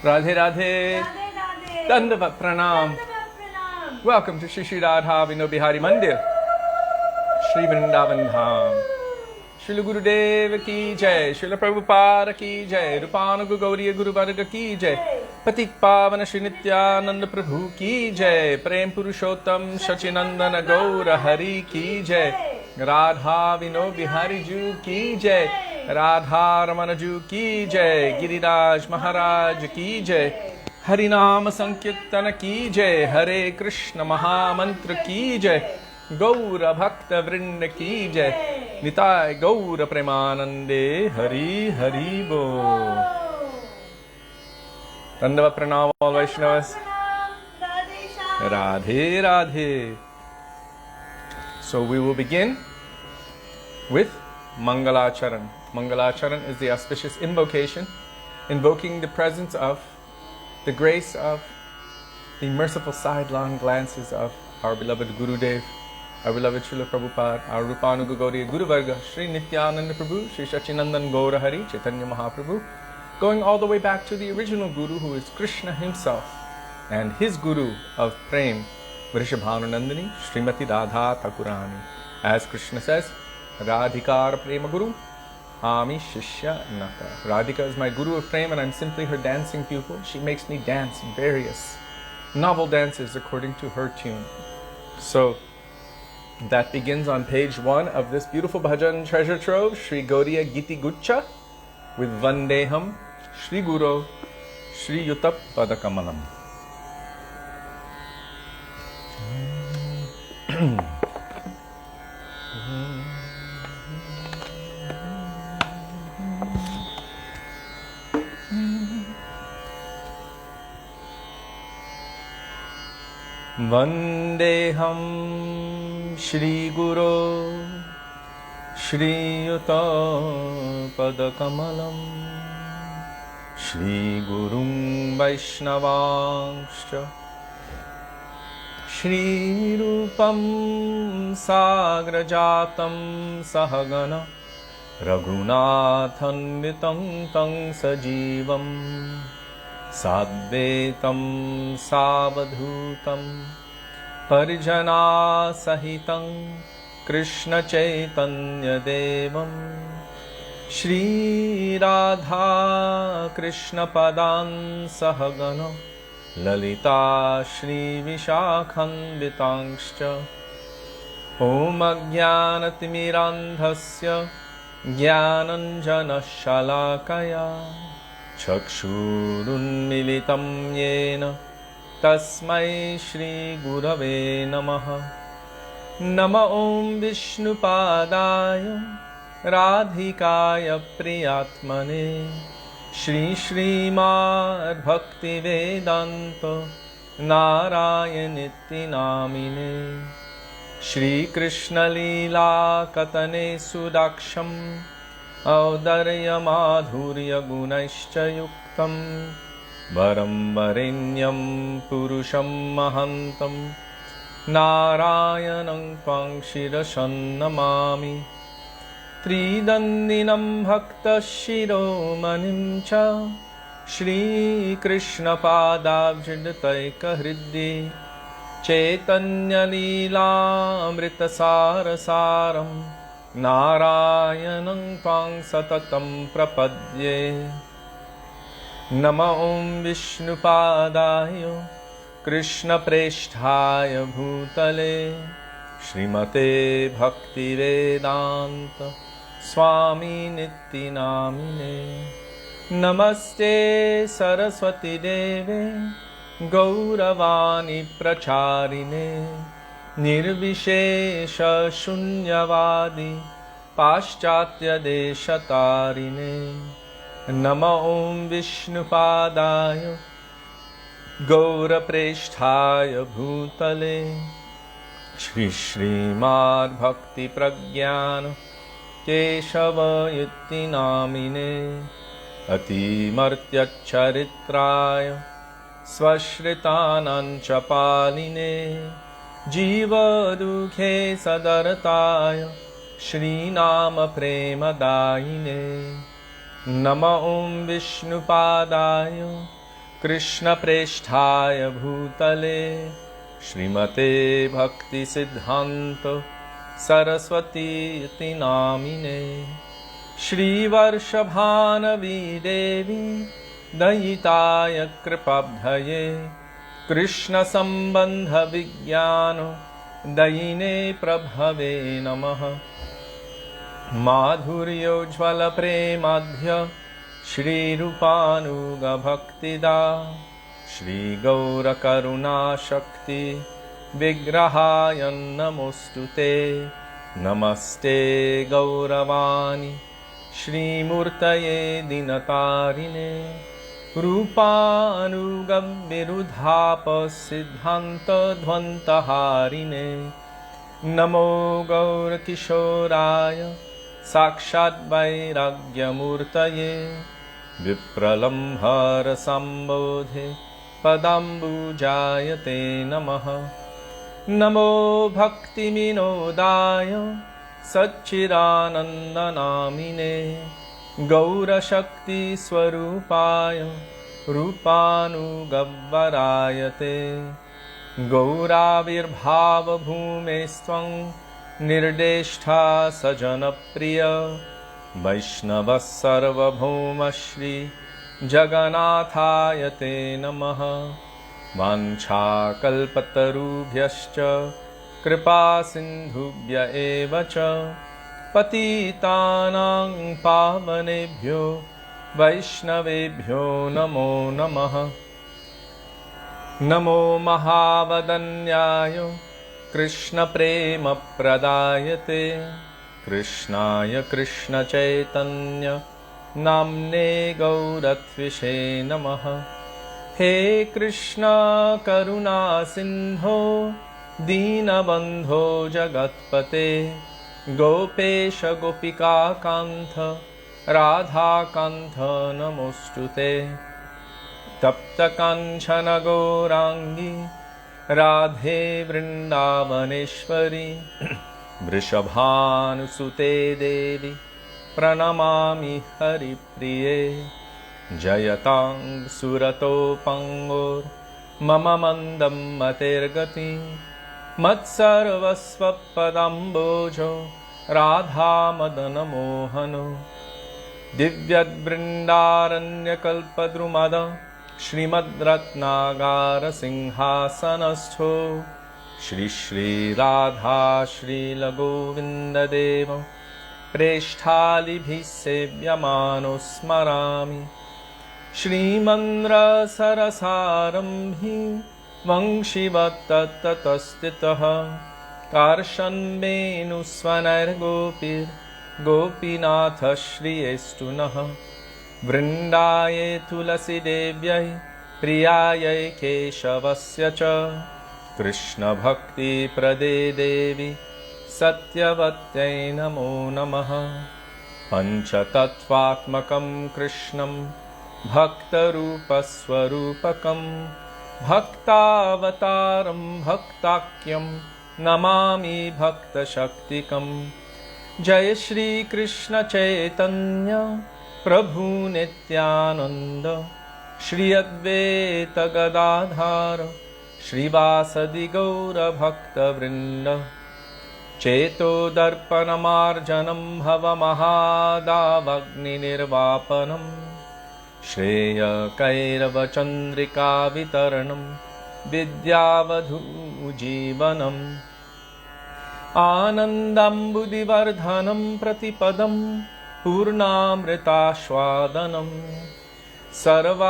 Radhe Radhe, Dandavat Pranam. Welcome to Shri Shri Radha Vinobihari Mandir, Shri Vrindavan Dham. Srila Gurudeva ki jai, Srila Prabhupada ki jai, Rupanuga Gauriya Guru Varga ki jai, Patik Pavana Shri Nityananda Prabhu ki jai, Prem Purushottam Shachinandana Gaura Hari ki jai, Radha Vinobihari Ju ki jai, Radha Ramana Ju ki jai, Giriraj Maharaj ki jai, Harinama Sankirtana ki jai, Hare Krishna Mahamantra ki jai, Gaura Bhakta Vrinda ki jai, Nitai Gaura Premanande, Hari Heribo. Dandava Pranam all Vaishnavas. Radhe Radhe. So we will begin with Mangalacarana. Mangalacarana is the auspicious invocation, invoking the presence of, the grace of, the merciful sidelong glances of our beloved Gurudeva, our beloved Srila Prabhupada, our Rupanuga Gauriya Guru Varga, Sri Nityananda Prabhu, Sri Sachinandan Gaura Hari, Chaitanya Mahaprabhu, going all the way back to the original Guru who is Krishna himself, and his Guru of Prem, Vrishabhanunandini, Srimati Radha Thakurani. As Krishna says, Radhikar Prema Guru, Ami Shishya Nata. Radhika is my Guru of Prem and I'm simply her dancing pupil. She makes me dance various novel dances according to her tune. So that begins on page 1 of this beautiful bhajan treasure trove, Sri Gaudiya Giti Gucha, with Vandeham, Sri Guru, Sri Yutap Padakamalam. Vandeham Shri Guru Shri Yuta Padakamalam Shri Gurum Vaishnavangscha Shri Rupam Sagrajatam Sahagana Raghunathan Vitam Tang Sajivam Sadvetam Savadhutam Parijana Sahitam Krishna Chaitanya Devam Shri Radha Krishna Padan Sahagana Lalita Shri Vishakhan Vitangscha Om Ajnanatimirandhasya Jnananjana Shalakaya Chakshurunmilitam yena Tasmai Shri Gurave Namaha Nama Om Vishnupadaya Radhikaya Priyatmane Shri Shri Mad Bhakti Vedanta Narayaniti Namine Shri Krishna Leela Katane Sudaksham Audarya Madhurya Gunaischa Yuktam Varam Varenyam Purusham Mahantam Narayanam Tvang Shirashan Namami Tridandinam Bhakta Shiromanim Cha Shri Krishna Padabjidataika Hriddi Chaitanya Leela Amrita Sarasaram Narayanam Tvang Satatam Prapadye Nama Om Vishnupadaya Krishna Preshthaya Bhutale Srimate Bhakti Vedanta Swami Nitti Namine Namaste Saraswati Deve Gauravani Pracharine Nirvishesha Shunyavadi Paschatya Deshatarine Nama Om Vishnupadaya Gaura Preshthaya Bhutale Shri Srimad Bhakti Pragyana Keshava Yutti Namine Ati Martya Charitraya Svashritanancha Paline Jiva Dukhe Sadartaya Shri Nama Prema Daine Nama Om Vishnupadaya कृष्णप्रेष्ठाय भूतले श्रीमते भक्तिसिद्धान्त सरस्वती नामिने श्रीवर्षभानवी देवी दयिताय कृपाब्धये कृष्णसम्बन्धविज्ञान दयिने प्रभवे नमः। माधुर्योज्ज्वलप्रेमाध्य श्रीरूपानुगभक्तिदा श्रीगौरकरुणाशक्ति विग्रहाय नमोऽस्तुते। नमस्ते गौरवाणि श्रीमूर्तये दिनतारिणे रूपानुगविरुधापसिद्धान्तध्वन्तहारिणे नमो गौरकिशोराय साक्षात् वैराग्यमूर्तये विप्रलम्भरसम्बोधे पदाम्बुजायते नमः। नमो भक्तिविनोदाय सच्चिदानन्दनामिने गौरशक्तिस्वरूपाय रूपानुगव्वरायते गौराविर्भावभूमेस्त्वं निर्देष्टा सजनप्रिय वैष्णवः सर्वभौमश्री जगन्नाथाय ते नमः। वाञ्छाकल्पतरुभ्यश्च कृपासिन्धुभ्य एव च पतितानां पावनेभ्यो वैष्णवेभ्यो नमो नमः। नमो महावदन्याय कृष्णप्रेमप्रदायते कृष्णाय कृष्णचैतन्य नाम्ने गौरत्विषे नमः। हे कृष्ण करुणा सिन्धो दीनबन्धो जगत्पते गोपेश गोपिकान्त राधाकान्त नमोऽस्तुते। तप्तकाञ्चन गौराङ्गी राधे वृन्दावनेश्वरी वृषभानुसुते देवी प्रणमामि हरिप्रिये। जयतां सुरतोपङ्गोर्मम मन्दं मतेर्गति मत्सर्वस्वपदाम्बोजो राधामदनमोहनो दिव्यद्वृन्दारण्यकल्पद्रुमद श्रीमद्रत्नागारसिंहासनस्थो श्री श्रीराधा श्रीलगोविन्ददेव प्रेष्ठालिभिः सेव्यमानो स्मरामि। श्रीमन्द्रसरसारम्भी वंशिवत्ततस्थितः कार्षन्वेणुस्वनैर्गोपीर्गोपीनाथ श्रियेस्तु नः। वृन्दाये तुलसीदेव्यै प्रियायै केशवस्य च कृष्णभक्तिप्रदे देवी सत्यवत्यै नमो नमः। पञ्चतत्त्वात्मकं कृष्णं भक्तरूपस्वरूपकं भक्तावतारं भक्ताख्यं नमामि भक्तशक्तिकं। जय श्री कृष्ण चैतन्य प्रभु नित्यानंद श्री अद्वैत गदाधर श्रीवासदि गौरभक्तवृन्द। चेतो दर्पणमार्जनं भवमहादावग्निनिर्वापनं श्रेयकैरवचन्द्रिका वितरणं विद्यावधूजीवनम्। आनन्दम्बुदिवर्धनं प्रतिपदं पूर्णामृतास्वादनं सर्वात्मस्नपनं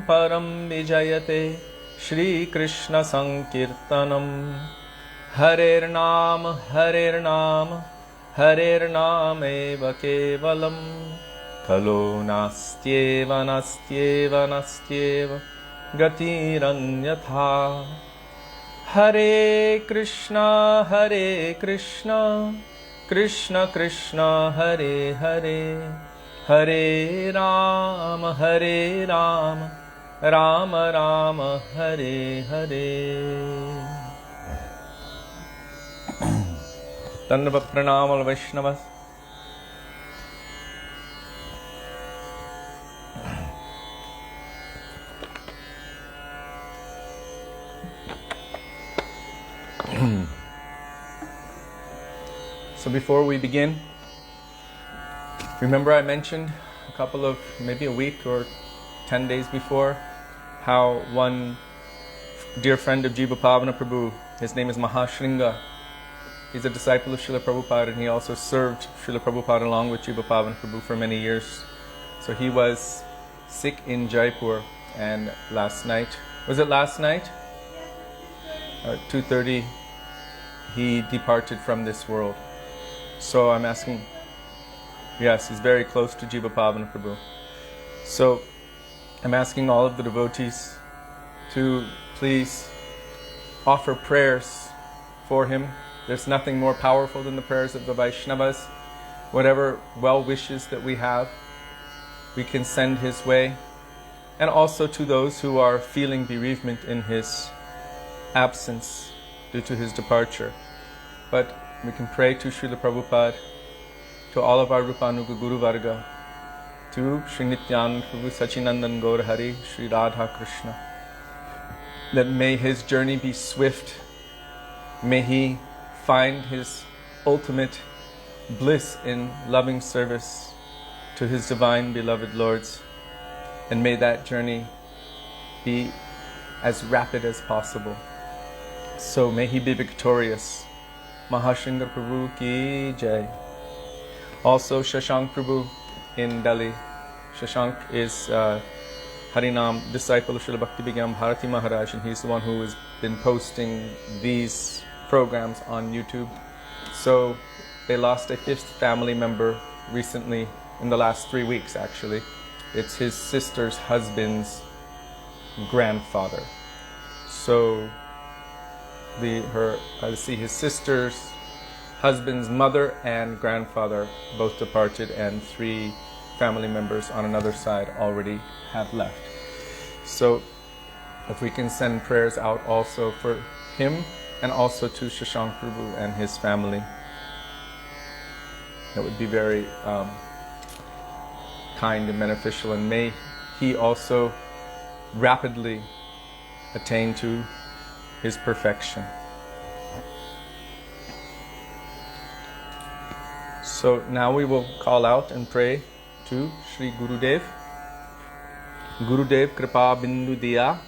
परं विजयते श्रीकृष्णसङ्कीर्तनम्। हरेर्नाम हरेर्नाम हरेर्नामेव केवलं खलो नास्त्येव नास्त्येव नास्त्येव गतिरन्यथा। हरे कृष्णा कृष्ण कृष्ण हरे हरे हरे राम राम राम हरे हरे। तन्व प्रणाम वैष्णव। So before we begin, remember I mentioned maybe a week or 10 days before, how one dear friend of Jiva Pavana Prabhu, his name is Mahashringa. He's a disciple of Srila Prabhupada, and he also served Srila Prabhupada along with Jiva Pavana Prabhu for many years. So he was sick in Jaipur, and last night, was it last night? 2:30, he departed from this world. So I'm asking, yes, he's very close to Jiva Pavana Prabhu. So I'm asking all of the devotees to please offer prayers for him. There's nothing more powerful than the prayers of the Vaishnavas. Whatever well wishes that we have, we can send his way. And also to those who are feeling bereavement in his absence due to his departure. But we can pray to Srila Prabhupada, to all of our Rupanuga Guru Varga, to Sri Nityananda Prabhu Sachinandan Gaur Hari, Sri Radha Krishna, that may his journey be swift, may he find his ultimate bliss in loving service to his divine beloved lords, and may that journey be as rapid as possible. So may he be victorious. Mahashringa Prabhu ki Jai. Also Shashank Prabhu in Delhi. Shashank is Harinam, disciple of Srila Bhakti Vigyam Bharati Maharaj, and he's the one who has been posting these programs on YouTube. So they lost a 5th family member recently, in the last 3 weeks actually. It's his sister's husband's grandfather. So his sister's husband's mother and grandfather both departed, and 3 family members on another side already have left. So if we can send prayers out also for him and also to Shashank Prabhu and his family, that would be very kind and beneficial, and may he also rapidly attain to his perfection. So now we will call out and pray to Sri Gurudev. Gurudev Krpa Bindu Diya.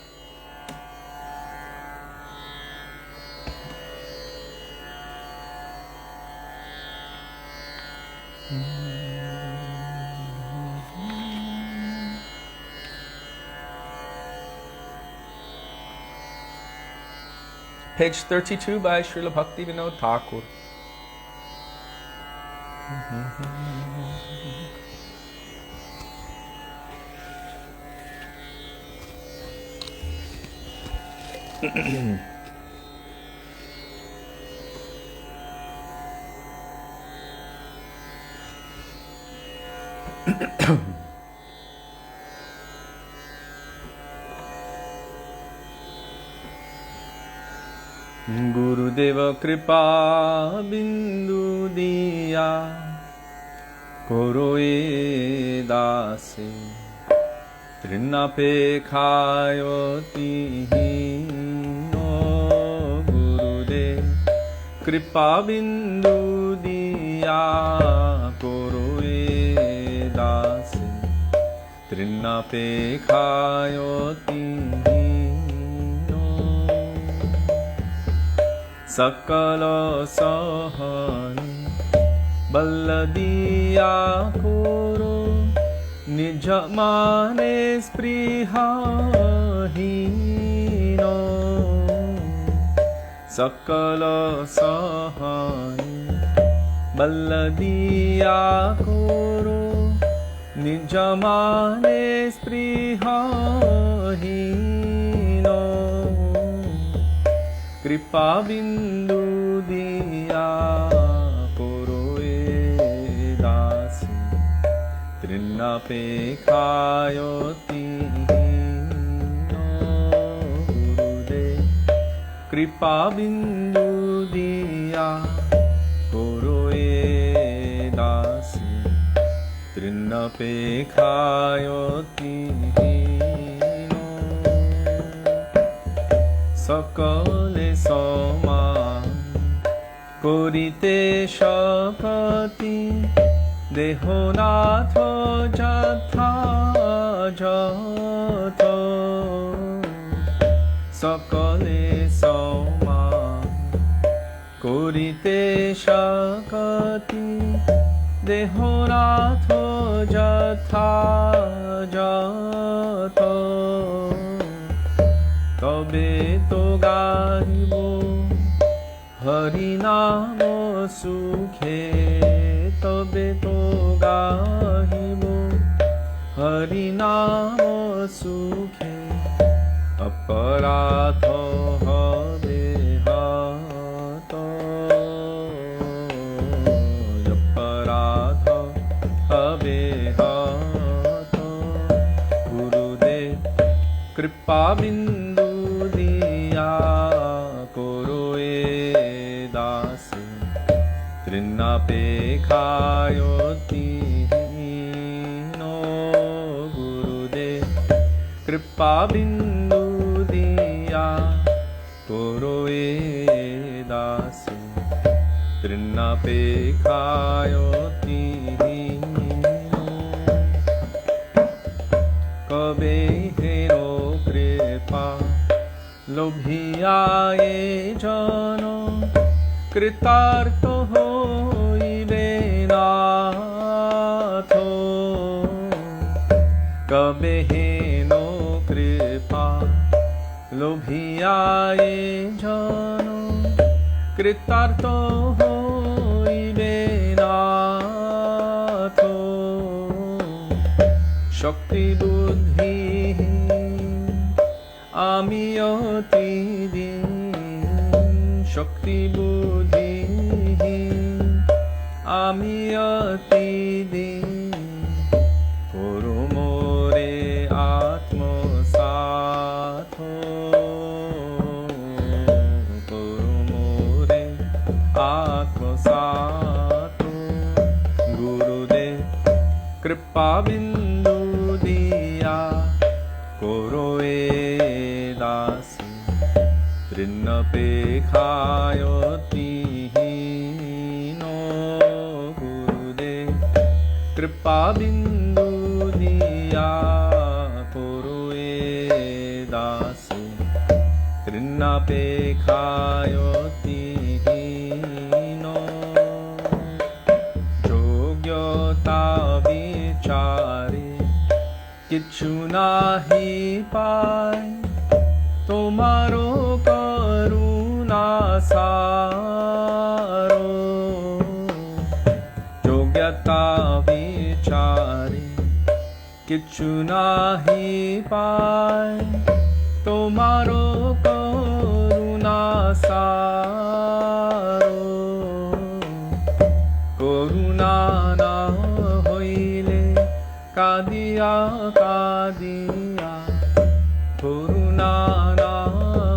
Page 32 by Srila Bhakti Vinod Thakur. Gurudeva Kripa Bindu Diya Koroe Dase Trinape Khayoti No Gurudev Kripa Bindu Diya Koroe Dase Trinape Khayoti Sakala Sahani Balladiya Koro Nijamane Sprihahino Sakala Sahani Balladiya Koro Nijamane Sprihahino Kripa Bindu Diya Koroe Dasi Trinape Khayoti No Gurudev Kripa Bindu Diya Koroe Dasi Trinape Khayoti Sakale Soma করিতে শপতি দেহনাথ যথা যথ সকলে সমান করিতে শপতি দেহনাথ যথা যথ তবে তো গাইব হরি নাম সুখে তবে তো গাইব হরি নাম সুখে অপরাধ হবে হত অপরাধ হবে হত গুরুদেব কৃপা বিন্দু দিয়া করো এ দাসে তৃণাপেক্ষায়তিহীন গুরুদেব কৃপা বিন্দু দিয়া করো এ দাসে তৃণাপেক্ষায়তিহীন কবে হেরো কৃপা লোভিয়ায়ে জন কৃতার্থ হইবে নাথ কবে হেন কৃপা লোভিয়ায়ে জন কৃতার্থ হইবে নাথ শক্তি বুদ্ধি আমি অতি দীন শক্তি বুদ্ধি আমি অতি দীন করো মোরে আত্মসাৎ করো মোরে আত্মসাৎ গুরুদেব কৃপা বিন্দু দিয়া করো এ দাসী তৃণাপেক্ষায়তিহীন গুরুদেব কৃপা বিন্দু দিয়া করো এ দাসী তৃণাপেক্ষায়তিহীন যোগ্যতা বিচারে কিছু নাহি পায় তোমারো করুণা সারো যোগ্যতা বিচারে কিছু নাহি পায় তোমারো করুণা সারো করুণা না হইলে কাদিয়া কাদিয়া করুণা না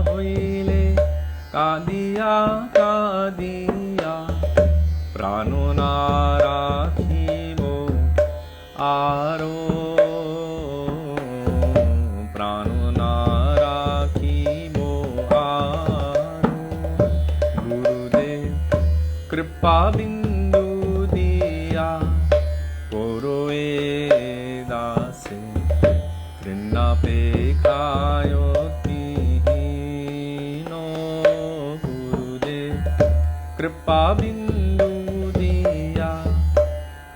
হইলে কাদিয়া কাদিয়া প্রাণ না রাখিব আরো প্রাণ না রাখিব আরো গুরুদেব কৃপা বিন্দু দিয়া করো এ দাসে তৃণাপেক্ষায়তিহীন গুরুদেব কৃপা বিন্দু দিয়া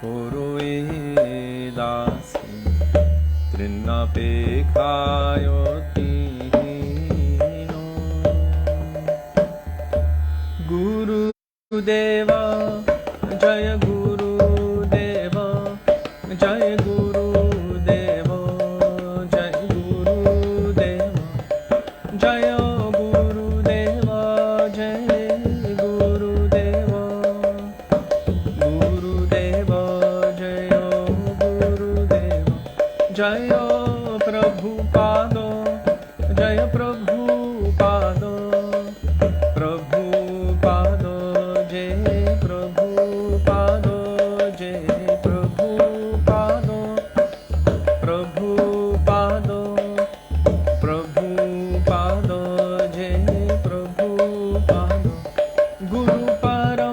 করো এ দাসে তৃণাপেক্ষায়তিহীন গুরুদেবা জয় গুরুদেব জয় গুরুদেব জয় গুরুদেব জয় গুরুদেব জয় গুরুদেব গুরুদেব জয় গুরুদেব জয় প্রভুপাদ জয় প্রভুপাদ প্রভুপাদ জয় প্রভুপাদ জয় প্রভুপাদ প্রভুপাদ প্রভুপাদ জয় প্রভুপাদ গুরু পরম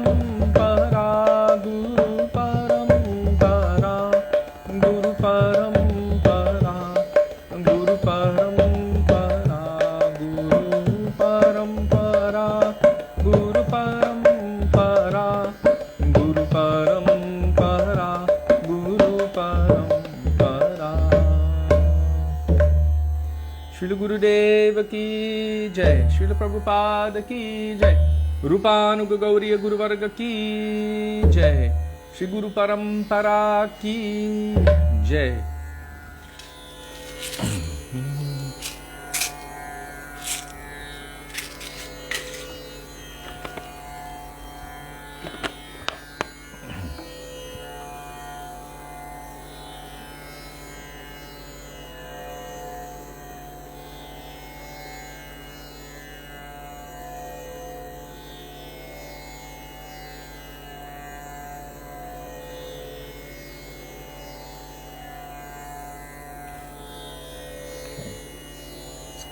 Srila Gurudeva ki Jai, Srila Prabhupada ki Jai, Rupanuga Gauriya Guru Varga ki Jai, Shri Guru Parampara ki Jai.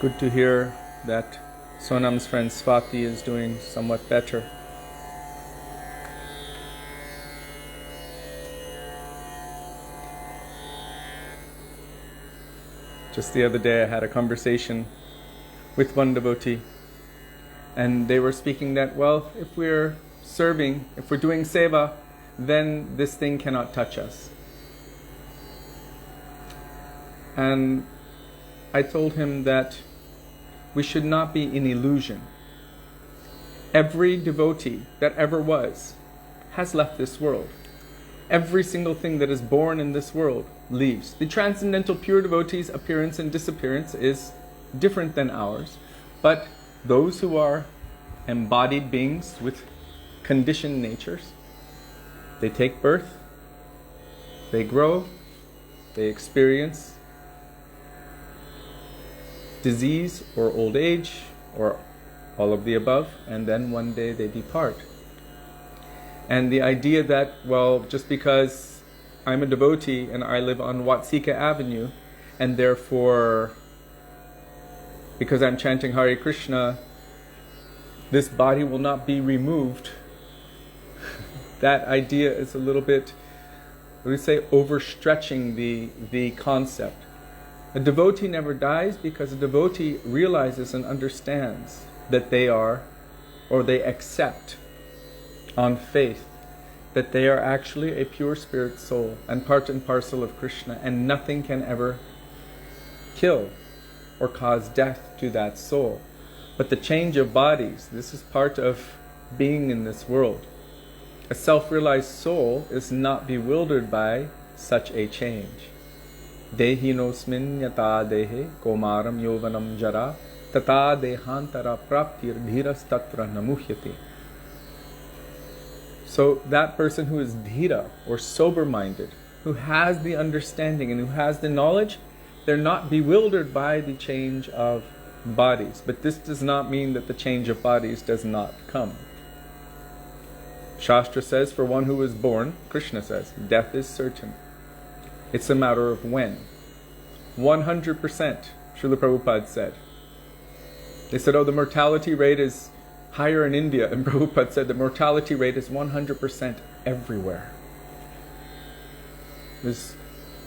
Good to hear that Sonam's friend Swati is doing somewhat better. Just the other day I had a conversation with one devotee, and they were speaking that, well, if we're serving, if we're doing seva, then this thing cannot touch us. And I told him that we should not be in illusion. Every devotee that ever was has left this world. Every single thing that is born in this world leaves. The transcendental pure devotee's appearance and disappearance is different than ours, but those who are embodied beings with conditioned natures, they take birth, they grow, they experience disease or old age or all of the above, and then one day they depart. And the idea that, well, just because I'm a devotee and I live on Watsika Avenue, and therefore, because I'm chanting Hare Krishna, this body will not be removed. That idea is a little bit, what do we say, overstretching the concept. A devotee never dies because a devotee realizes and understands that they are, or they accept on faith, that they are actually a pure spirit soul and part and parcel of Krishna, and nothing can ever kill or cause death to that soul. But the change of bodies, this is part of being in this world. A self-realized soul is not bewildered by such a change. Dehinosmin yata dehe komaram yovanam jara tata dehantara praptir dhiras tatra namuhyati. So that person who is dhira, or sober-minded, who has the understanding and who has the knowledge, they're not bewildered by the change of bodies. But this does not mean that the change of bodies does not come. Shastra says, for one who is born, Krishna says, death is certain. It's a matter of when. 100%, Srila Prabhupada said. They said, oh, the mortality rate is higher in India. And Prabhupada said the mortality rate is 100% everywhere. There's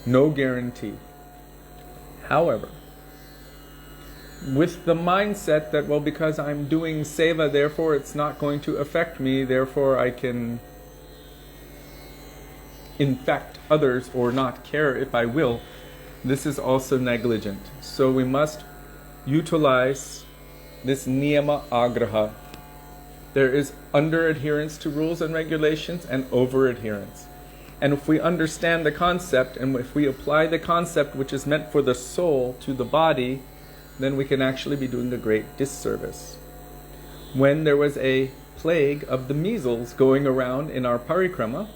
no guarantee. However, with the mindset that, well, because I'm doing seva, therefore it's not going to affect me, therefore I can infect others or not care if I will, this is also negligent. So we must utilize this niyama agraha. There is under adherence to rules and regulations and over adherence. And if we understand the concept, and if we apply the concept which is meant for the soul to the body, then we can actually be doing a great disservice. When there was a plague of the measles going around in our parikrama,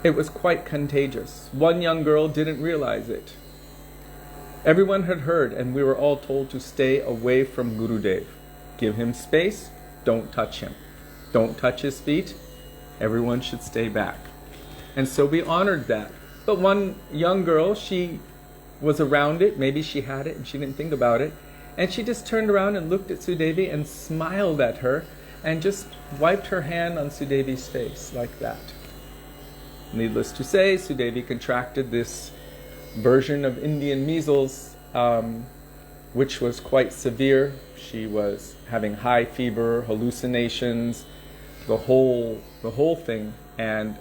it was quite contagious. One young girl didn't realize it. Everyone had heard, and we were all told to stay away from Gurudeva. Give him space, don't touch him. Don't touch his feet, everyone should stay back. And so we honored that. But one young girl, she was around it, maybe she had it and she didn't think about it, and she just turned around and looked at Sudevi and smiled at her and just wiped her hand on Sudevi's face like that. Needless to say, Sudevi contracted this version of Indian measles, which was quite severe. She was having high fever, hallucinations, the whole thing, and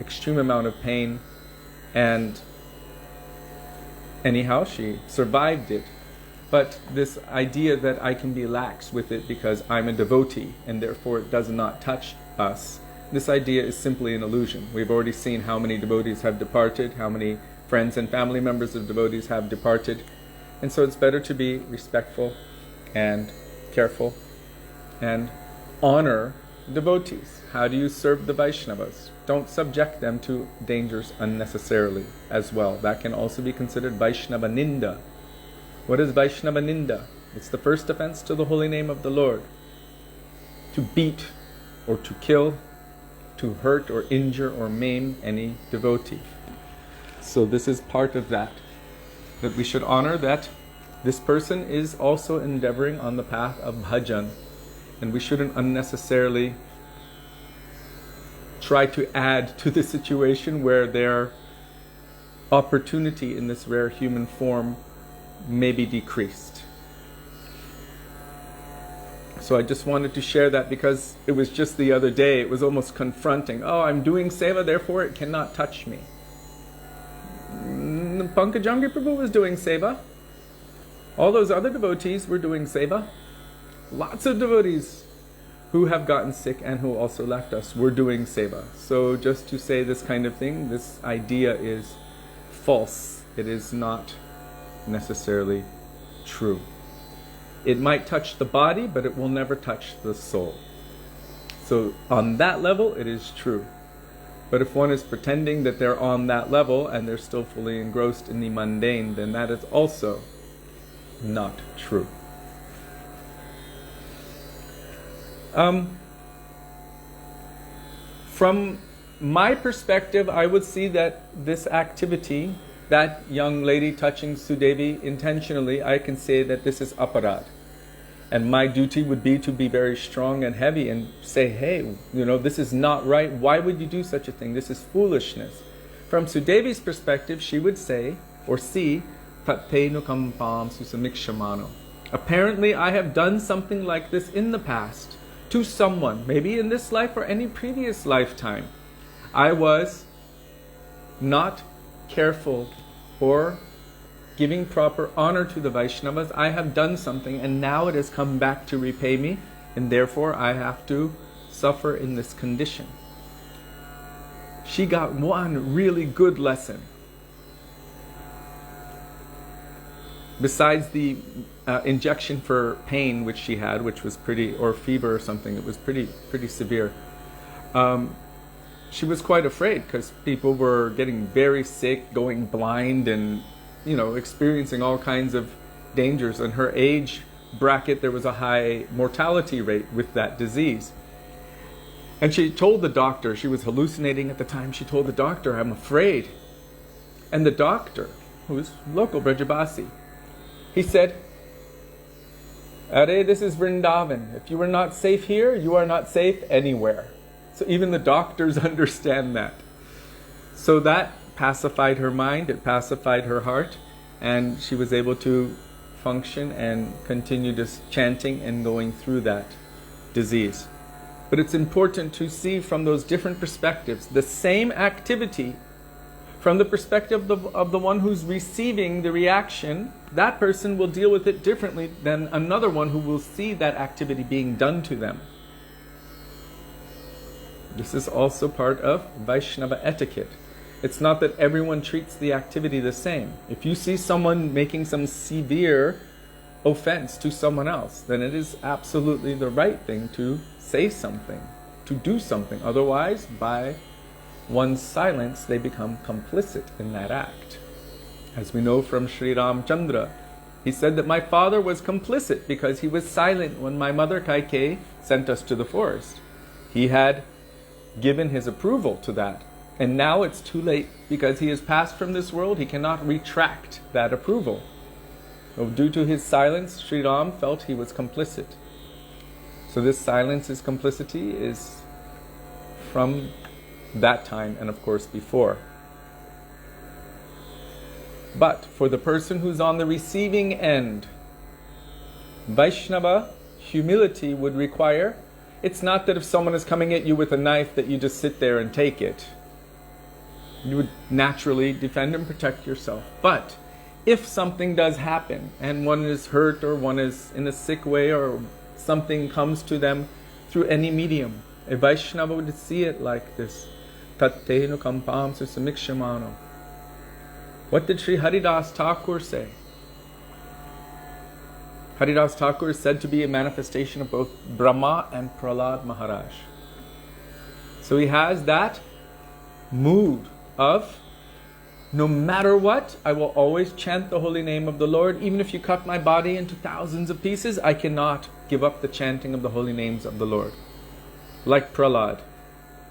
extreme amount of pain. And anyhow, she survived it. But this idea that I can be lax with it because I'm a devotee and therefore it does not touch us, this idea is simply an illusion. We've already seen how many devotees have departed, how many friends and family members of devotees have departed. And so it's better to be respectful and careful and honor devotees. How do you serve the Vaishnavas? Don't subject them to dangers unnecessarily as well. That can also be considered Vaishnava Ninda. What is Vaishnava Ninda? It's the first offense to the holy name of the Lord. To beat or to kill, to hurt or injure or maim any devotee. So this is part of that we should honor that this person is also endeavoring on the path of bhajan, and we shouldn't unnecessarily try to add to the situation where their opportunity in this rare human form may be decreased. So I just wanted to share that because it was just the other day, it was almost confronting. Oh, I'm doing seva, therefore it cannot touch me. Pankajangi Prabhu was doing seva. All those other devotees were doing seva. Lots of devotees who have gotten sick and who also left us were doing seva. So just to say this kind of thing, this idea is false. It is not necessarily true. It might touch the body, but it will never touch the soul. So on that level, it is true. But if one is pretending that they're on that level and they're still fully engrossed in the mundane, then that is also not true. From my perspective, I would see that this activity, that young lady touching Sudevi intentionally, I can say that this is aparad. And my duty would be to be very strong and heavy and say, hey, this is not right. Why would you do such a thing? This is foolishness. From Sudevi's perspective, she would say, or see, Tatenu kampam susamikshamano. Apparently, I have done something like this in the past to someone, maybe in this life or any previous lifetime. I was not careful or giving proper honor to the Vaishnavas. I have done something and now it has come back to repay me, and therefore I have to suffer in this condition. She got one really good lesson. Besides the injection for pain which she had, which was pretty, or fever or something, it was pretty severe. She was quite afraid because people were getting very sick, going blind, and experiencing all kinds of dangers. In her age bracket, there was a high mortality rate with that disease. And she told the doctor, she was hallucinating at the time, she told the doctor, I'm afraid. And the doctor, who was local Brajabasi, he said, Are, this is Vrindavan. If you are not safe here, you are not safe anywhere. So even the doctors understand that. So that pacified her mind, it pacified her heart, and she was able to function and continue just chanting and going through that disease. But it's important to see from those different perspectives the same activity. From the perspective of the one who's receiving the reaction, that person will deal with it differently than another one who will see that activity being done to them. This is also part of Vaishnava etiquette. It's not that everyone treats the activity the same. If you see someone making some severe offense to someone else, then it is absolutely the right thing to say something, to do something. Otherwise, by one's silence, they become complicit in that act. As we know from Sri Ramchandra, he said that my father was complicit because he was silent when my mother Kaikeyi sent us to the forest. He had given his approval to that. And now it's too late because he has passed from this world. He cannot retract that approval. So due to his silence, Sri Ram felt he was complicit. So this silence, his complicity, is from that time and of course before. But for the person who's on the receiving end, Vaishnava humility would require, it's not that if someone is coming at you with a knife that you just sit there and take it. You would naturally defend and protect yourself. But if something does happen and one is hurt or one is in a sick way or something comes to them through any medium, a Vaishnava would see it like this. Tattenu kampam susamikshamano. What did Sri Haridas Thakur say? Haridas Thakur is said to be a manifestation of both Brahma and Prahlad Maharaj. So he has that mood of, no matter what, I will always chant the holy name of the Lord. Even if you cut my body into thousands of pieces, I cannot give up the chanting of the holy names of the Lord. Like Prahlad.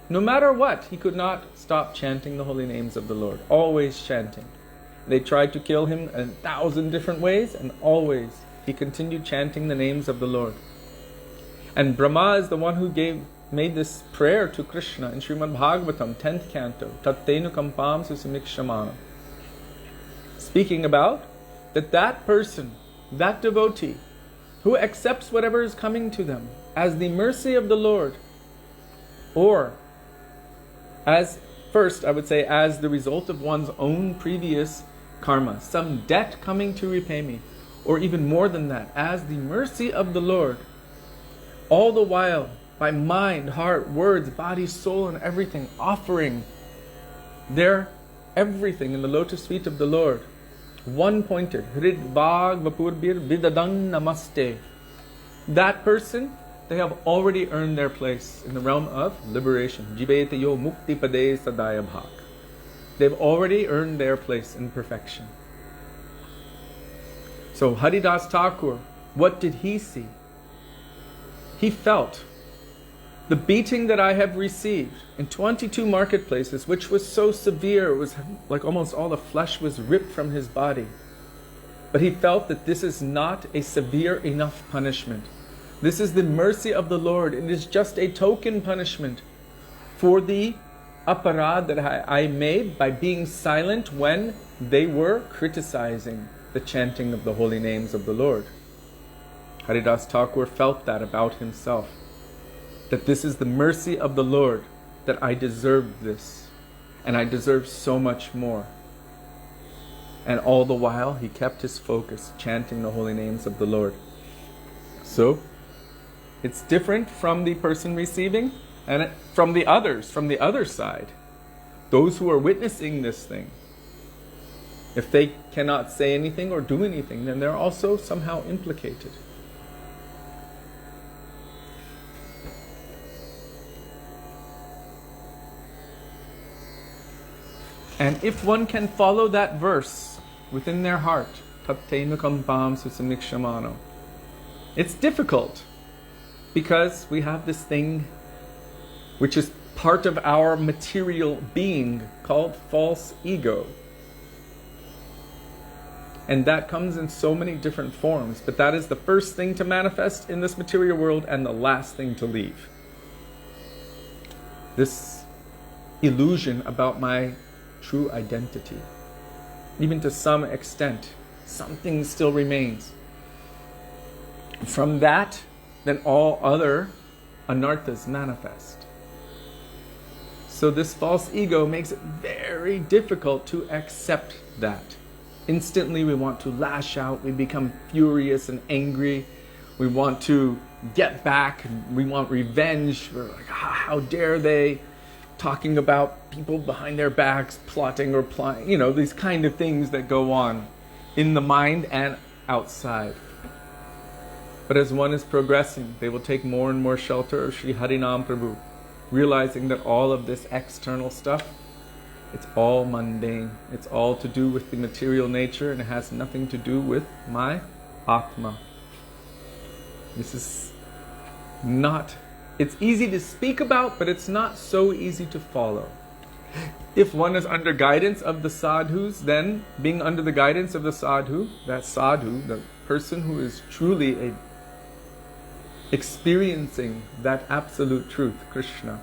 No matter what, he could not stop chanting the holy names of the Lord. Always chanting. They tried to kill him in 1,000 different ways, and always he continued chanting the names of the Lord. And Brahma is the one who made this prayer to Krishna in Srimad Bhagavatam, 10th canto, Tattenu kampam susamikshamana. Speaking about that person, that devotee, who accepts whatever is coming to them as the mercy of the Lord, or as, first I would say, as the result of one's own previous karma, some debt coming to repay me, or even more than that, as the mercy of the Lord, all the while, by mind, heart, words, body, soul, and everything, offering their everything in the lotus feet of the Lord, one-pointed, Hrid Bhag Vapurbir Vidadang Namaste. That person, they have already earned their place in the realm of liberation. Jivete yo mukti pade sadaya bhak. They've already earned their place in perfection. So Haridas Thakur, what did he see? He felt the beating that I have received in 22 marketplaces, which was so severe, it was like almost all the flesh was ripped from his body. But he felt that this is not a severe enough punishment. This is the mercy of the Lord. It is just a token punishment for the aparad that I made by being silent when they were criticizing the chanting of the holy names of the Lord. Haridas Thakur felt that about himself, that this is the mercy of the Lord, that I deserved this, and I deserve so much more. And all the while, he kept his focus, chanting the holy names of the Lord. So, it's different from the person receiving and from the others, from the other side. Those who are witnessing this thing. If they cannot say anything or do anything, then they're also somehow implicated. And if one can follow that verse within their heart, Tattenu-kampam susamikshamano, it's difficult because we have this thing which is part of our material being called false ego. And that comes in so many different forms, but that is the first thing to manifest in this material world and the last thing to leave. This illusion about my true identity. Even to some extent, something still remains. From that, then all other anarthas manifest. So this false ego makes it very difficult to accept that. Instantly we want to lash out, we become furious and angry, we want to get back, we want revenge, we're like, how dare they, talking about people behind their backs, plotting or plotting, these kind of things that go on in the mind and outside. But as one is progressing, they will take more and more shelter of Sri Harinam Prabhu, realizing that all of this external stuff, it's all mundane. It's all to do with the material nature and it has nothing to do with my Atma. This is not, it's easy to speak about, but it's not so easy to follow. If one is under guidance of the sadhus, then being under the guidance of the sadhu, that sadhu, the person who is truly experiencing that absolute truth, Krishna,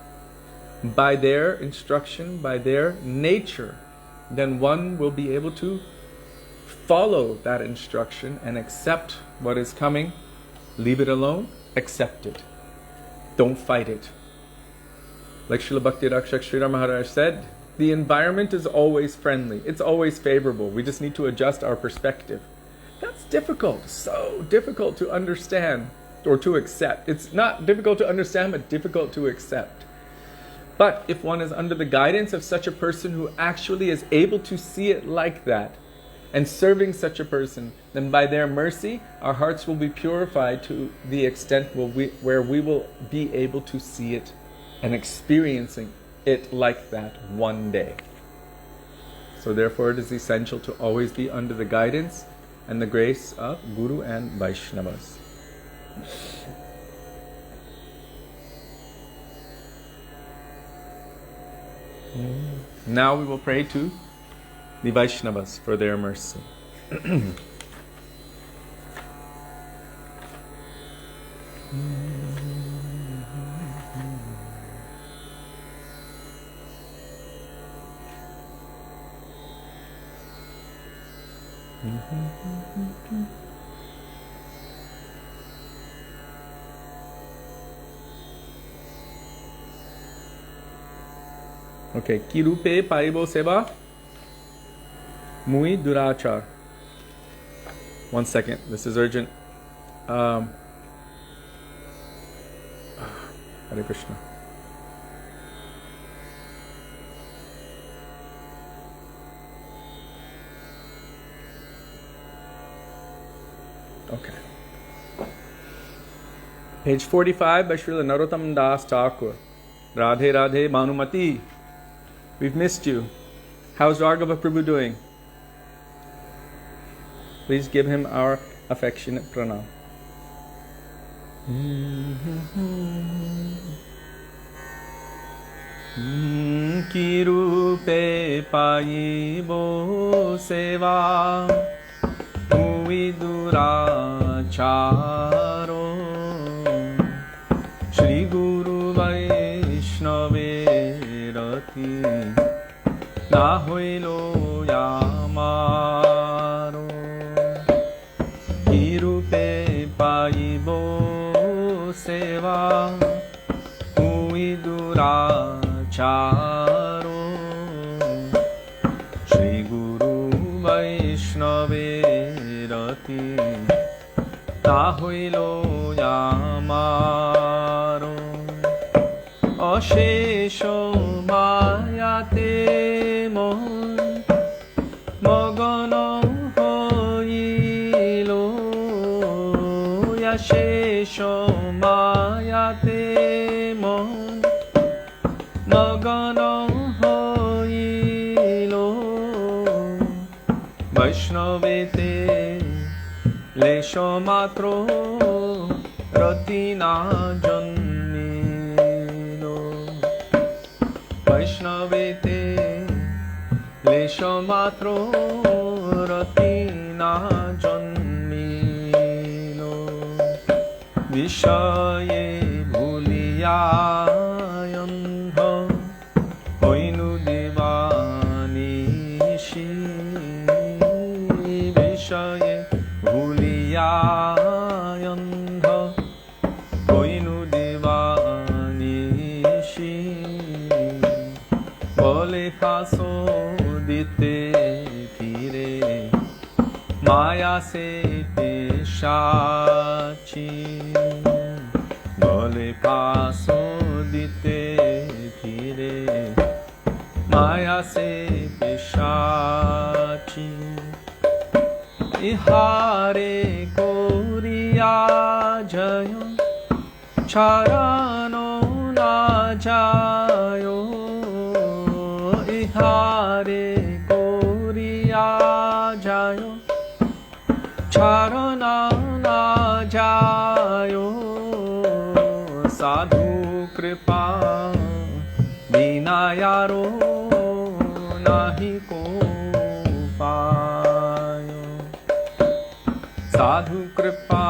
by their instruction, by their nature, then one will be able to follow that instruction and accept what is coming. Leave it alone, accept it. Don't fight it. Like Srila Bhakti Rakshak Sridhar Maharaj said, The environment is always friendly. It's always favorable. We just need to adjust our perspective. That's difficult. So difficult to understand or to accept. It's not difficult to understand, but difficult to accept. But if one is under the guidance of such a person who actually is able to see it like that, and serving such a person, then by their mercy, our hearts will be purified to the extent where we will be able to see it and experiencing it like that one day. So therefore it is essential to always be under the guidance and the grace of Guru and Vaishnavas. Now we will pray to the Vaishnavas for their mercy. Okay, ki Rupe Paibo Seva Mui Durachar. 1 second, this is urgent. Hare Krishna. Okay. Page 45 by Srila Narottam Das Thakur. Radhe Radhe Bhanumati. We've missed you. How's Raghav Prabhu doing? Please give him our affectionate pranam. Ki Rupe Paibo Seva Mui Duracharo Shri Guru Vaishnave Rati Na Hoilo Yamaro Ki Rupe Paibo Seva Mui Duracharo Shri Guru Vaishnave Rati Na Hoilo Yamaro Ashesho Mayate Mon Magana Hoilo Yashesho Mayate Mon Magana Hoilo Vaishnavete Lesho Matro Ratina Janmilo Vaishnavete Lesho Matro Ratina Janmilo Vishaye Bhuliya Yandha Hoinu Devanishi Vishaye Bhuliya Yandha Hoinu Devanishi Bole Faso Dite Pire Maya Se Peshachi Bole Faso Dite Pire Maya Se Peshachi Ihare Koriya Jaya Charano Na Jayo Ihare Koriya Jayo Charana Na Jayo Sadhu Krpa Vinayaro Nahi Ko Payo Sadhu Krpa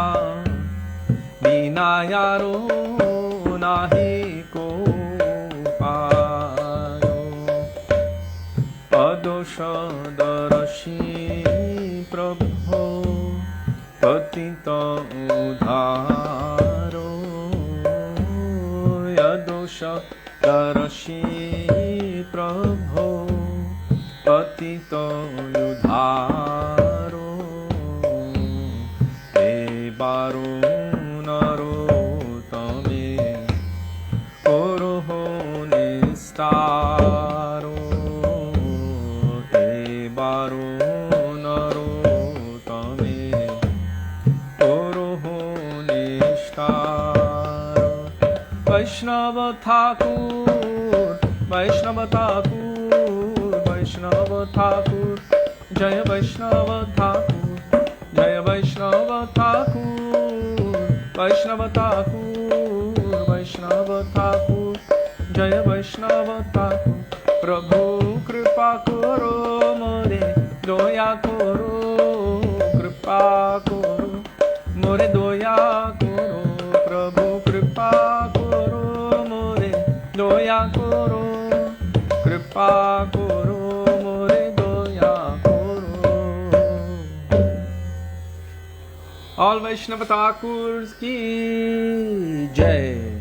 Vinayaro Nahi Ko Payo Adosha Darashi Prabhu Patita Udharo Yadosha Darashi Prabhu patito udharo ebaro naro tame oroho nistaro ebaro naro tame oroho nistaro Vaishnava Thakur Vaishnava Thakur Vaishnava Thakur Jaya Vaishnava Thakur Jaya Vaishnava Thakur Vaishnava Thakur Vaishnava Thakur Jaya Vaishnava Thakur Prabhu Krpa Karo More Doya Karo Krpa Karo More Doya Karo Prabhu Krpa Karo More Doya Karo Krpa Karo More Doya Karo. All Vaishnava Thakurs ki Jai.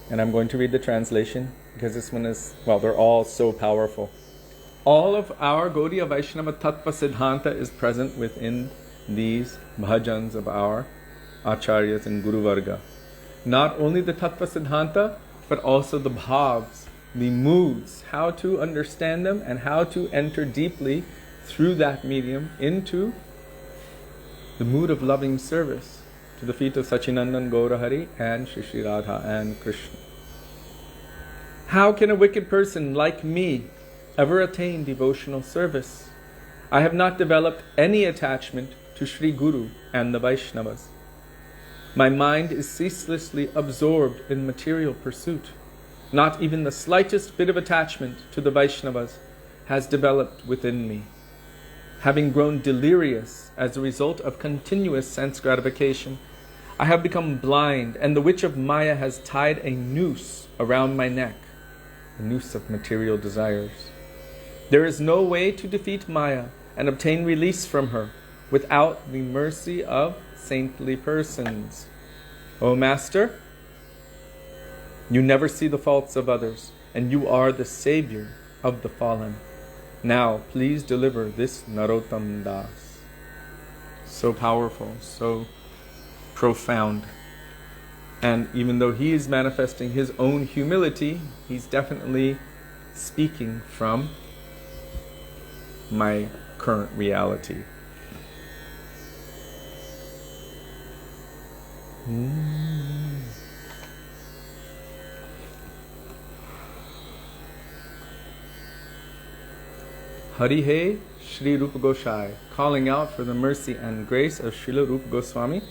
And I'm going to read the translation because this one is, well, they're all so powerful. All of our Gaudiya Vaishnava Tattva Siddhanta is present within these bhajans of our acharyas and Guru Varga. Not only the Tattva Siddhanta, but also the bhavs, the moods, how to understand them and how to enter deeply through that medium into the mood of loving service to the feet of Sachinandan Gaurahari and Shri Shri Radha and Krishna. How can a wicked person like me ever attain devotional service? I have not developed any attachment to Sri Guru and the Vaishnavas. My mind is ceaselessly absorbed in material pursuit. Not even the slightest bit of attachment to the Vaishnavas has developed within me. Having grown delirious as a result of continuous sense gratification, I have become blind, and the witch of Maya has tied a noose around my neck, a noose of material desires. There is no way to defeat Maya and obtain release from her without the mercy of saintly persons. O Master, you never see the faults of others, and you are the savior of the fallen. Now, please deliver this Narottam Das. So powerful, so profound. And even though he is manifesting his own humility, he's definitely speaking from my current reality. Hari He Shri Rupa Gosai, calling out for the mercy and grace of Srila Rupa Goswami,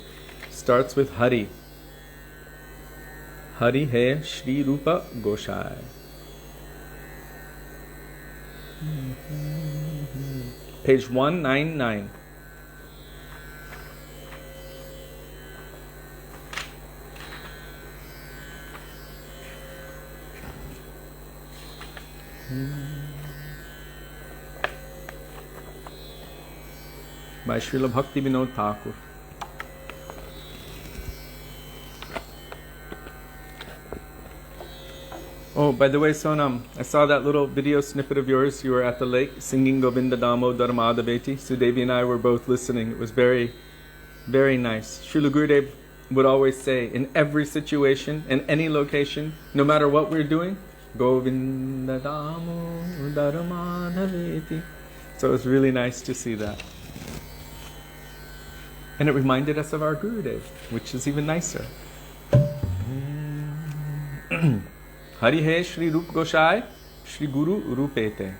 starts with Hari. Hari He Shri Rupa Gosai. Page 199. By Srila Bhakti Vinod Thakur. Oh, by the way, Sonam, I saw that little video snippet of yours. You were at the lake singing Govinda Damo Dharmadaveti. Sudevi and I were both listening. It was very, very nice. Srila Gurudeva would always say, in every situation, in any location, no matter what we're doing, Govinda Damo Dharmadaveti. So it was really nice to see that. And it reminded us of our Gurudeva, which is even nicer. Hari He Shri Rup Gosai, Shri Guru Rupete.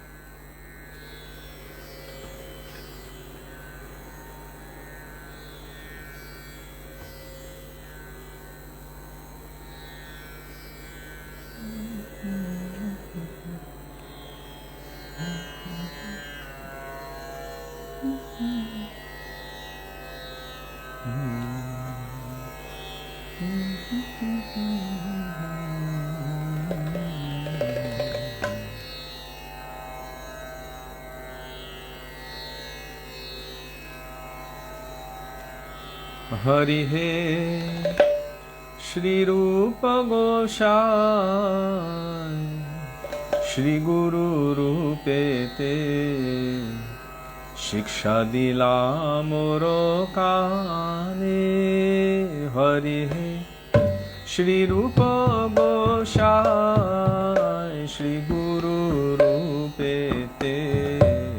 Hari He Shri Rupa Gosai Shri Guru Rupete Shiksha dila moro kane Hari He Shri Rupa Gosai Shri Guru Rupete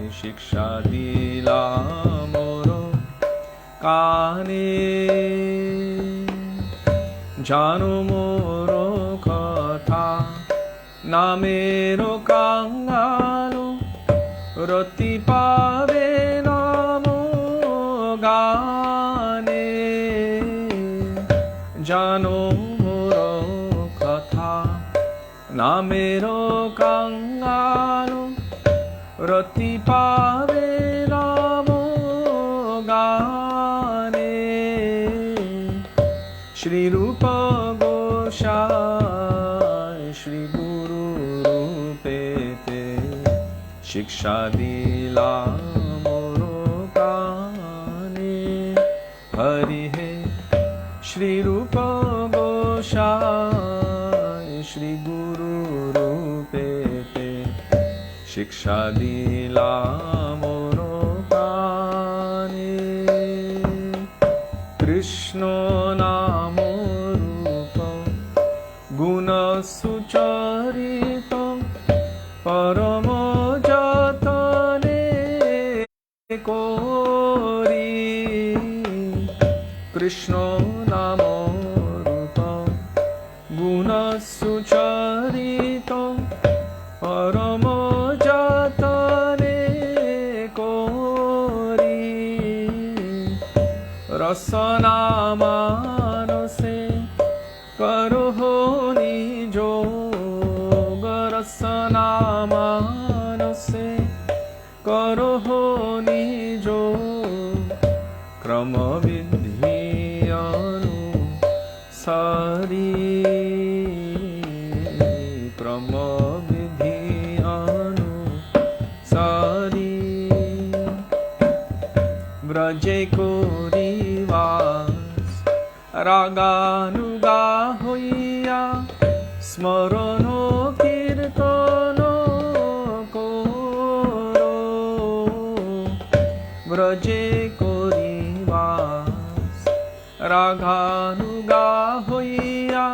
Shiksha dila moro kane Jano moro katha namero kangalo Roti pave namo gane Jano moro katha namero kangalo Roti pave namo gane Shri Rupa Gosai Shri Guru Rupete Shiksha dila moro kane Hari He Shri Rupa Gosai Shri Guru Rupete Shiksha dila moro kane Krishna namo rupam guna sucharitam paramo jatane kori Krishna namo rupam guna sucharitam paramo jatane kori Rasana manase karo nijog Rasana manase karo nijog Krama vidhi anusari Krama vidhi anusari Vraje korivas raganuga hoiya Smarano kirtano koro Vraje korivas raganuga hoiya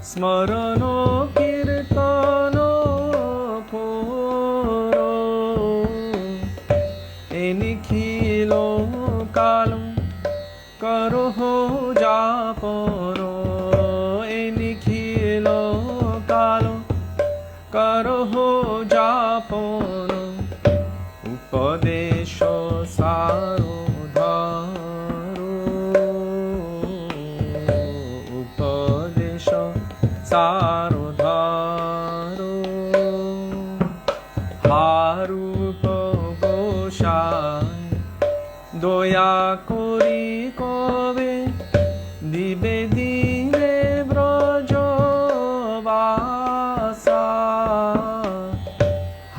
Smarano kirtano koro Enikhilo kalum karo japano Enikhilo kalum karo japano Upadesho saro dharo Upadesho saro dharo Harupa Gosai Doya kori kove dibe dine brajo vasa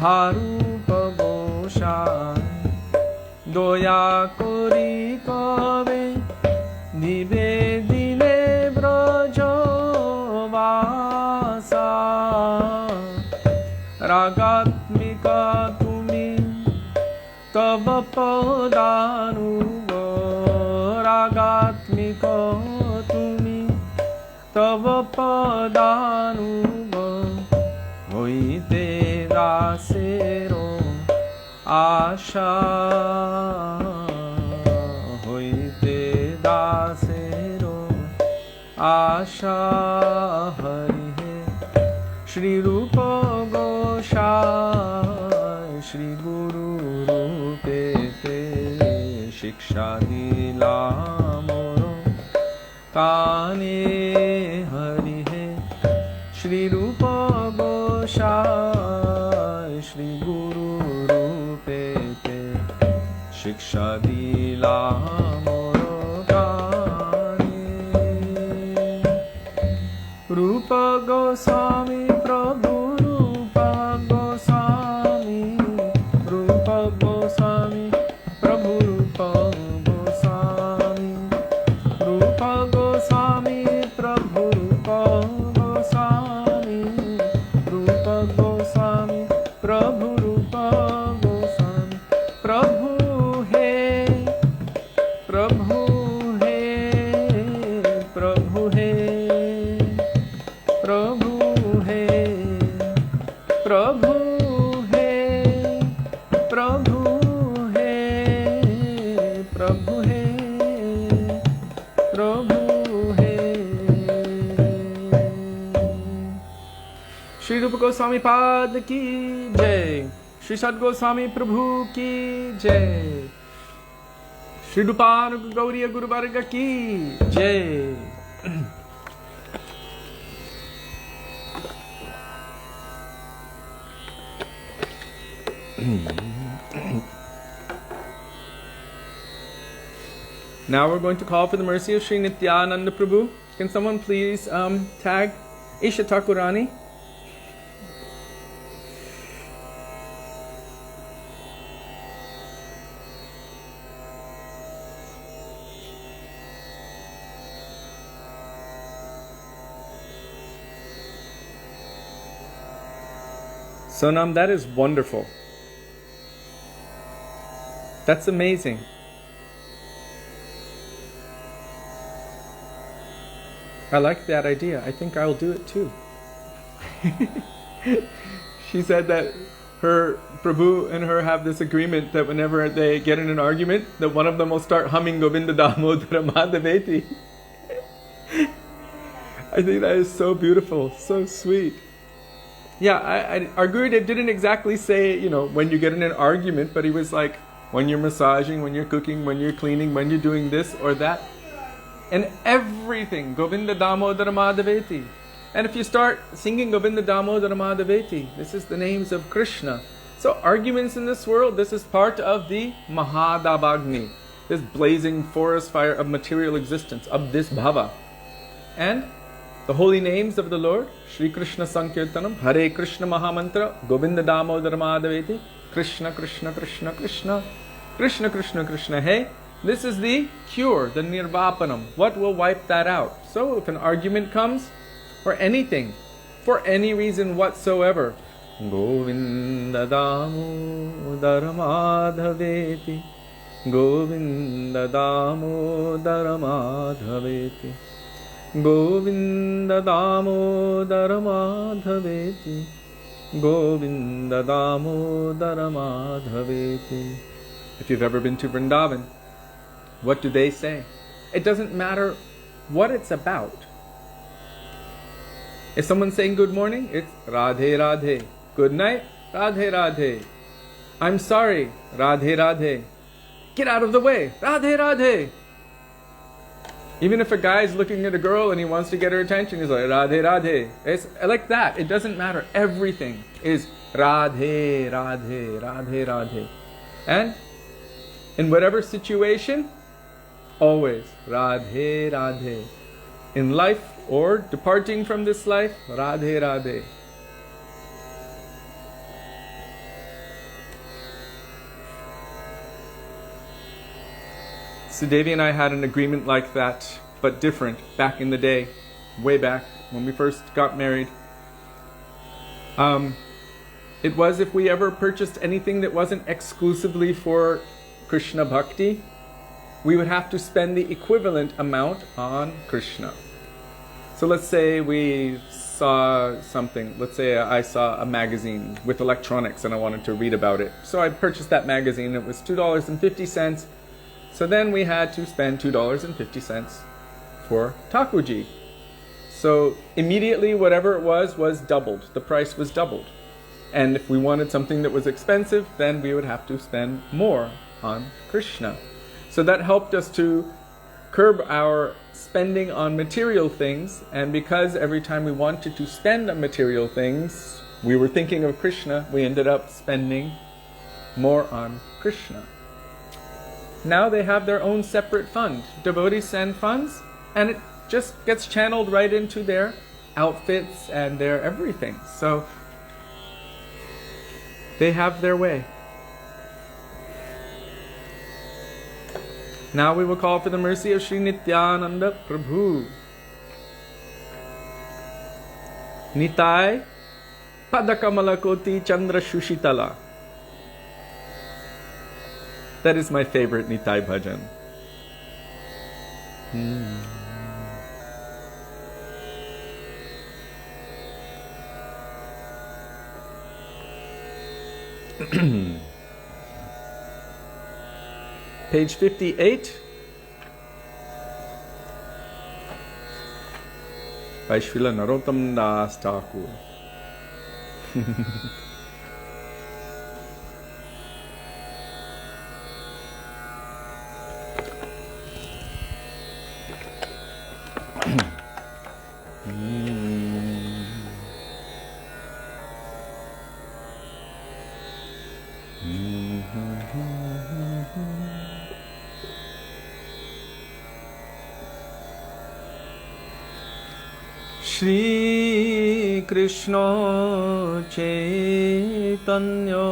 Harupa Gosai Doya kori kove dibe dine brajo vasa Ragatmika tumi Tava padanugo Ragatmika tumi Tava padanugo Hoite dasero asha Hoite dasero asha Hari He Shri Rupa Gosai Shri Guru Rupete Shiksha dila moro kane Hari He Shri Rupa Gosai Shri Guru Rupete Shiksha dila moro kane Rupa Goswami Prabhu Rupa Goswami Rupa Goswami Prabhu Rupa Goswami Rupa Goswami Prabhu Prabhu hai, Prabhu hai, Prabhu hai, Prabhu hai, Prabhu hai. Shri Rupa Goswami Pad ki Jai, Shri Sad Goswami Prabhu ki Jai, Shri Rupanuga Gauriya Guru Varga ki Jai. Now we're going to call for the mercy of Sri Nityananda Prabhu. Can someone please tag Isha Thakurani? Sonam, that is wonderful. That's amazing. I like that idea. I think I'll do it too. She said that her Prabhu and her have this agreement that whenever they get in an argument, that one of them will start humming Govinda Damodara Madhaveti. I think that is so beautiful, so sweet. Yeah, our Gurudev didn't exactly say, when you get in an argument, but he was like, when you're massaging, when you're cooking, when you're cleaning, when you're doing this or that. And everything, Govinda Damodara Madhaveti. And if you start singing Govinda Damodara Madhaveti, this is the names of Krishna. So arguments in this world, this is part of the Mahadabagni, this blazing forest fire of material existence, of this bhava. And the holy names of the Lord, Shri Krishna Sankirtanam, Hare Krishna Mahamantra, Govinda Damodara Madhaveti, Krishna Krishna Krishna Krishna, Krishna Krishna Krishna Hey. This is the cure, the nirvapanam. What will wipe that out? So if an argument comes, or anything, for any reason whatsoever, Govinda Damodara Madhaveti, Govinda Damodara Madhaveti, Govinda Damodara Madhaveti, Govinda Damodara Madhaveti. If you've ever been to Vrindavan, what do they say? It doesn't matter what it's about. If someone's saying good morning, it's Radhe Radhe. Good night, Radhe Radhe. I'm sorry, Radhe Radhe. Get out of the way, Radhe Radhe. Even if a guy's looking at a girl and he wants to get her attention, he's like, Radhe Radhe. It's like that. It doesn't matter. Everything is Radhe Radhe, Radhe Radhe. And in whatever situation, always Radhe Radhe. In life or departing from this life, Radhe Radhe. Sudevi and I had an agreement like that, but different, back in the day, way back when we first got married. It was if we ever purchased anything that wasn't exclusively for Krishna Bhakti, we would have to spend the equivalent amount on Krishna. So let's say we saw something, let's say I saw a magazine with electronics and I wanted to read about it. So I purchased that magazine, it was $2.50. So then we had to spend $2.50 for Thakurji. So immediately whatever it was doubled. The price was doubled. And if we wanted something that was expensive, then we would have to spend more on Krishna. So that helped us to curb our spending on material things. And because every time we wanted to spend on material things, we were thinking of Krishna, we ended up spending more on Krishna. Now they have their own separate fund. Devotees send funds, and it just gets channeled right into their outfits and their everything. So they have their way. Now we will call for the mercy of Sri Nityananda Prabhu. Nitai, Pada Kamala Koti Candra Sushitala. That is my favorite Nitai bhajan. Page 58. By Srila Narottam Das Thakur. Shri Krishna Chaitanya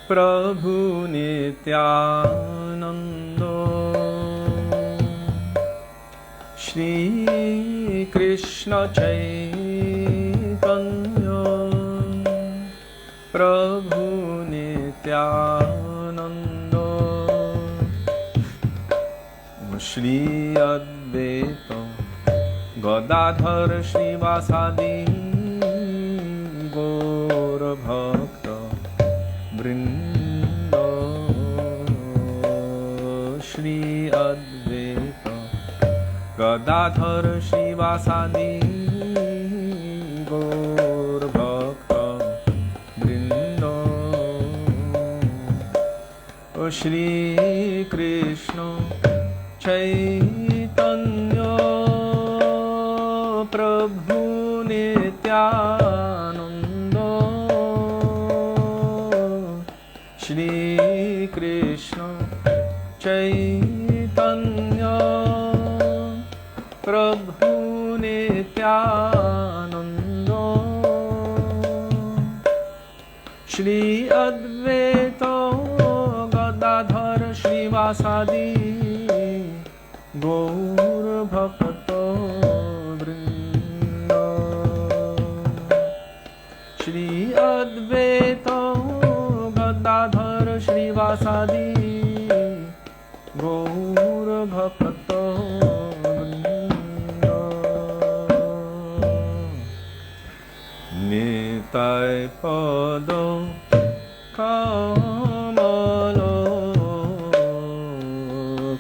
Prabhu Nityananda Shri Krishna Chaitanya Prabhu Nityananda Shri Advaita Gadadhar Shrivasadi Gaur Bhakta Vrinda Shri Advaita Gadadhar Shrivasadi Gaur Bhakta Vrinda Shri Krishna Chaitanya Prabhu Nityananda Shri Krishna Chaitanya Prabhu Nityananda Shri Advaita Gadadhar Shrivasadi Gaur Bhakta Shri Advaita Gadadhar Shrivasadi Gaur Bhakta Nitai Pada Kamala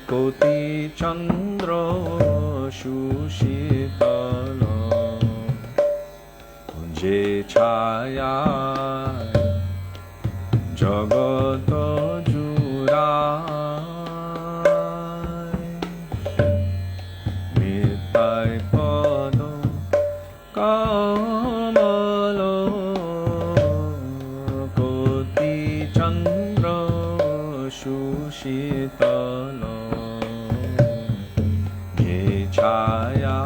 Koti Candra Sushitala Jaya Jagata Jurai Nitai Pada Kamala Koti Candra Sushitala Jaya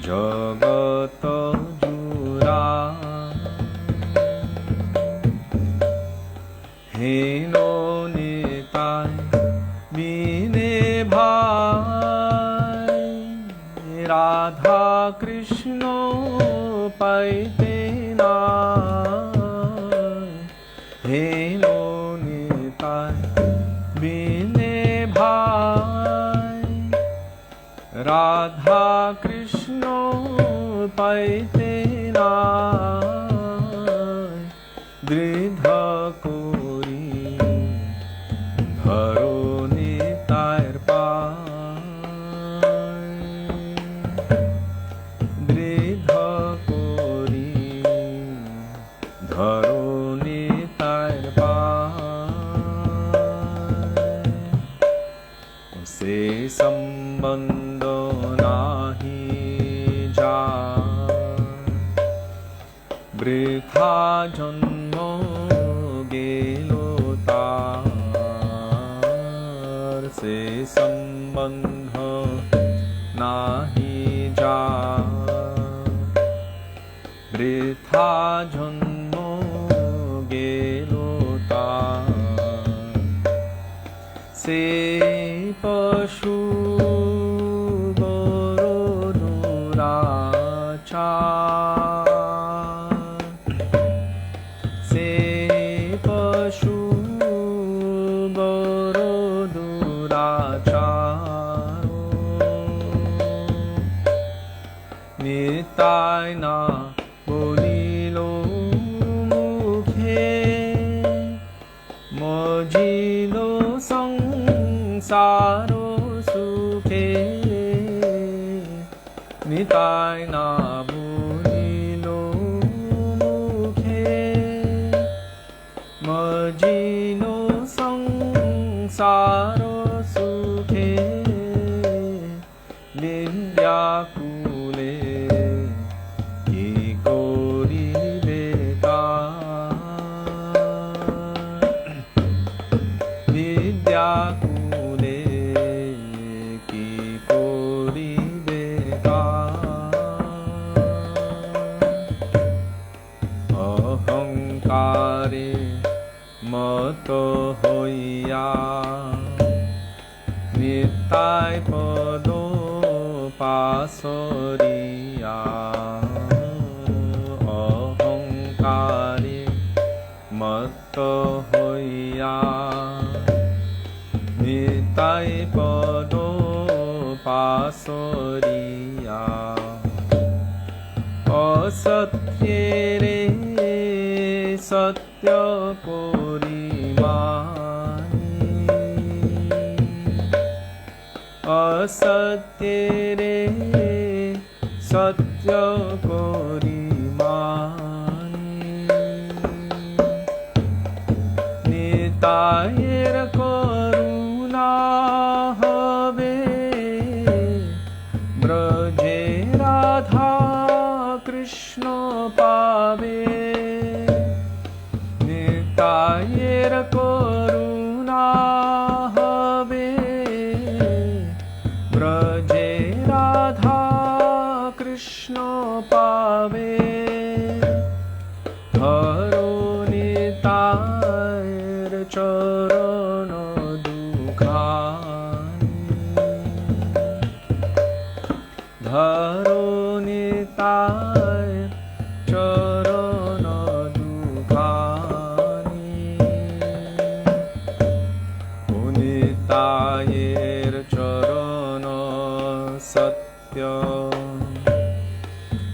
Jagata Heno Nitai Bine Bhai Radha Krishna Paite Nai Heno Nitai Bine Bhai Radha Krishna Paite Nai Dridha Kori Dharo Nitayar Pai Dridha Kori Dharo Nitayar Pai Se Sambandha Nahi Jai Britha Janma Gelo Tar Se Sambandha Nahi Jai Britha Janma Gelo Tar Se Pashu Goro Durachar Se Pashu Goro Durachar Nitai na Bolilo Nitai na bunilo mukhe Majino sangsaro sukhe Vidya kule ki koribe ta Vidya kule ki koribe ta Ahankare mato hoya Nitai pado pasoriya Ahankare mato hoya Nitai pado pasoriya Asatyere satya porimani Asatyere satya porimani Nitayir karuna habe Braje Radha Krishna pave Nitayir karuna habe Braje Radha Krishna pave Dharo Nitayir charana dukhani Dharo Nitayir charana dukhani Nitayir charana satya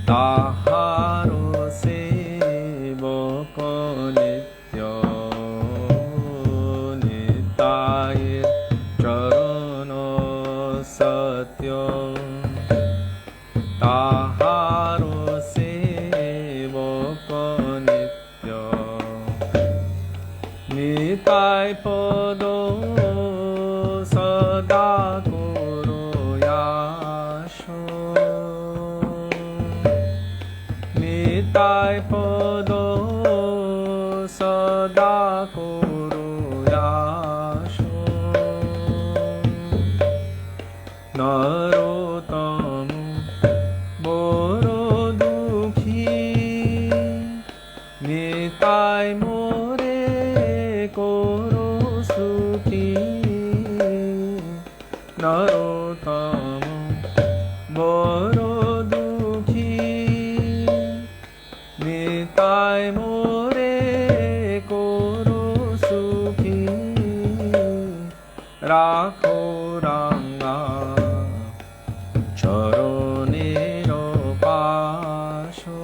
Taharo sevaka nitya Nitayir charana satya Taharo sevaka nitya Nitai pado sada koro yasho Nitai pado sada koro yasho Narotam boro dukhi Nitai more koro sukhi Narotam boro dukhi Nitai more koro sukhi Rakho ranga charonero pasho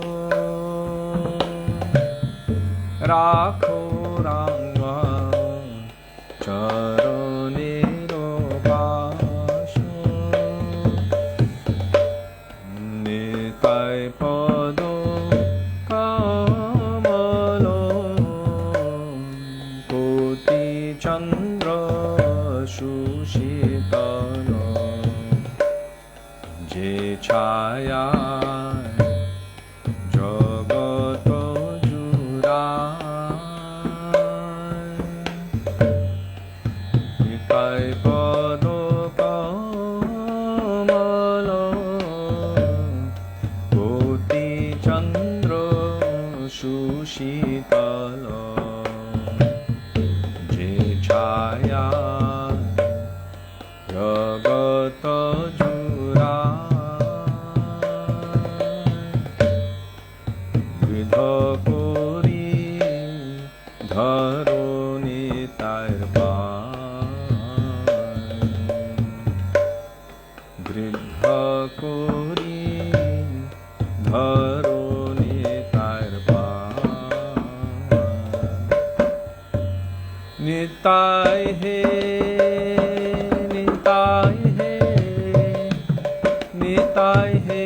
Rakho ranga charonero pasho Nitai pado kamalo Koti Candra Sushitala Je Jaya Jagato Jurai Nitai pado kamalo Koti Candra Sushitala Je Jaya Jagata Jurai Vidha Kori Dharo Nitayir Vidha Kori Dharo Nitayir Nitai he Nitai he Nitai he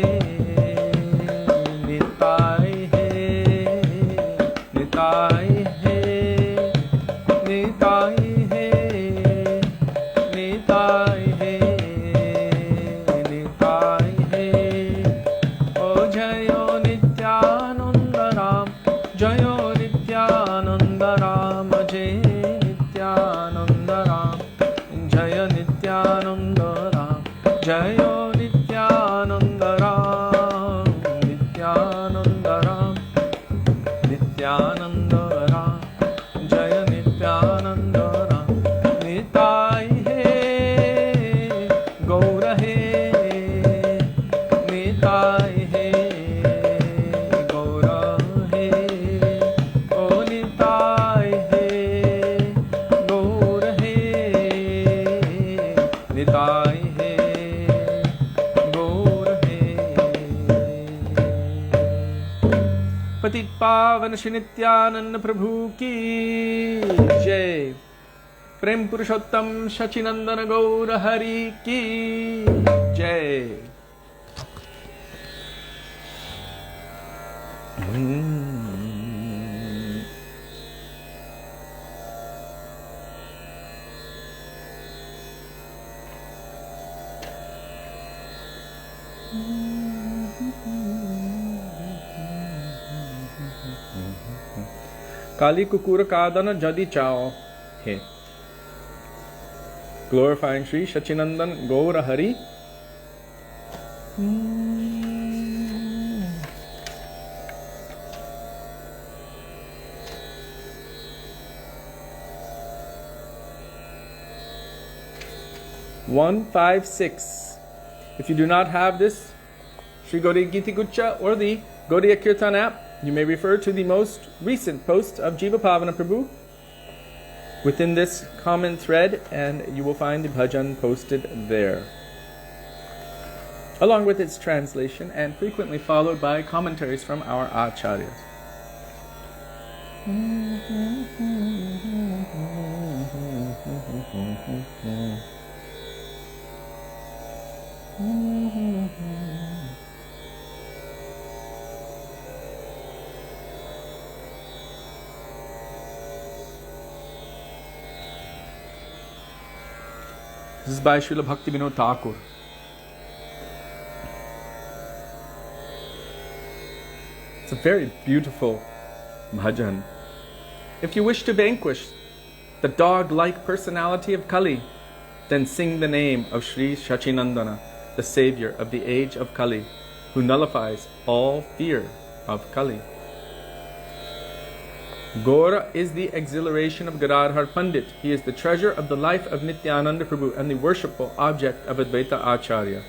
Nitai he, Gaura he, O Nitai he, Gaura he, Nitai he, Gaura he. Patit Pavan Shri Nityananda Prabhu ki Jai. Prem Purushottam Shachinandana Gaura Hari ki Jai. Kali Kukkura Kadana Jadi Chao He. Glorifying Sri Shachinandan Gaura Hari. One, 5, 6. If you do not have this Sri Gaudiya Giti Gucha or the Gaudiya Kirtan app, you may refer to the most recent post of Jiva Pavana Prabhu within this common thread, and you will find the bhajan posted there, along with its translation and frequently followed by commentaries from our acharyas. This is by Srila Bhaktivinoda Thakur. It's a very beautiful bhajan. If you wish to vanquish the dog-like personality of Kali, then sing the name of Sri Shachinandana, the savior of the age of Kali, who nullifies all fear of Kali. Gaura is the exhilaration of Gadadhar Pandit. He is the treasure of the life of Nityananda Prabhu and the worshipful object of Advaita Acharya.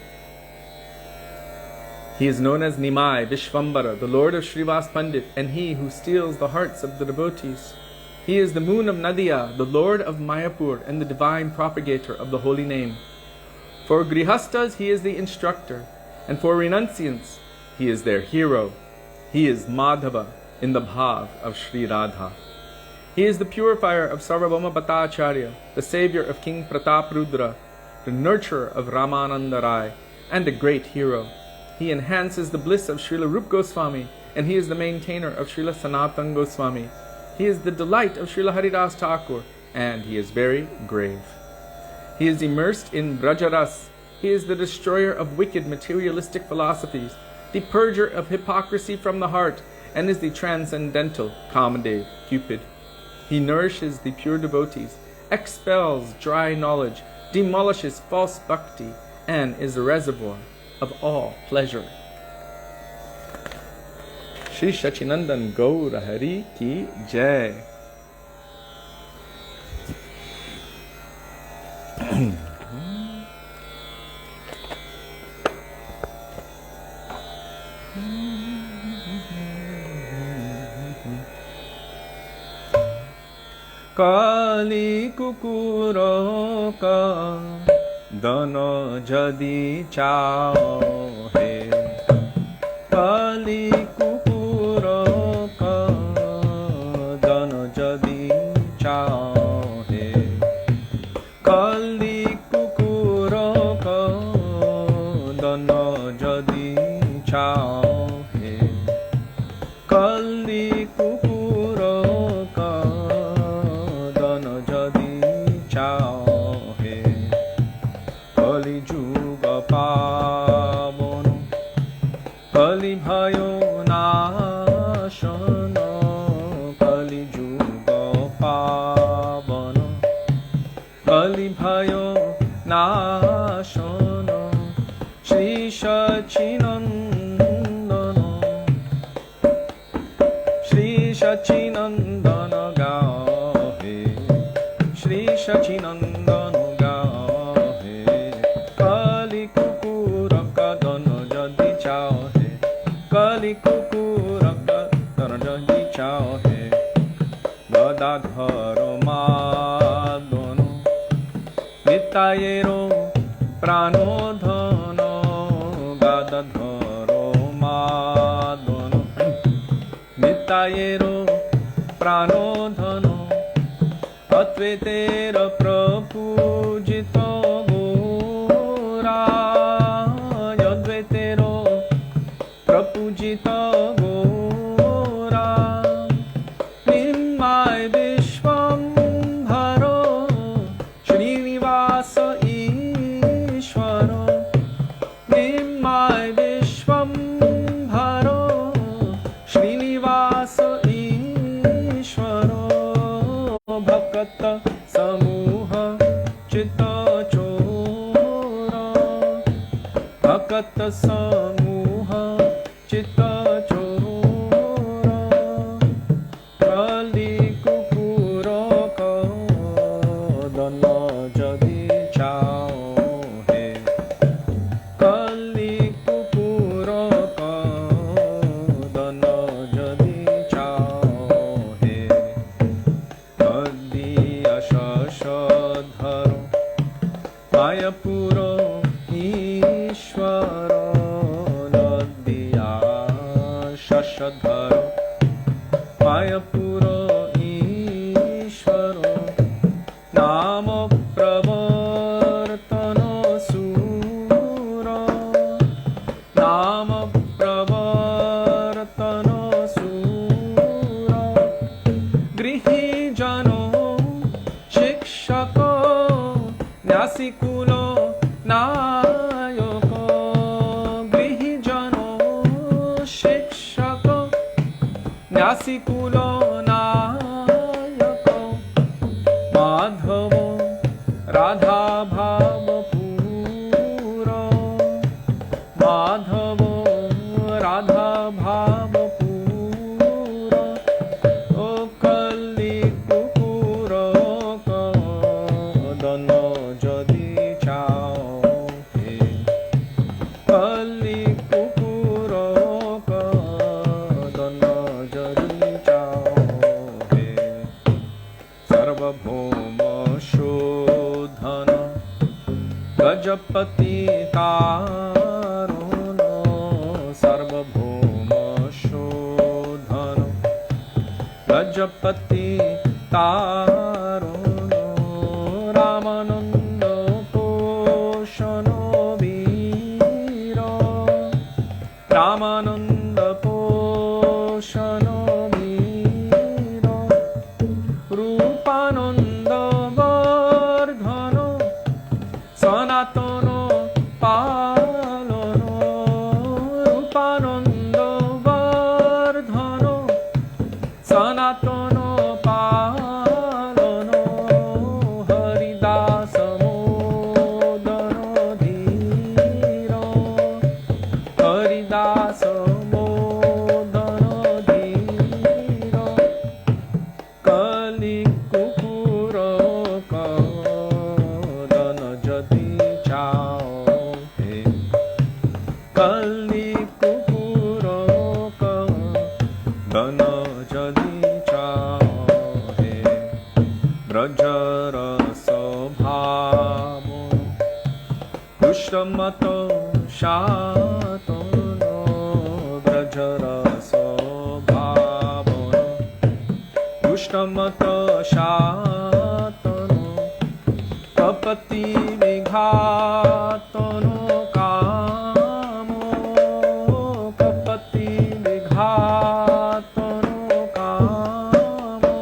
He is known as Nimai, Vishvambara, the Lord of Srivas Pandit, and he who steals the hearts of the devotees. He is the moon of Nadia, the Lord of Mayapur, and the divine propagator of the holy name. For Grihastas, he is the instructor, and for renunciants, he is their hero. He is Madhava in the bhav of Sri Radha. He is the purifier of Sarvabhauma Bhattacharya, the savior of King Pratap Rudra, the nurturer of Ramananda Rai, and a great hero. He enhances the bliss of Srila Rup Goswami, and he is the maintainer of Srila Sanatan Goswami. He is the delight of Srila Haridas Thakur, and he is very grave. He is immersed in Brajaras. He is the destroyer of wicked materialistic philosophies, the purger of hypocrisy from the heart, and is the transcendental Kamadev, Cupid. He nourishes the pure devotees, expels dry knowledge, demolishes false bhakti, and is the reservoir of all pleasure. Shri Shachinandan Gaura Hari Ki Jai. Kali Kukkura Kadana Jadi Chao He. Kali Kukkura Kadana Jadi Chao He. Kali Kukkura Kadana Jadi Chao He. Kali Kukkura Kadana Jadi Chao He. Kali Juga Pavana Kali Bhayo Nashana Kali Juga Pavana Kali Bhayo Nashana Shri Shachinandana Shri Shachinandana Gahe Shri Shachinandana Gahe Kali Kukkura Kadana Jadi Chao Kali Kukkura Kadan Jadi Chao He Gadadhara Madana Nitayero Pranodhana Gadadhara Madana Nitayero Pranodhana Atvetera Prapujita Gora Yadvetero Prapujita Gora Nimmai Vishwambharo Srinivasa Ishvaro Nimmai Vishwambharo Srinivasa Ishvaro Bhakata Samuha Chitta Chora Bhakata Samuha Chitta Chora Kali Kukkura Kadana Jadi Chao He Kali Kukkura Kadana Jadi Chao He Diya Shashadharo Mayapuro Ishvaro Diya Shashadharo Mayapuro Ishvaro Nama Pravartana Sura Nama Pravartana Sura Grihi Jano Shikshako Nyasikulo Nayoko Grihi Jano Shikshako Nyasikulo Nayako Madhavo Radha Bhava Puro Madhavo Radha Bhava Puro O Kali Kukkura Kadana Jadi Chao He Kali Kukkura Kadana Jadi Chao He Sarvabhauma Shodhana Gajapati Taruna Sarvabhauma Shodhana Gajapati Taruna Ramananda Poshano Vira Ramananda Poshano Vira Rupananda Vardhano Sanatano Palano Rupananda Vardhano Sanatano Palano Haridasa Modano Dhiro Haridasa Modano Dhiro Kali Kukkura Kadana Jadi Chao He Kali Kukkura Kadana Jadi Chao He Brajarasa Bhavo Pushamato Shatono Brajarasa Bhavo Pushamato Shatono Kapati Vighatano Kamo Kapati Vighatano Kamo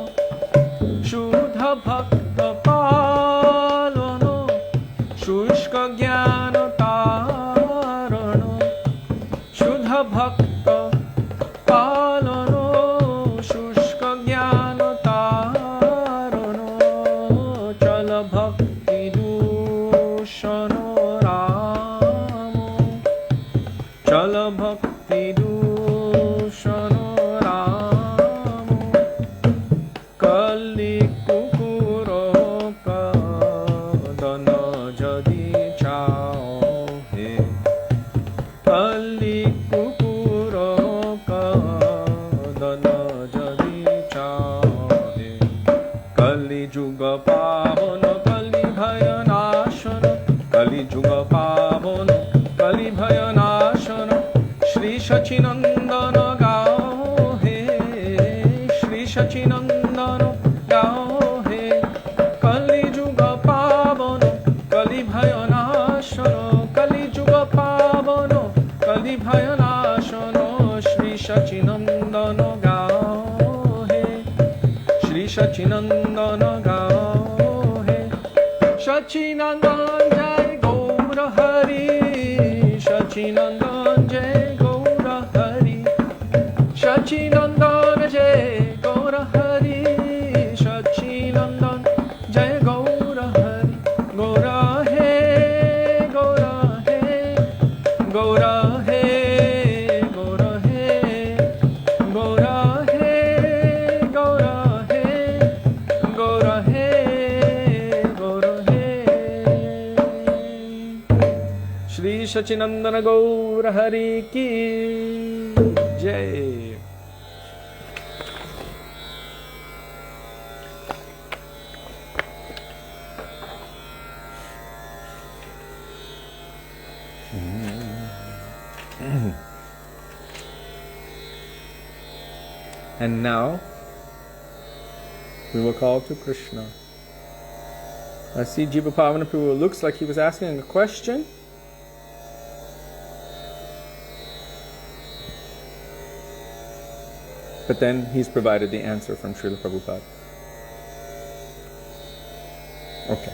Shuddha Bhakta Palano Shushka Jnana Tarano Shuddha Bhakta Palano Shushka Jnana Tarano Chala Bhakti Dushano Ramo Chala Bhakti Dushano Ramo Kali Kukkura Kadana Jadi Chao He Kali Kukkura Sachinandana gao he, Shri Sachinandana gao he, Kali Juga Pavano, Kali Bhayanashano, Kali Juga Pavano, Kali Bhayanashano, Shri Sachinandana gao he, Shri Sachinandana gao he, Sachinandana Jai Gaura Hari, Sachinandana Jai Gaura Hari, Sachinandana Jai Gaura Hari, Sachinandana Jai Gaura Hari, Gaura he, Gaura he, Gaura he, Gaura he, Gaura he, Gaura he, Gaura he, Gaura he. Shri Sachinandana Gaura Hari ki Jai. And now we will call to Krishna. I see Jiva Pavana Prabhu looks like he was asking a question. But then he's provided the answer from Srila Prabhupada. Okay.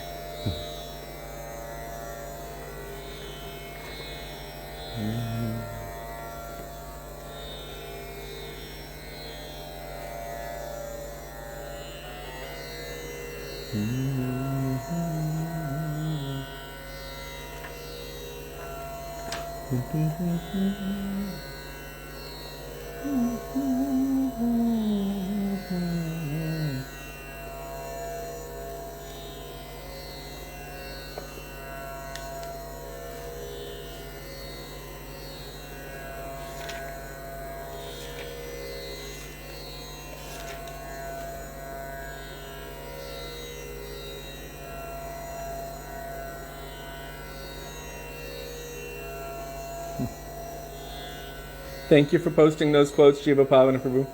Thank you for posting those quotes, Jiva Pavana Prabhu.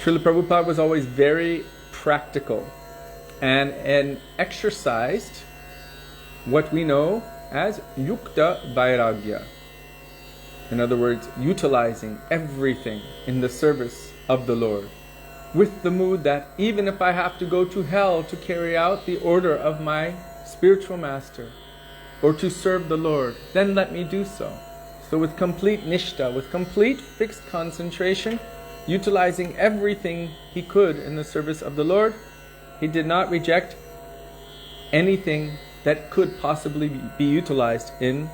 Srila Prabhupada was always very practical and exercised what we know as yukta vairagya. In other words, utilizing everything in the service of the Lord, with the mood that even if I have to go to hell to carry out the order of my spiritual master, or to serve the Lord, then let me do so. So with complete nishta, with complete fixed concentration, utilizing everything he could in the service of the Lord, he did not reject anything that could possibly be utilized in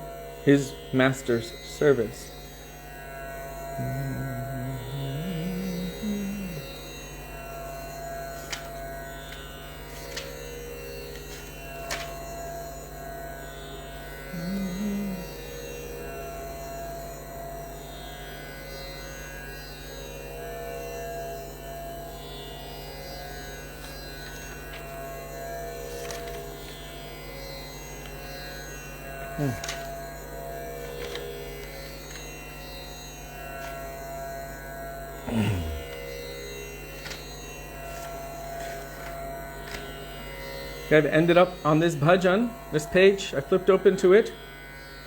his master's service. I've ended up on this bhajan, this page, I flipped open to it.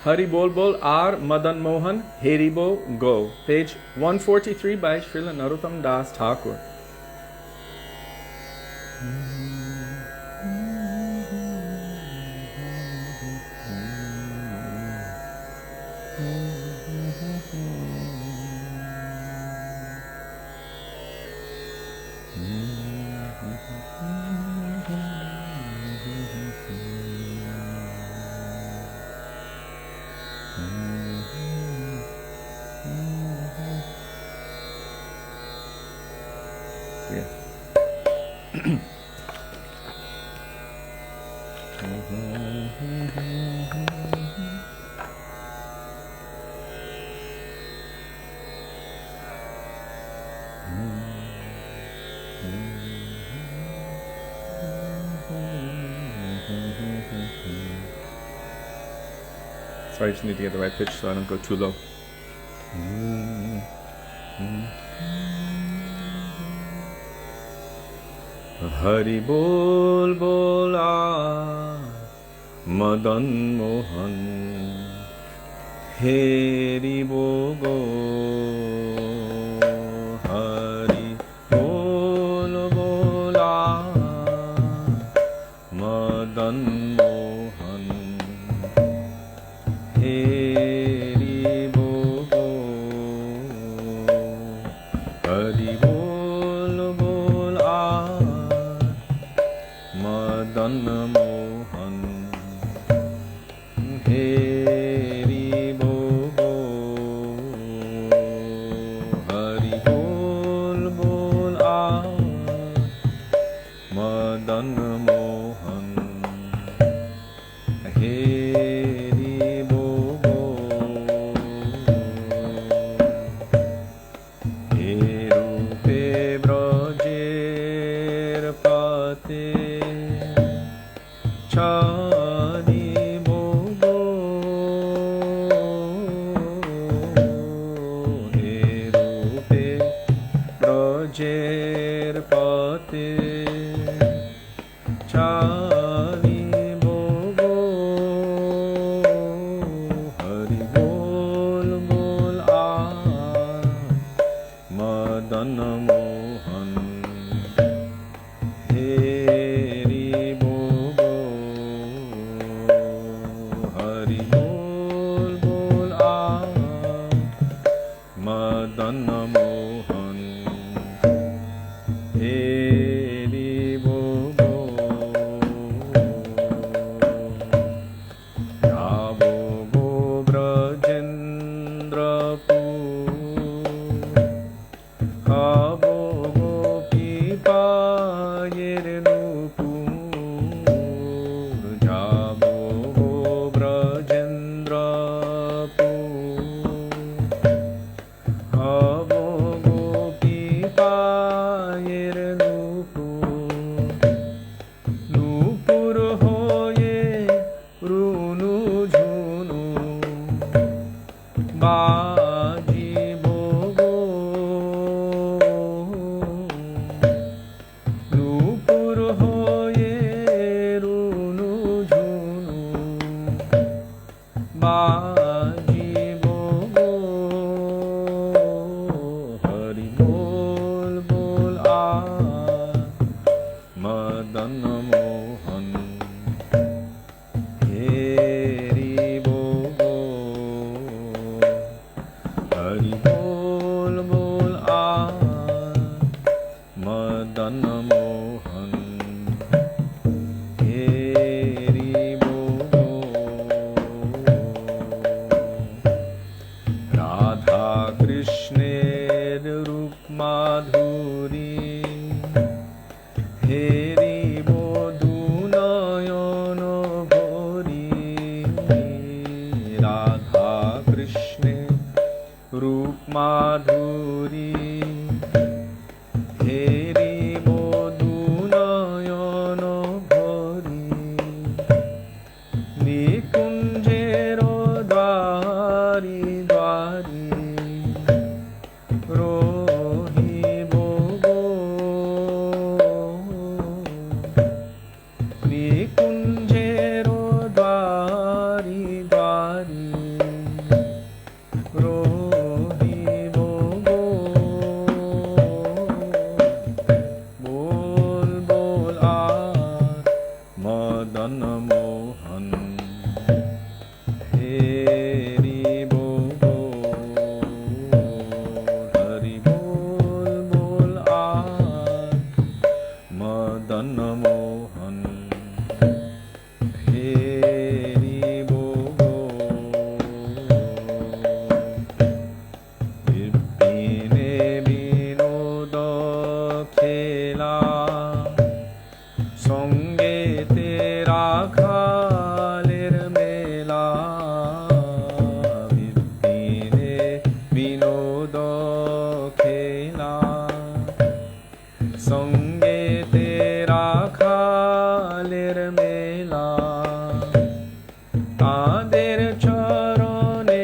Hari Bolbo R. Madan Mohan, Heribo Go. Page 143 by Srila Narottam Das Thakur. Sorry, I just need to get the right pitch so I don't go too low. Hari bol bola Madan Mohan Heribo go Hari bol bola Madan Mohan Heribo go Hari bol bola Madan Mohan Heribo go Hari bol bola Madan Mohan Heribo go He Rupe brajer pate Chani bogo He Rupe brajer pate Chani bogo Hari bol bol Madan Mohan Heribo go Hari bol bol Madan Mohan Heribo go Rabo go Brajendra Habo go Pipayer Nupur Jabo go Brajendra Habo go Pipayer Nupur Nupur hoye Runu Jhunu Baji bogo Nupur hoye Runu Jhunu Baji bogo Hari bol bol Madan Mohan Heribo go Hari bol bol Madan Mohan Heribo go Radha Krishner Rup Madhuri Heribo Dunayon Bhori Radha Krishner Rup Madhuri Heribo Dunayon Bhori Nikunjero Dwari Dwari Rohibo go Nikunjero Dwari Dwari Rohibo go Bol bol Madan Mohan Heribo go Hari bol bol Madan Mohan Heribo go Vipine binoda khela Songe tera khaler mela Vipine binoda khela Songe tera khaler mela Tader charoner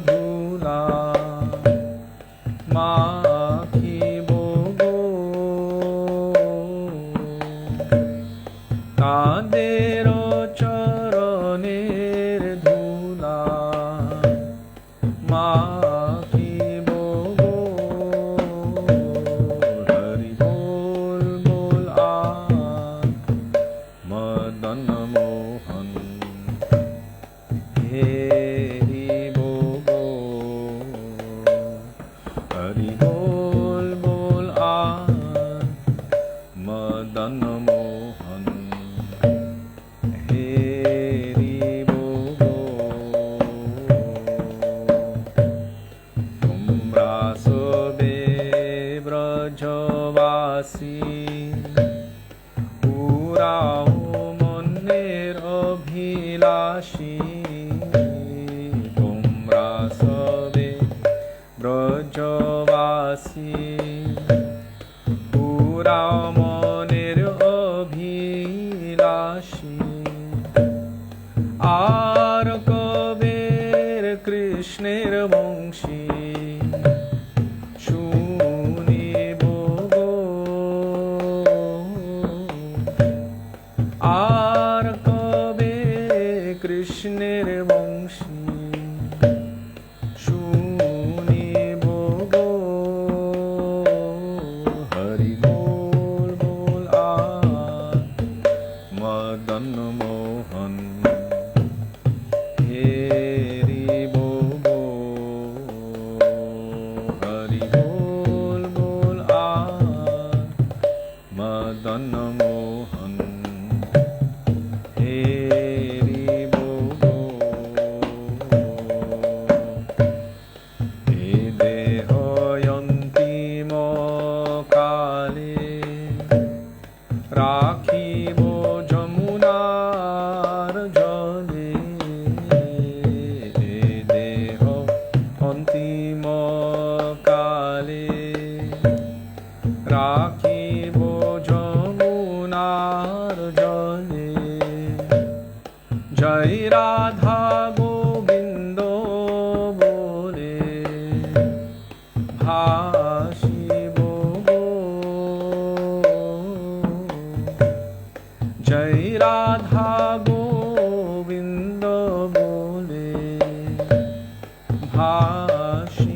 dhula Makhi bogo माखिबो Hari बोल बोल आ मदन मोहन हेरिबो हरि बोल बोल आ मदन मोहन हेरिबो तुमरा सबे ब्रजवासी पुराओ मनेर अभिलाषी तुमरा सबे ब्रजवासी पुराओ Maner अभिलाषी are Kuber कृष्णेर बंशी শুনিব গো আর কবে কৃষ্ণের বংশী শুনিব গো হরি बोल बोल आ मदन मोहन हेरिबो हरि बोल बोल आ मदन मोहन हेरिबो हे देहयन्तिम काले राखिब যমুনার জলে দেহ অন্তিম কালে রাখিব যমুনার জলে জয় রাধা গোবিন্দ বলে ভাসিব গো জয় রাধা গোবিন্দ বলে ভাসিব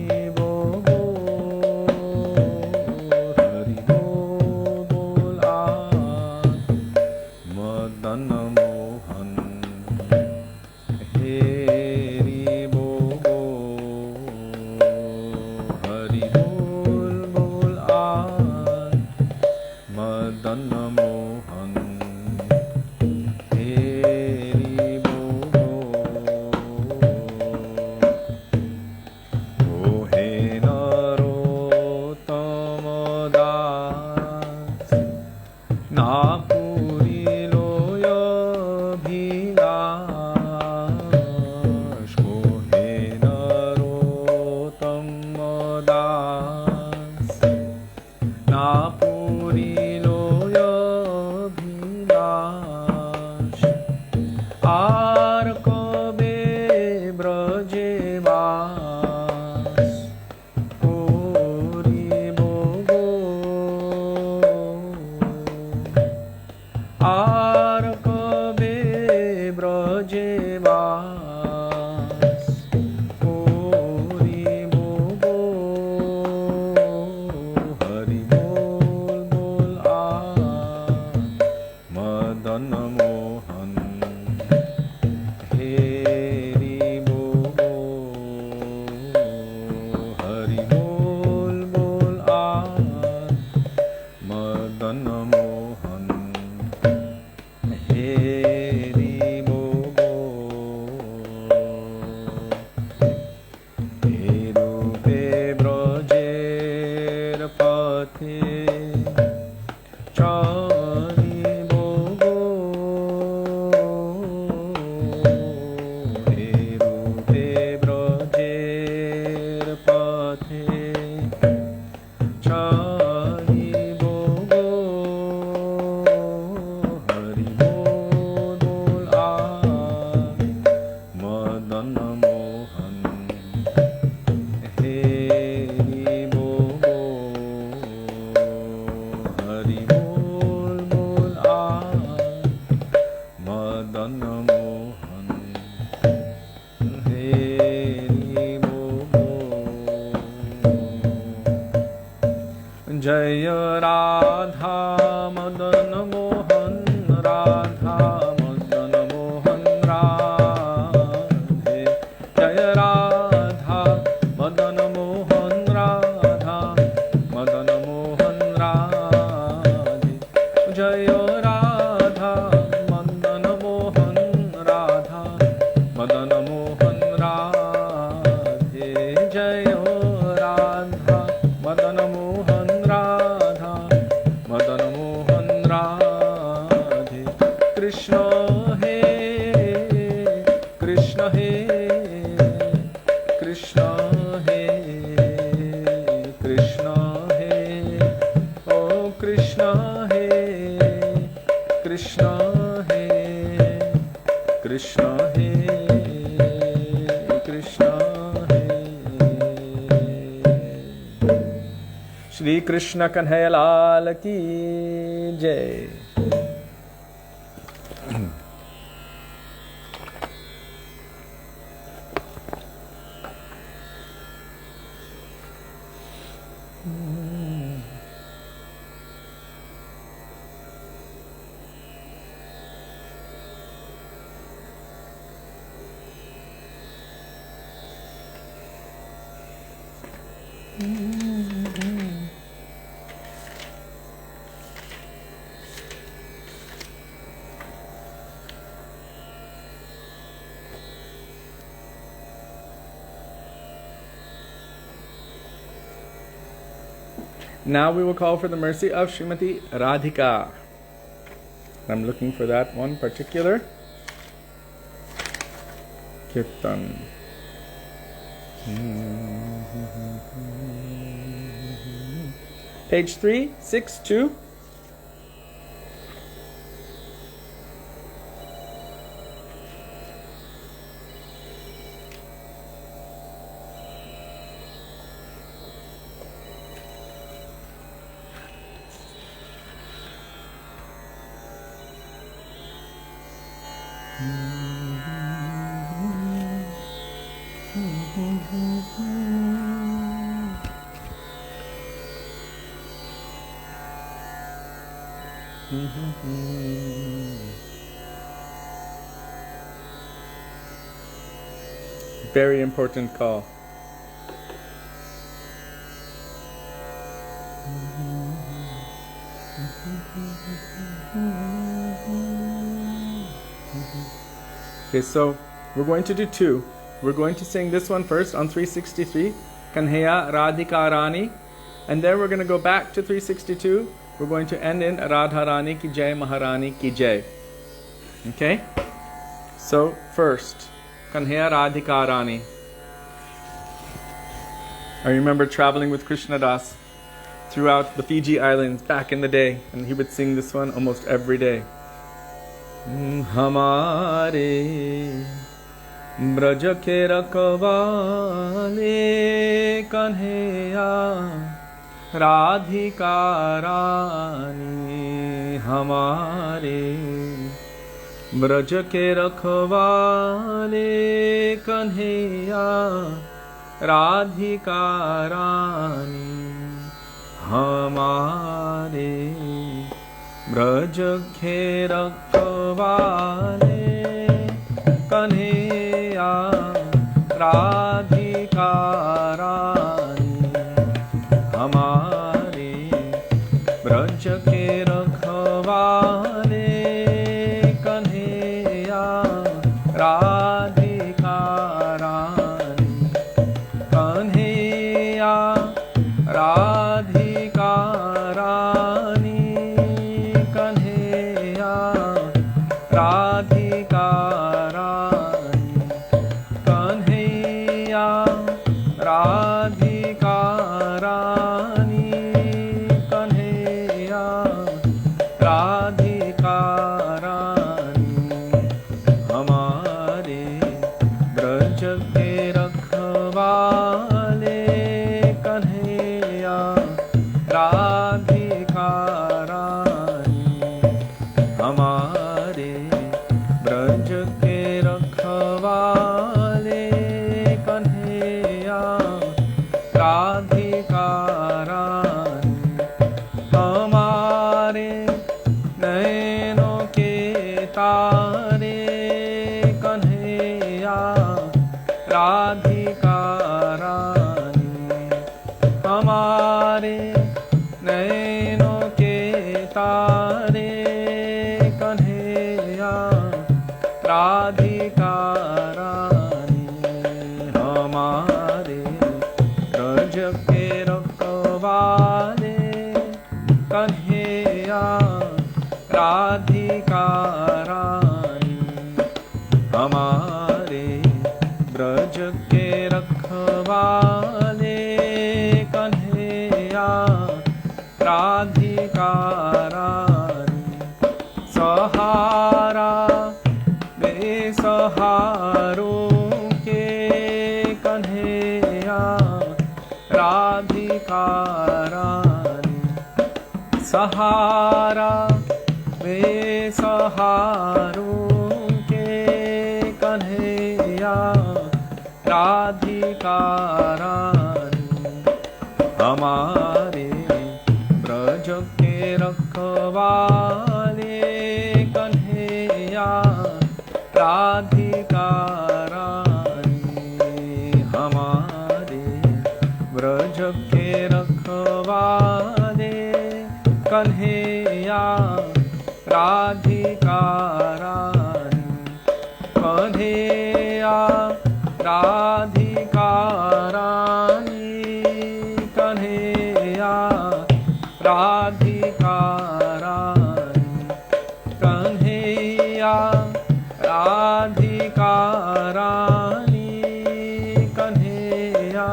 Jaya Radha Madana Mohan Radha Madana Mohan Radhe Jaya Radha Madana Mohan Radha Madana Mohan Radhe Jaya Radha Madana Mohan Radha Madana Mohan Radhe Jaya Radha Madana Mohan Radha Madana Mohan Radhe Krishna He Krishna He Krishna He Krishna He Oh Krishna He Krishna He Krishna He Krishna He Shri Krishna Kanhaiya Lal Ki Jai. Now we will call for the mercy of Srimati Radhika. I'm looking for that one particular Kirtan. Page 362. Very important call. Okay, so we're going to do two. We're going to sing this one first on 363, Kanhaiya Radhikarani, and then we're going to go back to 362. We're going to end in Radharani ki Jai, Maharani ki Jai. Okay? So first, Kanhaiya Radhikarani. I remember traveling with Krishna Das throughout the Fiji Islands back in the day, and he would sing this one almost every day. Hamare braj ke rakhwale Kanhaiya Radhikarani Hamare braj ke rakhwale Kanhaiya Radhikarani Hamare braj ke rakhwale Kanhaiya Radhikarani Hamare braj ke rakhwale Kanhaiya Radhikarani Kanhaiya Radhikarani Kanhaiya Radhikarani Kanhaiya Radhikarani Kanhaiya Radhikarani Hamare braj ke rakhwale Kanhaiya Radhikarani Hamare braj ke rakhwale Kanhaiya Radhikarani Braj के रखवाले कन्हैया राधिकारानी हमारे ब्रज के रखवाले कन्हैया राधिकारानी सहारा बेसहारों के कन्हैया राधिकारानी सहारा बेसहारों के कन्हैया राधिकारानी हमारे ब्रज के रखवाले कन्हैया राधिकारानी हमारे ब्रज के रखवाले कन्हैया राधिकारानी कन्हैया राधिकारानी कन्हैया राधिकारानी कन्हैया राधिकारानी कन्हैया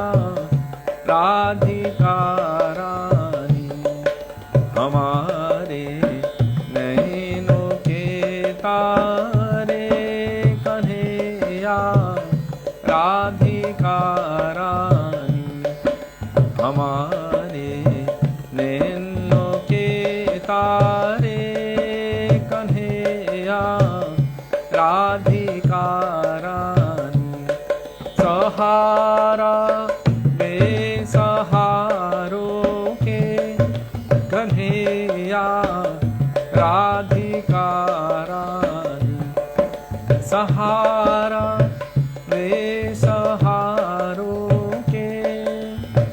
राधिकारानी हमारे नैनों के तारे कन्हैया राधिकारानी हमारे नैनों के तारे कन्हैया राधिकारानी सहारा बेसहारों के कन्हैया राधिकारानी सहारा बेसहारों के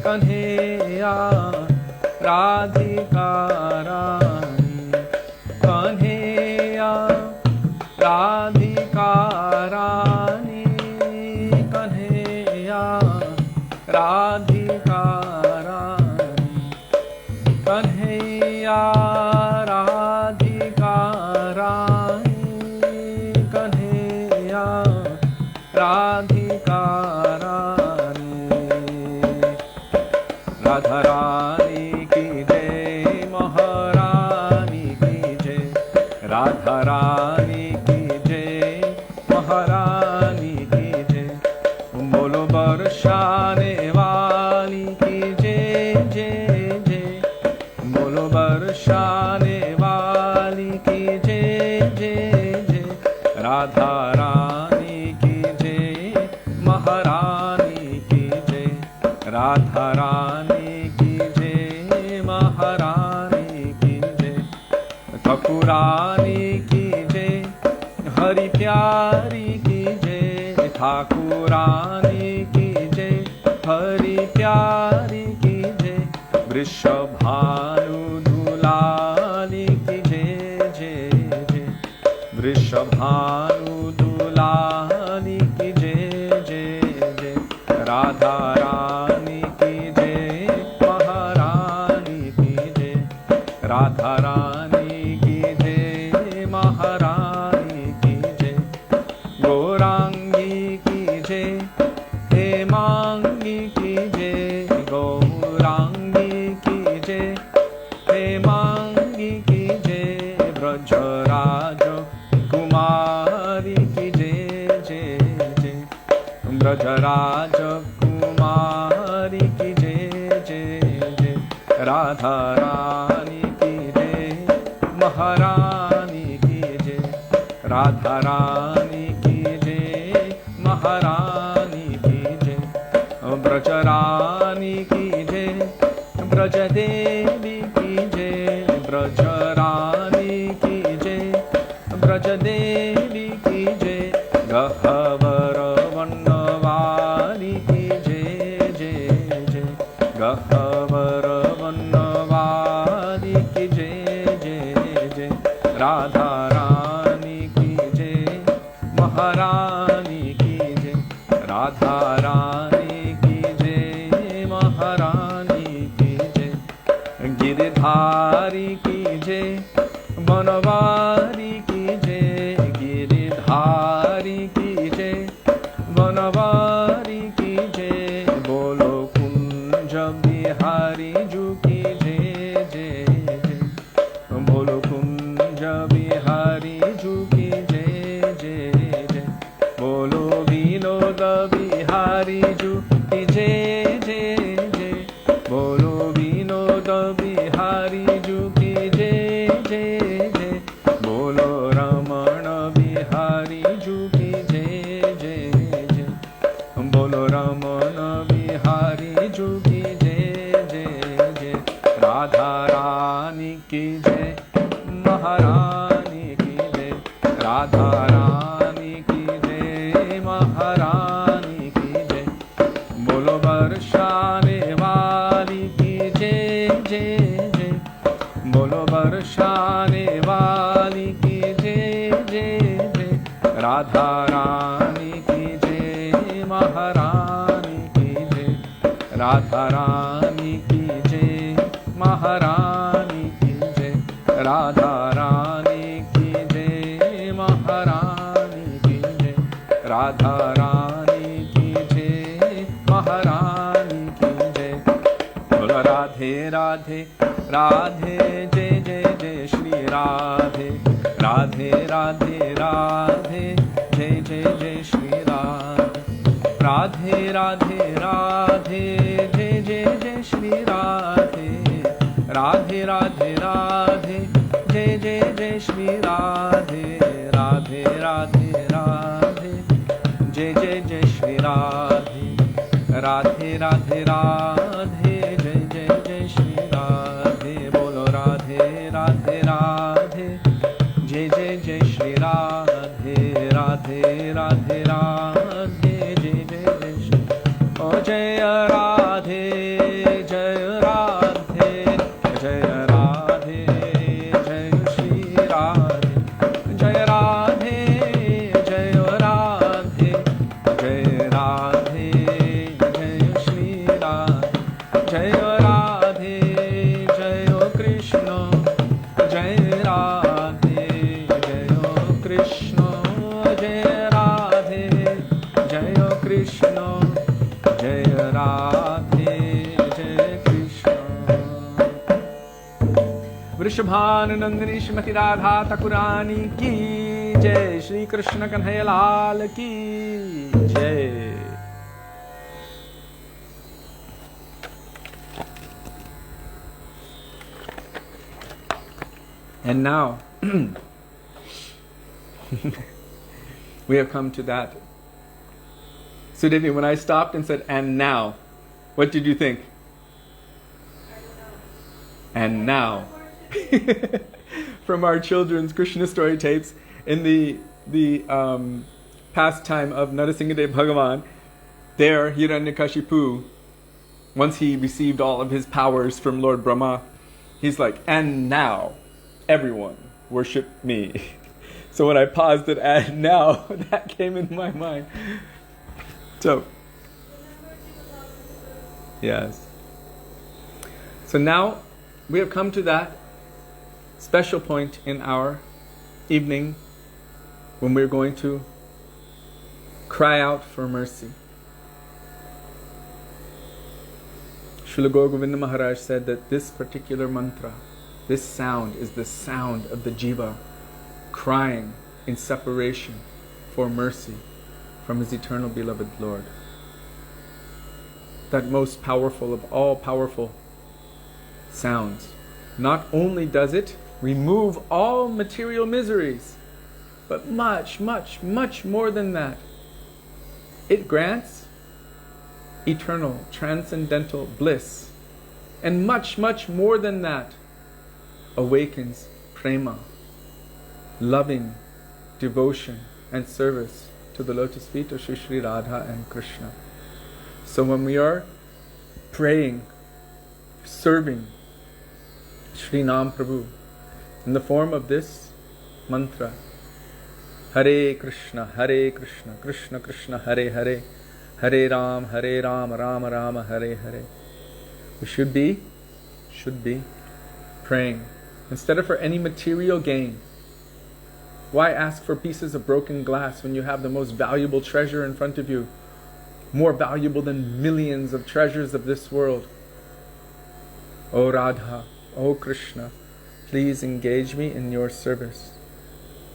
कन्हैया राधिकारानी कन्हैया राधिकारानी कन्हैया राधिकारानी कन्हैया राधिकारानी कन्हैया राधिकारानी राधारानी की जय महारानी की जय राधारानी की जय महारानी की जय बोलो बरसाने वाली की जय जय जय बोलो बरसाने वाली की जय जय जय राधारानी की जय महारानी की जय राधारानी की जय महारानी की जय ठाकुरानी की जय हरि प्यारी की जय ठाकुरानी की जय हरि प्यारी की जय वृषभानु दुलाली की जय जय जय वृषभानु दुलाली की जय जय जय राधारानी की जय महारानी की जय राधारानी की जय महारानी की जय गौरांगी की जय हेमांगी की जय गौरांगी की जय हेमांगी की जय ब्रजराज कुमारी की जय जय जय ब्रजराज कुमारी की जय जय जय राधारानी की जय महारानी की जय राधारानी की जय महारानी की जय ब्रजरानी की जय ब्रजदेवी की जय ब्रजरानी की जय ब्रजदेवी की जय गहवर वनवाली की जय जय जय गहवर वनवाली की जय जय जय राधारानी की जय महारानी की जय राधारानी की जय महारानी गिरिधारी की जय, बनवारी की जय, गिरिधारी की जय, बनवारी की जय, बोलो कुंज बिहारी जू की जय जय जय, बोलो कुंज बिहारी जू की जय जय जय, बोलो विनोद बिहारी जू की जय जय जय, बोलो विनोद बिहारी जू की जय जय जय, बोलो रमण बिहारी जू की जय जय जय, बोलो रमण बिहारी जू की जय जय जय, राधा रानी की जय, महारानी की जय, राधा रानी की जय, महारानी की जय, बोलो बरसाने वाली की जय जय जय, बोलो बरसाने वाली की जय जय जय, राधा रानी की जय, महारानी की जय, राधा रानी की जय, महारानी की जय, राधा रानी की जय, महारानी की जय, राधा रानी की जय, महारानी की जय, बोलो राधे राधे राधे जय जय जय श्री राधे, राधे राधे राधे जय जय जय श्री राधे, राधे राधे राधे जय जय जय श्री राधे, राधे राधे राधे जय जय जय श्री राधे, राधे राधे राधे जय जय जय श्री राधे, राधे राधे राधे जय जय जय श्री राधे, बोलो राधे राधे राधे जय जय जय श्री राधे, राधे राधे राधे जय जय जय श्री, ओ जय राधे जय राधे जय राधे जय श्री राधे, जय राधे जय राधे जय राधे जय श्री राधे, जय राधे जय कृष्ण, जय राधे जय कृष्ण, जय राधे जय कृष्ण, जय राधे जय कृष्ण। वृषभानुनंदिनी श्रीमती राधा ठाकुरानी की जय, श्री कृष्ण कन्हैया लाल की जय। And now we have come to that. Sudevi, when I stopped and said, and now, what did you think? And now. From our children's Krishna story tapes, in the pastime of Narasimhadev Bhagavan, there Hiranyakashipu, once he received all of his powers from Lord Brahma, he's like, and now, everyone worship me. So when I paused it, and now, that came in my mind. So, yes. So now, we have come to that special point in our evening when we're going to cry out for mercy. Srila Gaur Govinda Maharaj said that this particular mantra, this sound is the sound of the jiva crying in separation for mercy from his eternal beloved Lord. That most powerful of all powerful sounds. Not only does it remove all material miseries, but much, much, much more than that. It grants eternal, transcendental bliss. And much, much more than that, awakens prema, loving devotion and service to the lotus feet of Shri Shri Radha and Krishna. So when we are praying, serving Shri Nam Prabhu in the form of this mantra, Hare Krishna, Krishna Krishna, Hare Hare, Hare Ram, Ram Rama, Hare Hare. We should be praying, instead of for any material gain. Why ask for pieces of broken glass when you have the most valuable treasure in front of you, more valuable than millions of treasures of this world? O Radha, O Krishna, please engage me in your service.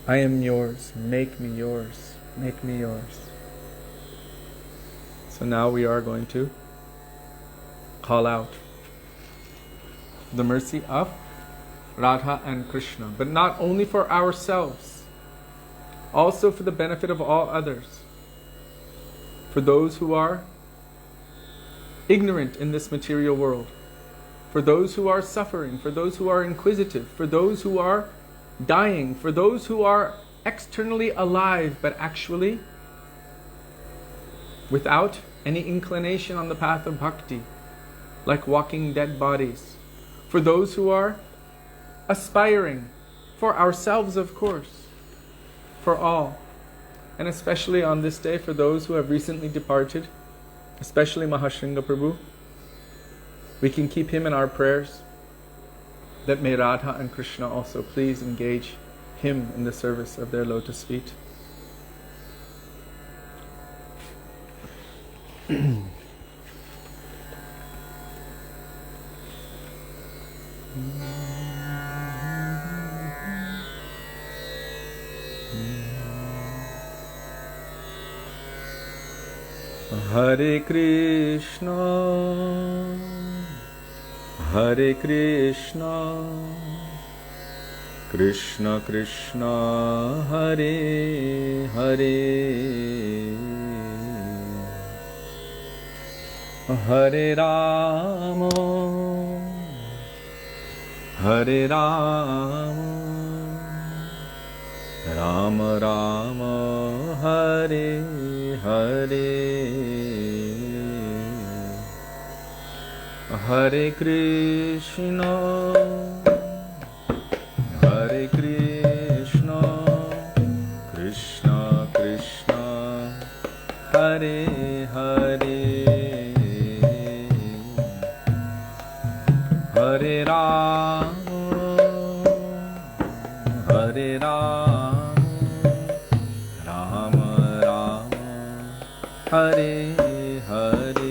I am yours. Make me yours. Make me yours. So now we are going to call out the mercy of Radha and Krishna, but not only for ourselves, also for the benefit of all others, for those who are ignorant in this material world, for those who are suffering, for those who are inquisitive, for those who are dying, for those who are externally alive but actually without any inclination on the path of bhakti, like walking dead bodies, for those who are aspiring, for ourselves of course, for all, and especially on this day for those who have recently departed, especially Mahashringa Prabhu. We can keep him in our prayers, that may Radha and Krishna also please engage him in the service of their lotus feet. Hare Krishna, Hare Krishna, Krishna Krishna, Hare Hare, Hare Rama, Hare Rama, Rama Rama, Hare Hare, Hare Krishna, Hare Krishna, Krishna Krishna, Hare Hare, Hare Rama, Hare Rama, Rama Rama, Hare Hare,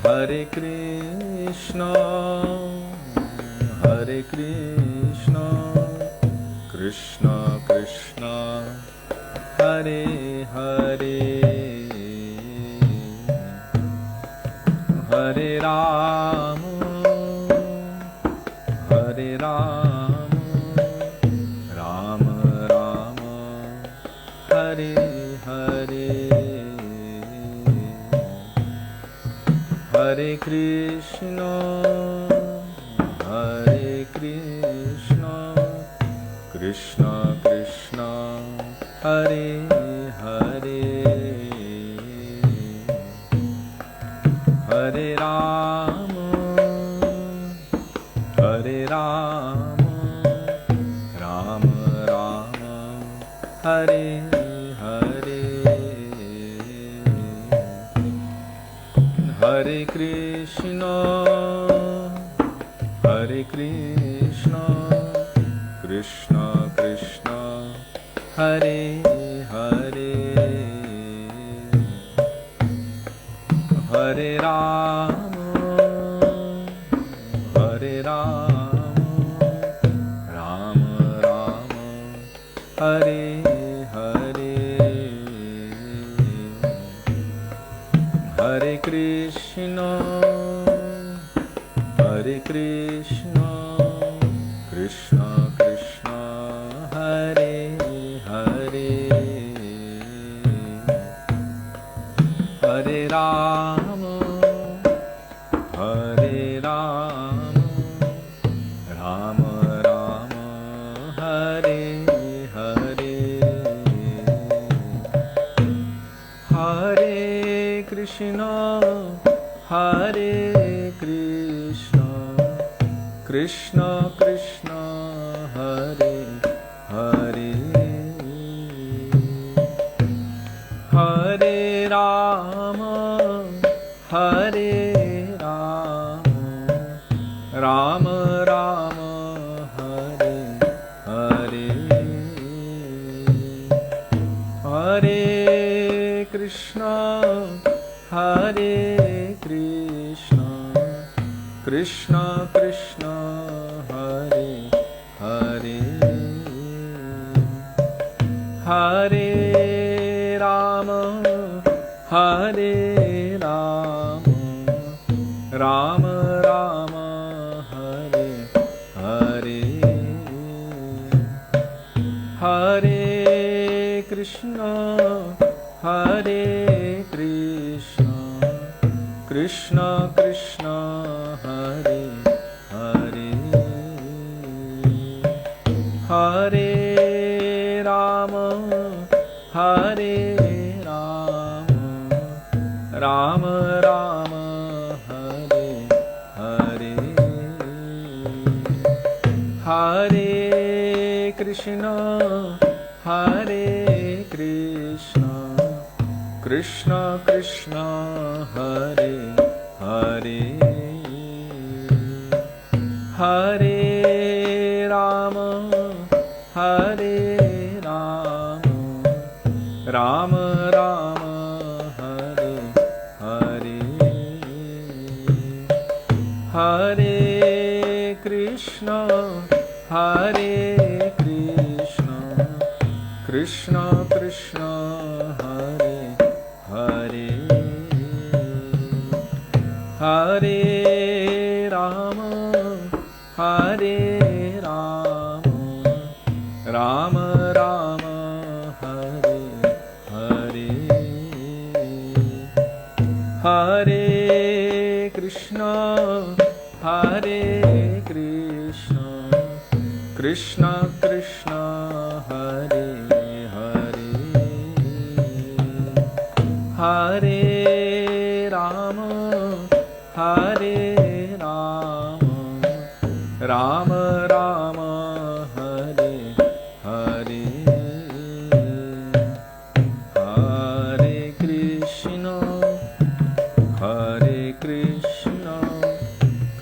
Hare Krishna, Hare Krishna, Krishna Krishna, Hare Hare, Hare Rama, Hare Rama, Rama Rama, Hare Hare, Hare Krishna, Hare Krishna, Krishna Krishna, Hare Hare, Hare Rama, Hare Rama, Rama Rama, Hare Hare, Hare Krishna, Hare Krishna, Krishna Krishna, Hare Hare, Hare Rama, Hare Rama, Rama Rama, Hare Hare, Hare Krishna, Hare Krishna, Krishna Krishna, Hare Hare, Hare Rama, Hare Rama, Rama Rama, Hare Hare, Hare Krishna, Hare Krishna, Krishna Krishna, Hare Hare, Hare Rama, Hare Rama, Rama Rama Hare Hare Hare Krishna Hare Krishna Krishna Krishna Hare Hare Hare Rama Hare Rama Rama Rama Hare Hare Hare Krishna Hare Krishna Krishna Krishna Hare Hare Hare Rama Hare Rama Rama Rama Hare Hare Hare Krishna Hare Krishna Krishna Krishna Hare Hare Hare Rama Hare Rama Rama Rama Hare Hare Hare Krishna Hare Krishna Krishna Krishna Hare Hare Hare Rama Hare Rama Rama Rama Hare Hare Hare Krishna Hare Krishna Krishna Krishna Hare Hare Hare Rama Hare Rama Rama Rama Hare Hare Hare Krishna Hare Krishna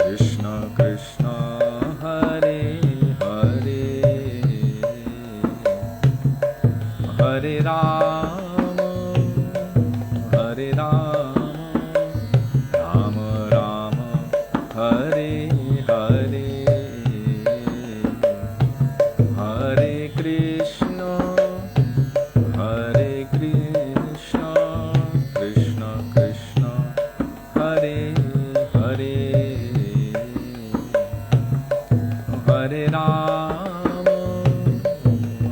Krishna Krishna Hare Hare Hare Rama Hare Rama Rama Rama Hare Hare Hare Krishna Hare Krishna Krishna Krishna Hare Hare Hare Rama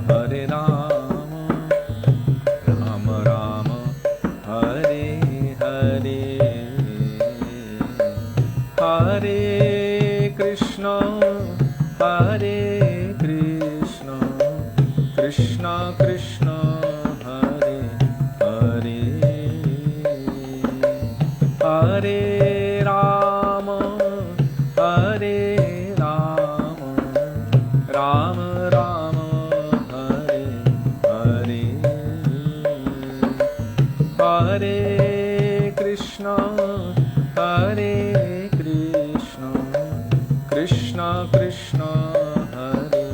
Hare Rama Rama Rama Hare Hare Hare Krishna Hare Krishna Krishna Krishna Hare Hare Hare Rama Hare Rama Rama Rama Hare Hare Hare Krishna Hare Krishna Krishna Krishna Hare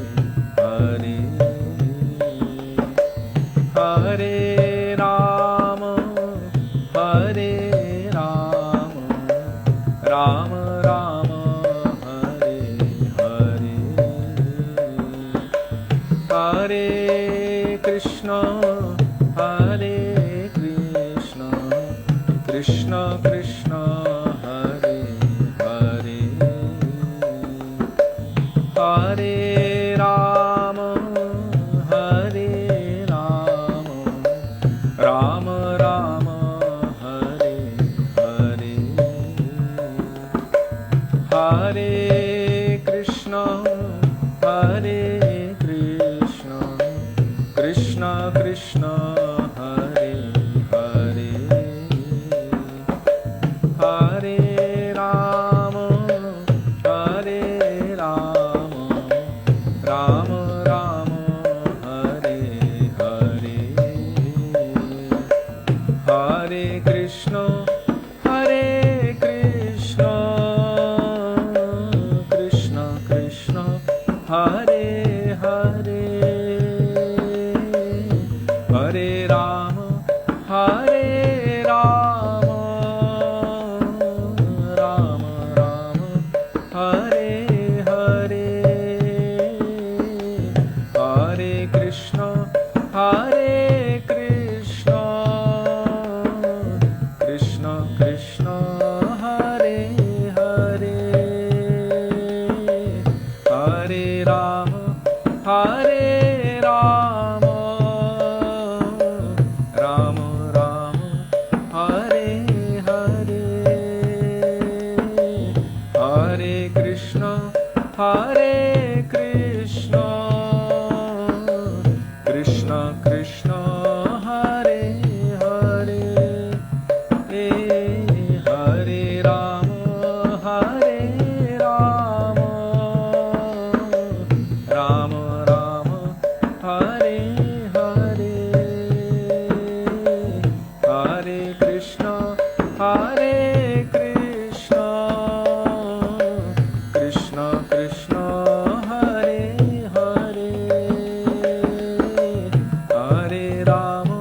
Hare Hare Rama Hare Rama Rama Rama Hare Hare Hare Krishna Hare Krishna Krishna Krishna Hare Hare Hare Rama Hare Rama Rama Rama Hare Hare Hare Krishna Hare Krishna Krishna Krishna Hare Hare Hare Krishna, Krishna Krishna Hare Hare, Hare Rama, Hare Rama, Rama Rama, Hare Hare, Hare Krishna, Hare Krishna, Krishna Krishna Hare Hare, Hare Rama,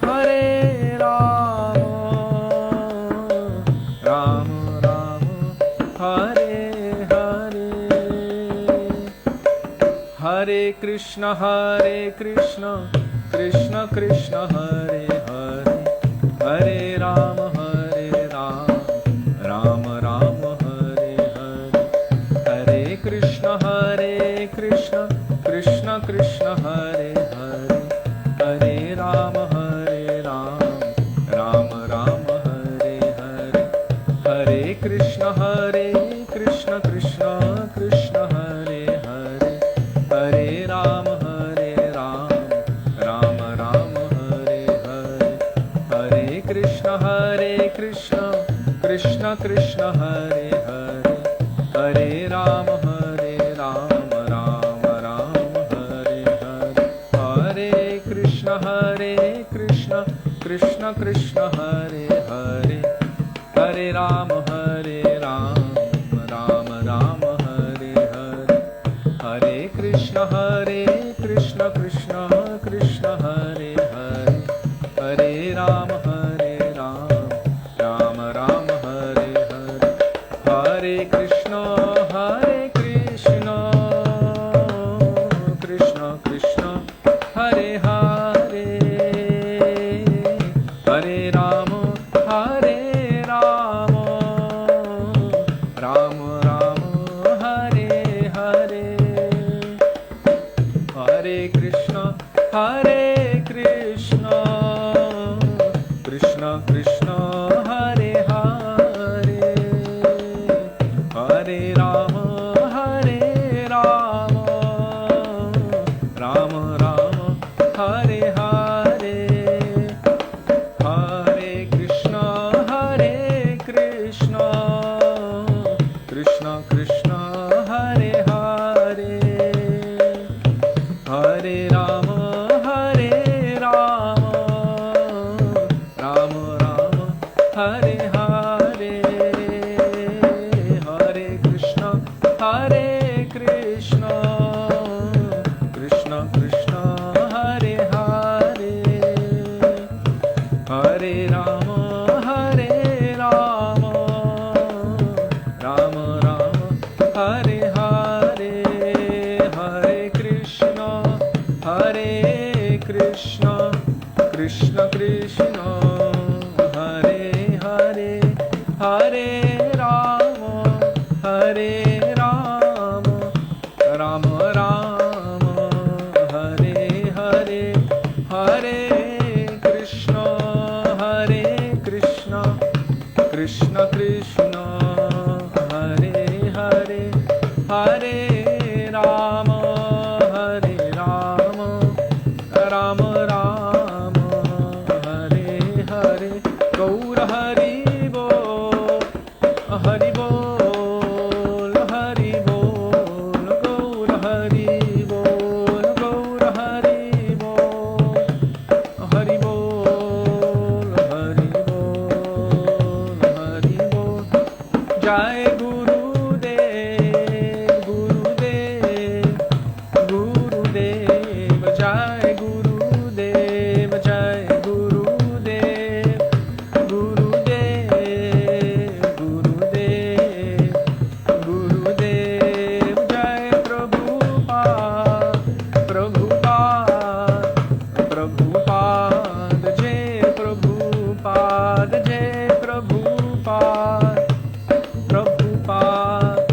Hare Rama, Rama Rama, Hare Hare, Hare Krishna, Krishna Krishna Hare Hare, Hare Rama, Rama Rama, Hare Hare, Hare Krishna, Krishna Krishna Hare Hare, Hare Rama, Rama Rama, Hare Hare, Hare Krishna, Krishna Krishna Hare Hare, Hare Rama, Rama Rama, Hare Hare, Hare Krishna, Krishna Krishna Hare Hare, Hare Rama, Rama Rama, Hare Hare, Hare Krishna, Krishna Krishna Hare Hare, Hare Rama, Rama Rama, Hare Hare, Hare Krishna, Krishna Krishna Hare Hare, Hare Rama, Rama Rama, Hare Hare, Hare Krishna, Krishna Krishna Hare Hare, Hare Rama, Rama Rama, Hare Hare, Hare Krishna, Krishna Krishna Hare Hare, Hare Rama, Rama Rama, Hare Hare, Hare Krishna, Krishna Krishna Hare Hare, Hare Rama, Rama Rama, Hare Hare, Hare Krishna, Krishna Krishna Hare Hare, Hare Rama, Rama Rama, Hare Hare, Hare Krishna, Krishna Krishna Hare Hare, Hare Rama, Rama Rama, Hare Hare, Hare Krishna, Krishna Krishna Hare Hare, Hare Rama, Rama Rama, Hare Hare, Gaur Haribo, Haribo, Haribo, Gaur Haribo, Gaur Haribo, Haribo, Haribo, Haribo, Jai Gurudev, Gurudev, Gurudev, Jai Gurudev, Jai Gurudev, Gurudev, Gurudev, Gurudev, Jai Prabhupada, Prabhupada, Prabhupada, Jai Prabhupada, Jai Prabhupada, Prabhupada,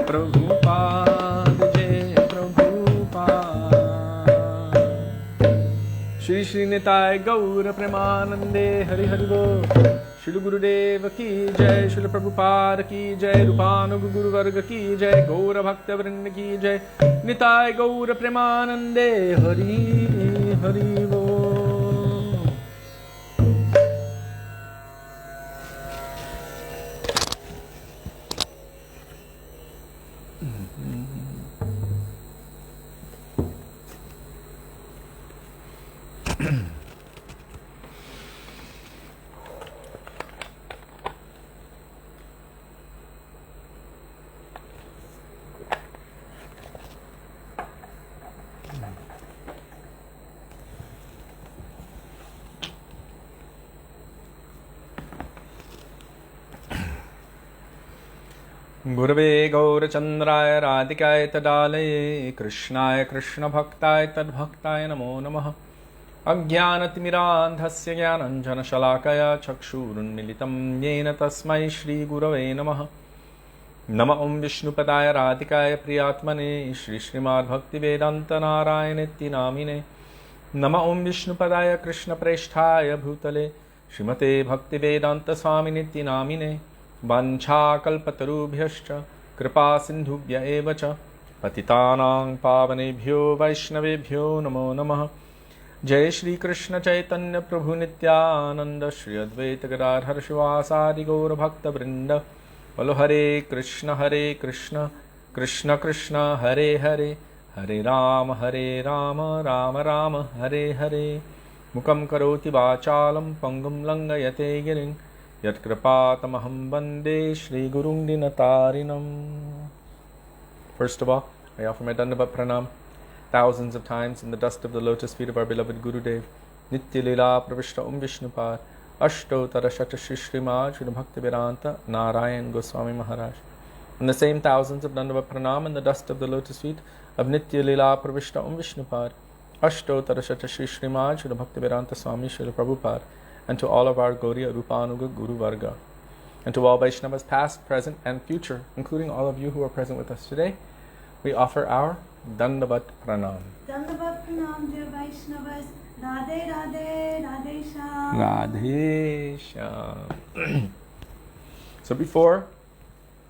Prabhupada, Jai Prabhupada. Shri Shri Nitai Gaura Premanande, Hari Haribo. Srila Gurudeva ki jai, Srila Prabhupada ki jai, Rupanuga Guru Varga ki jai, Gaura Bhakta Vrinda ki jai, Nitai Gaura Premanande, Hari Haribo. Gurave Gaurachandraya Radhikaya Tadalaye Krishnaya Krishna Bhaktaya Tadbhaktaya Namo Namaha Ajnanatimiraandhasya Jnananjana Shalakaya Chakshurun Militam Yena Tasmai Shri Gurave Namaha Nama Om Vishnupadaya Radhikaya Priyatmane Shri Srimad Bhakti Vedanta Narayaneti Namine Nama Om Vishnupadaya Krishna Presthaya Bhutale Srimate Bhakti Vedanta Swaminiti Namine Vanchakalpatarubhyascha Krpa Sindhubhya evacha Patitanang Pavanebhyo Vaishnavebhyo Namo Namaha Jai Shri Krishna Chaitanya Prabhu Nityananda Shri Advaita Gadadhar Shivasadi Gaura Bhakta Vrinda Bolo Hare Krishna Krishna Krishna Hare Hare Hare Rama Rama Rama Hare Hare Mukam Karoti Vachalam Pangam Langayate Giring Yat Kripatamaham Bande Shri Gurung Dinatarinam. First of all, I offer my Dandavat Pranam thousands of times in the dust of the lotus feet of our beloved Gurudev. Nitya Lila Pravishta Vishnupad Ashto Tarashata Shri Srimad Shri Bhakti Vedanta Narayan Goswami Maharaj. And the same thousands of Dandavat Pranam in the dust of the lotus feet of Nitya Lila Pravishta Vishnupad Ashto Tarashata Shri Srimad Shri Bhakti Vedanta Swami Shri Prabhupada. And to all of our Gauriya Rupanuga Guru Varga. And to all Vaishnavas past, present and future, including all of you who are present with us today, we offer our Dandavat Pranam. Dandavat Pranam, dear Vaishnavas. Radhe Radhe, Radhe Sham. Radhe Sham. So before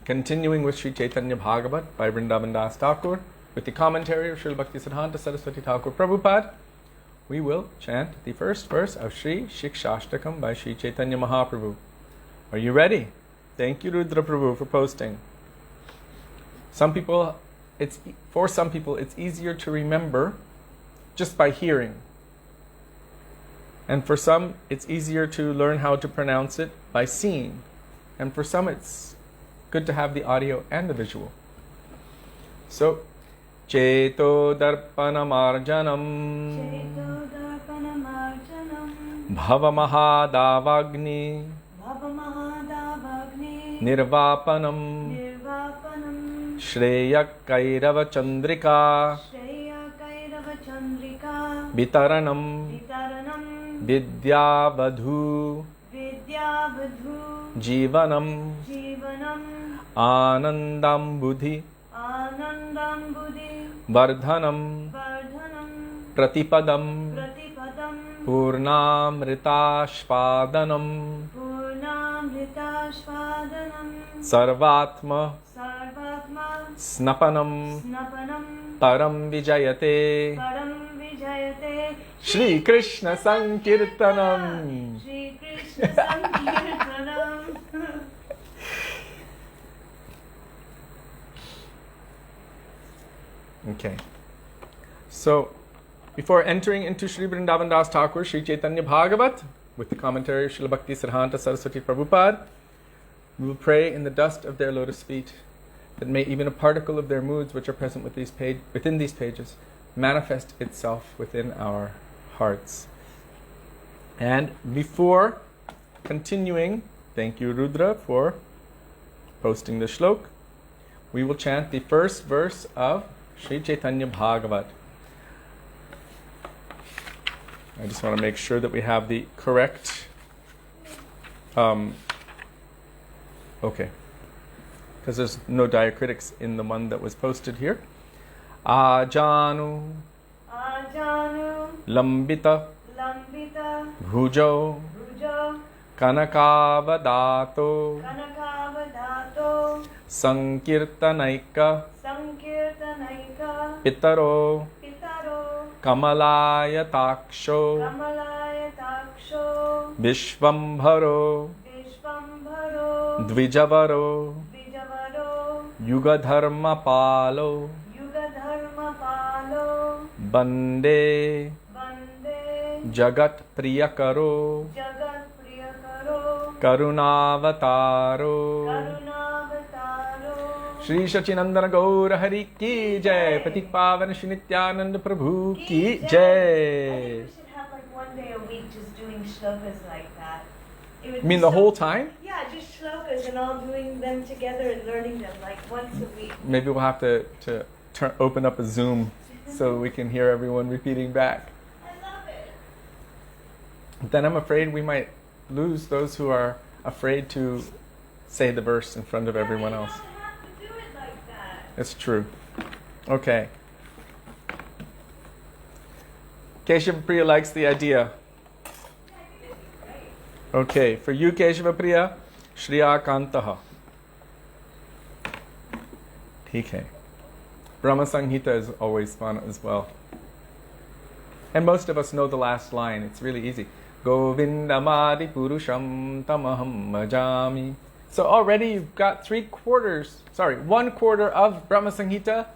continuing with Sri Chaitanya Bhagavat by Vrindavan Das Thakur, with the commentary of Srila Bhakti Siddhanta Saraswati Thakur Prabhupada, we will chant the first verse of Sri Shikshashtakam by Sri Chaitanya Mahaprabhu. Are you ready? Thank you, Rudra Prabhu, for posting. For some people, it's easier to remember just by hearing. And for some, it's easier to learn how to pronounce it by seeing. And for some, it's good to have the audio and the visual. So, Cheto Darpanamarjanam Bhava Mahadavagni Nirvapanam Shreya Kairava Chandrika Vitaranam Vidyavadhu Jivanam Anandam Buddhi Vardhanam Pratipadam Purnamritashpadanam Sarvatma Snapanam Param Vijayate Shri Krishna Sankirtanam. Okay. So, before entering into Sri Vrindavan Das Thakur, Sri Chaitanya Bhagavat, with the commentary of Srila Bhakti Siddhanta Saraswati Prabhupada, we will pray in the dust of their lotus feet, that may even a particle of their moods which are present within these pages manifest itself within our hearts. And before continuing, thank you Rudra for posting the shlok, we will chant the first verse of Sri Chaitanya Bhagavat. I just want to make sure that we have the correct okay, because there's no diacritics in the one that was posted here. Ajanu Lambita Bhujo Kanakavadato Kanakavadato Sankirtanaika Sankirtanaika Pitaro Pitaro Kamalaya Taksho Kamalaya Taksho Vishvambharo Vishvambharo Dvijavaro Vijavaro Yugadharma Palo Yugadharma Palo Bande Vande Jagat Priyakaro Jagat Priyakaro Karunavataro Karunavataro Shri Shachinandana Gaura Hari Ki Jai Patik Pavan Shri Nityananda Prabhu Ki I think Jai. we should have like one day a week just doing shlokas like that. It would You mean be the so- whole time? Yeah, just shlokas and all doing them together and learning them like once a week. Maybe we'll have to open up a Zoom so we can hear everyone repeating back. I love it. Then I'm afraid we might lose those who are afraid to say the verse in front of everyone else. You don't have to do it like that. It's true. Okay. Keshava Priya likes the idea. Yeah, I think it'd be great. Okay, for you Keshava Priya, Shriya Kantaha. ठीक है. Brahma Sanghita is always fun as well. And most of us know the last line. It's really easy. Govindamadi Purusham Tamaham Majami. So already you've got 1/4 of Brahma Sanghita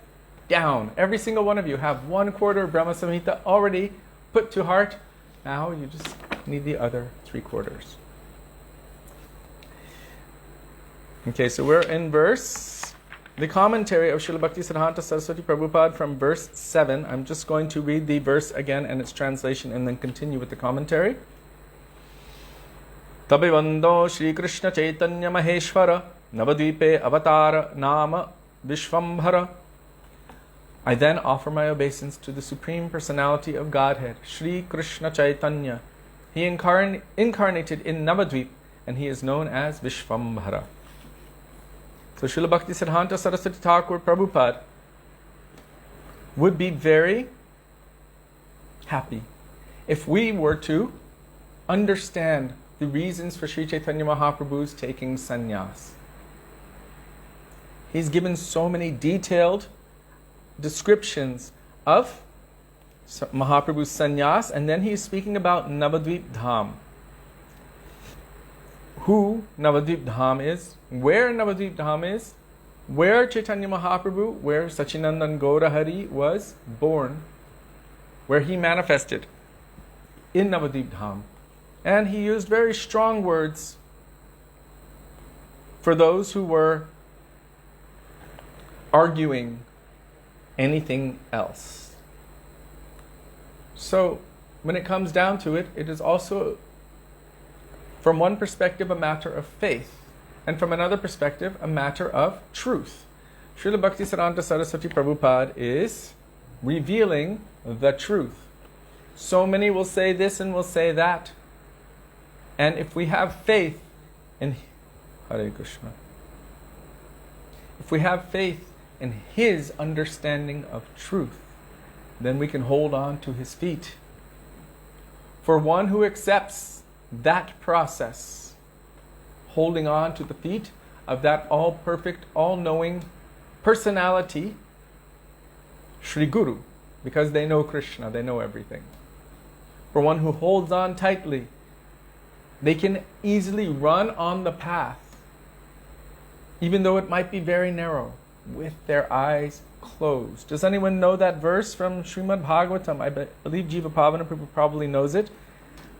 down. Every single one of you have 1/4 of Brahma Sanghita already put to heart. Now you just need the other 3/4. Okay, so we're in the commentary of Srila Bhaktisiddhanta Saraswati Prabhupada from verse 7. I'm just going to read the verse again and its translation and then continue with the commentary. Tabivando Shri Krishna Chaitanya Maheshwara Navadvipe Avatara Nama Vishvambhara. I then offer my obeisance to the Supreme Personality of Godhead, Shri Krishna Chaitanya. He incarnated in Navadvip and he is known as Vishvambhara. So Srila Bhaktisiddhanta Saraswati Thakur Prabhupada would be very happy if we were to understand the reasons for Sri Chaitanya Mahaprabhu's taking sannyas. He's given so many detailed descriptions of Mahaprabhu's sannyas, and then he's speaking about Navadvip Dham. Who Navadvip Dham is, where Navadvip Dham is, where Chaitanya Mahaprabhu, where Sachinandan Gaura Hari was born, where he manifested in Navadvip Dham. And he used very strong words for those who were arguing anything else. So, when it comes down to it, it is also, from one perspective, a matter of faith, and from another perspective, a matter of truth. Srila Bhaktisiddhanta Saraswati Prabhupada is revealing the truth. So many will say this and will say that. And if we have faith in Hare Krishna, if we have faith in his understanding of truth, then we can hold on to his feet. For one who accepts that process, holding on to the feet of that all-perfect, all-knowing personality, Sri Guru, because they know Krishna, they know everything. For one who holds on tightly, they can easily run on the path, even though it might be very narrow, with their eyes closed. Does anyone know that verse from Srimad Bhagavatam? I believe Jiva Pavana Prabhu probably knows it.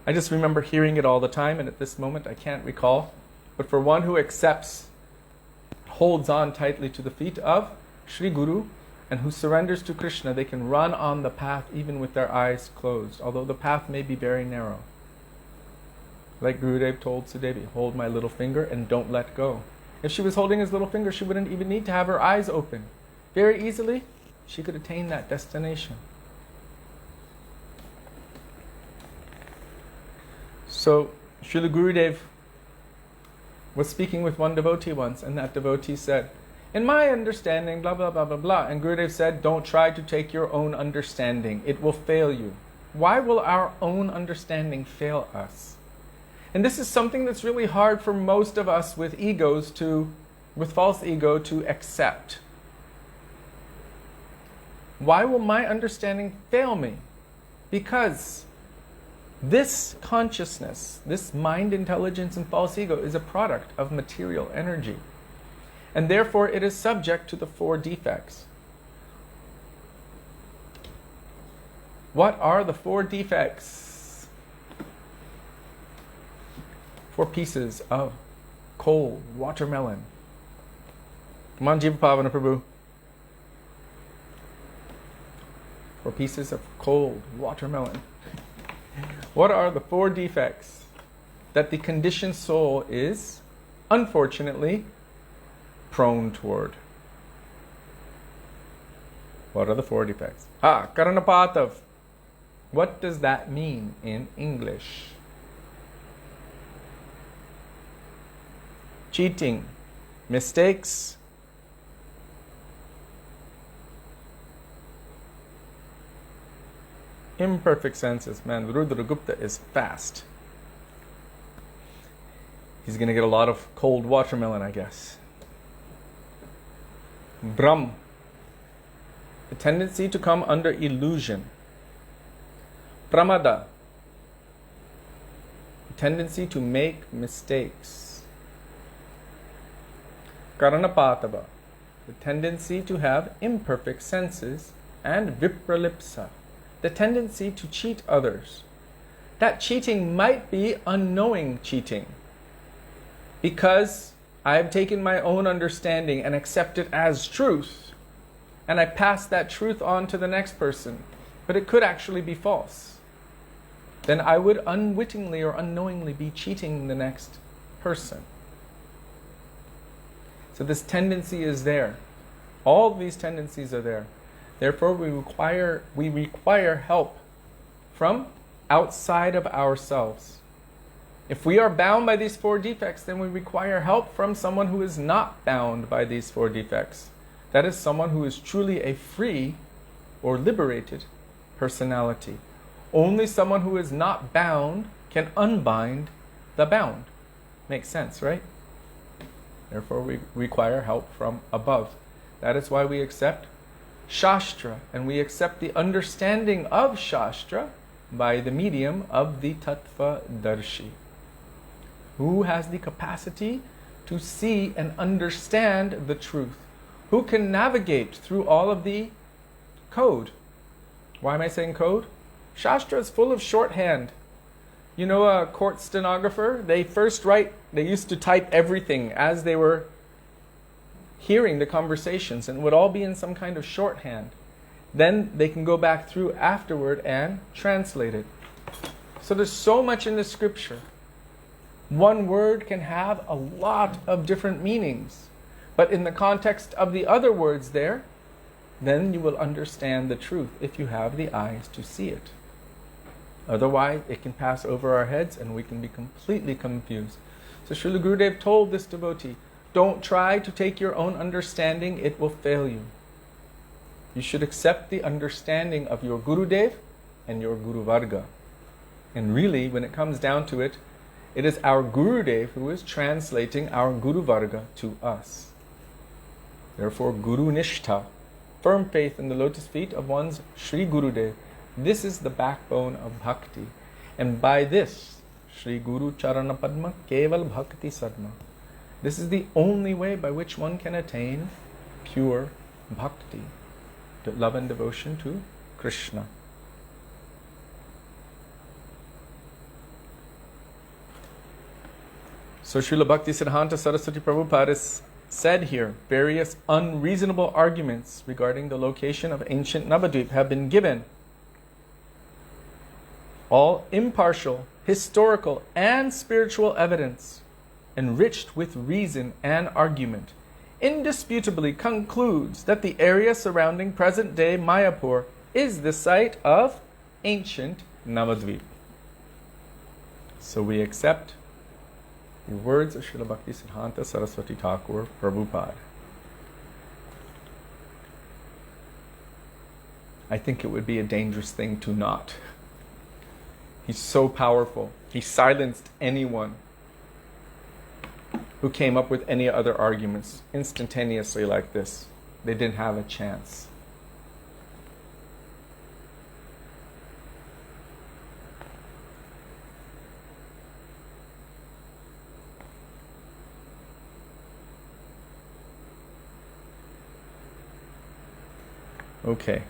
I just remember hearing it all the time, and at this moment I can't recall. But for one who accepts, holds on tightly to the feet of Sri Guru, and who surrenders to Krishna, they can run on the path even with their eyes closed, although the path may be very narrow. Like Gurudeva told Sudevi, hold my little finger and don't let go. If she was holding his little finger, she wouldn't even need to have her eyes open. Very easily, she could attain that destination. So, Srila Gurudeva was speaking with one devotee once, and that devotee said, in my understanding, blah, blah, blah, blah, blah. And Gurudeva said, don't try to take your own understanding. It will fail you. Why will our own understanding fail us? And this is something that's really hard for most of us with false ego to accept. Why will my understanding fail me? Because this consciousness, this mind intelligence and false ego is a product of material energy. And therefore it is subject to the 4 defects. What are the 4 defects? 4 pieces of cold watermelon. Come on, Jiva Pavana Prabhu. 4 pieces of cold watermelon. What are the 4 defects that the conditioned soul is, unfortunately, prone toward? What are the 4 defects? Karanapatav. What does that mean in English? Cheating, mistakes, imperfect senses. Man, Rudra Gupta is fast. He's going to get a lot of cold watermelon, I guess. Brahm, the tendency to come under illusion. Pramada, the tendency to make mistakes. Karanapatava, the tendency to have imperfect senses. And Vipralipsa, the tendency to cheat others. That cheating might be unknowing cheating, because I've taken my own understanding and accept it as truth, and I pass that truth on to the next person, but it could actually be false. Then I would unwittingly or unknowingly be cheating the next person. So this tendency is there. All of these tendencies are there. Therefore, we require help from outside of ourselves. If we are bound by these 4 defects, then we require help from someone who is not bound by these 4 defects. That is someone who is truly a free or liberated personality. Only someone who is not bound can unbind the bound. Makes sense, right? Therefore, we require help from above. That is why we accept Shastra, and we accept the understanding of Shastra by the medium of the Tattva Darshi, who has the capacity to see and understand the truth, who can navigate through all of the code. Why am I saying code? Shastra is full of shorthand. You know, a court stenographer, they used to type everything as they were hearing the conversations, and it would all be in some kind of shorthand. Then they can go back through afterward and translate it. So there's so much in the scripture. One word can have a lot of different meanings, but in the context of the other words there, then you will understand the truth if you have the eyes to see it. Otherwise, it can pass over our heads and we can be completely confused. So Srila Gurudev told this devotee, don't try to take your own understanding, it will fail you. You should accept the understanding of your Gurudev and your Guru Varga. And really, when it comes down to it, it is our Gurudev who is translating our Guru Varga to us. Therefore, Guru Nishtha, firm faith in the lotus feet of one's Sri Gurudev, this is the backbone of bhakti. And by this, Sri Guru Charana Padma Keval Bhakti Sadma. This is the only way by which one can attain pure bhakti, love and devotion to Krishna. So Srila Bhaktisiddhanta Saraswati Prabhupada said here, various unreasonable arguments regarding the location of ancient Navadvip have been given. All impartial, historical, and spiritual evidence, enriched with reason and argument, indisputably concludes that the area surrounding present-day Mayapur is the site of ancient Navadvip. So we accept the words of Srila Bhaktisiddhanta Saraswati Thakur Prabhupada. I think it would be a dangerous thing to not. He's so powerful. He silenced anyone who came up with any other arguments instantaneously like this. They didn't have a chance. Okay.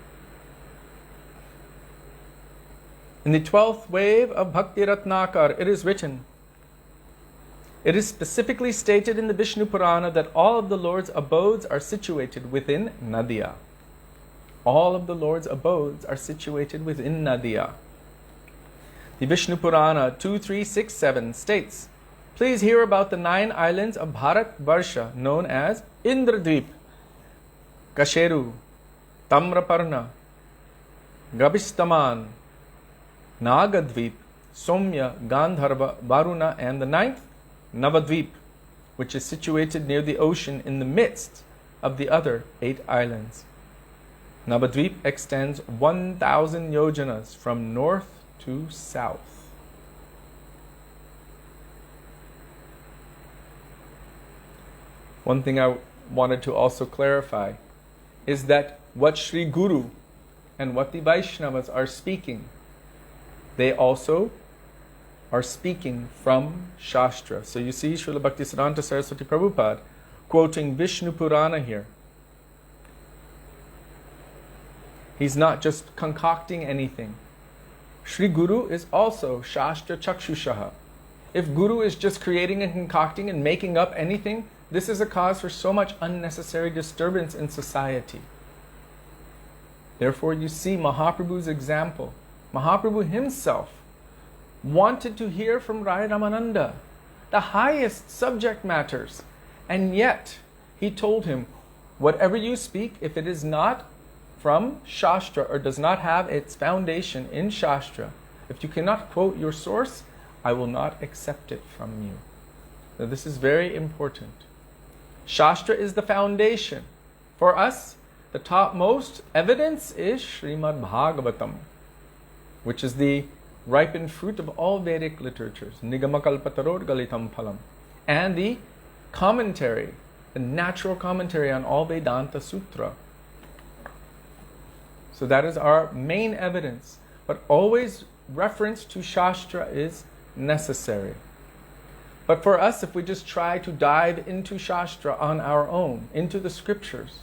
In the 12th wave of Bhakti Ratnakar, it is written, it is specifically stated in the Vishnu Purana that all of the Lord's abodes are situated within Nadiya. All of the Lord's abodes are situated within Nadiya. The Vishnu Purana 2367 states, please hear about the 9 islands of Bharat Varsha known as Indradvip, Kasheru, Tamraparna, Gabistaman, Nagadvip, Somya, Gandharva, Varuna, and the 9th, Navadvip, which is situated near the ocean in the midst of the other 8 islands. Navadvip extends 1,000 yojanas from north to south. One thing I wanted to also clarify is that what Sri Guru and what the Vaishnavas are speaking, they also are speaking from Shastra. So you see Srila Bhaktisiddhanta Saraswati Prabhupada quoting Vishnu Purana here. He's not just concocting anything. Sri Guru is also Shastra Chakshushaha. If Guru is just creating and concocting and making up anything, this is a cause for so much unnecessary disturbance in society. Therefore, you see Mahaprabhu's example. Mahaprabhu himself wanted to hear from Rai Ramananda the highest subject matters, and yet he told him, whatever you speak, if it is not from Shastra or does not have its foundation in Shastra, if you cannot quote your source, I will not accept it from you. Now, this is very important. Shastra is the foundation. For us, the topmost evidence is Srimad Bhagavatam, which is the ripened fruit of all Vedic literatures, Nigamakalpatarod Galitam Phalam, and the commentary, the natural commentary on all Vedanta Sutra. So that is our main evidence. But always reference to Shastra is necessary. But for us, if we just try to dive into Shastra on our own, into the scriptures,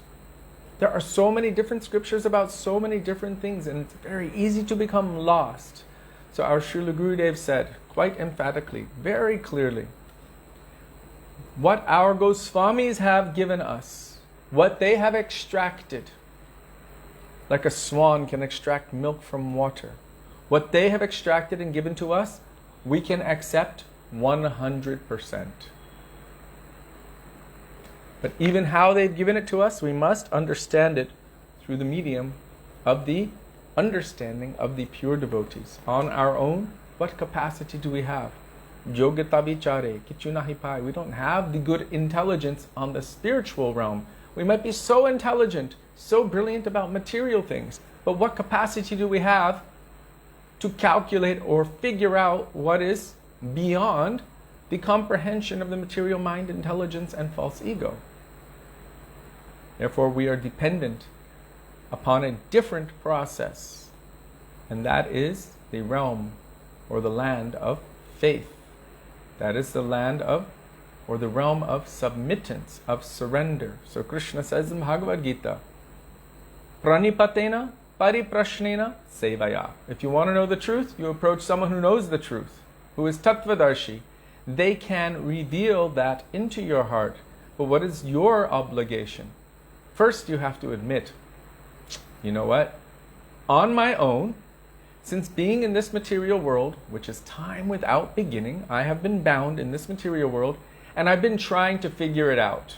there are so many different scriptures about so many different things, and it's very easy to become lost. So our Srila Gurudev said, quite emphatically, very clearly, what our Goswamis have given us, what they have extracted, like a swan can extract milk from water, what they have extracted and given to us, we can accept 100%. But even how they've given it to us, we must understand it through the medium of the understanding of the pure devotees. On our own, what capacity do we have? Yogata vichare, kichu nahi pai. We don't have the good intelligence on the spiritual realm. We might be so intelligent, so brilliant about material things, but what capacity do we have to calculate or figure out what is beyond the comprehension of the material mind, intelligence, and false ego? Therefore, we are dependent upon a different process, and that is the realm or the land of faith. That is the land of, or the realm of submittance, of surrender. So Krishna says in Bhagavad Gita, Pranipatena pariprashnena sevaya. If you want to know the truth, you approach someone who knows the truth, who is tattvadarshi. They can reveal that into your heart. But what is your obligation? First, you have to admit, you know what? On my own, since being in this material world, which is time without beginning, I have been bound in this material world, and I've been trying to figure it out.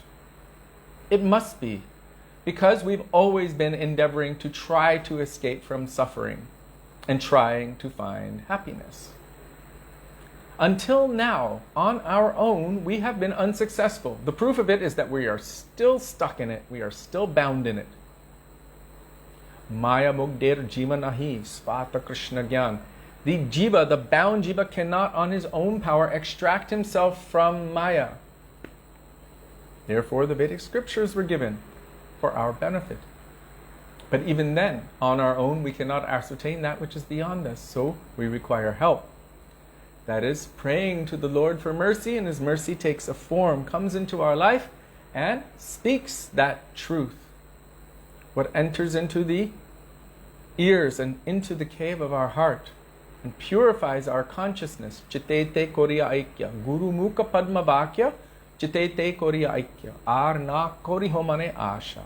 It must be, because we've always been endeavoring to try to escape from suffering and trying to find happiness. Until now, on our own, we have been unsuccessful. The proof of it is that we are still stuck in it. We are still bound in it. Maya mugder jivanahi spata Krishna gyan The jiva, the bound jiva, cannot on his own power extract himself from Maya. Therefore, the Vedic scriptures were given for our benefit. But even then, on our own, we cannot ascertain that which is beyond us. So we require help. That is, praying to the Lord for mercy, and His mercy takes a form, comes into our life, and speaks that truth. What enters into the ears and into the cave of our heart and purifies our consciousness. Chitete koriya aikya. Guru mukha padma vakya. Chitete koriya aikya. Ar na kori homane asha.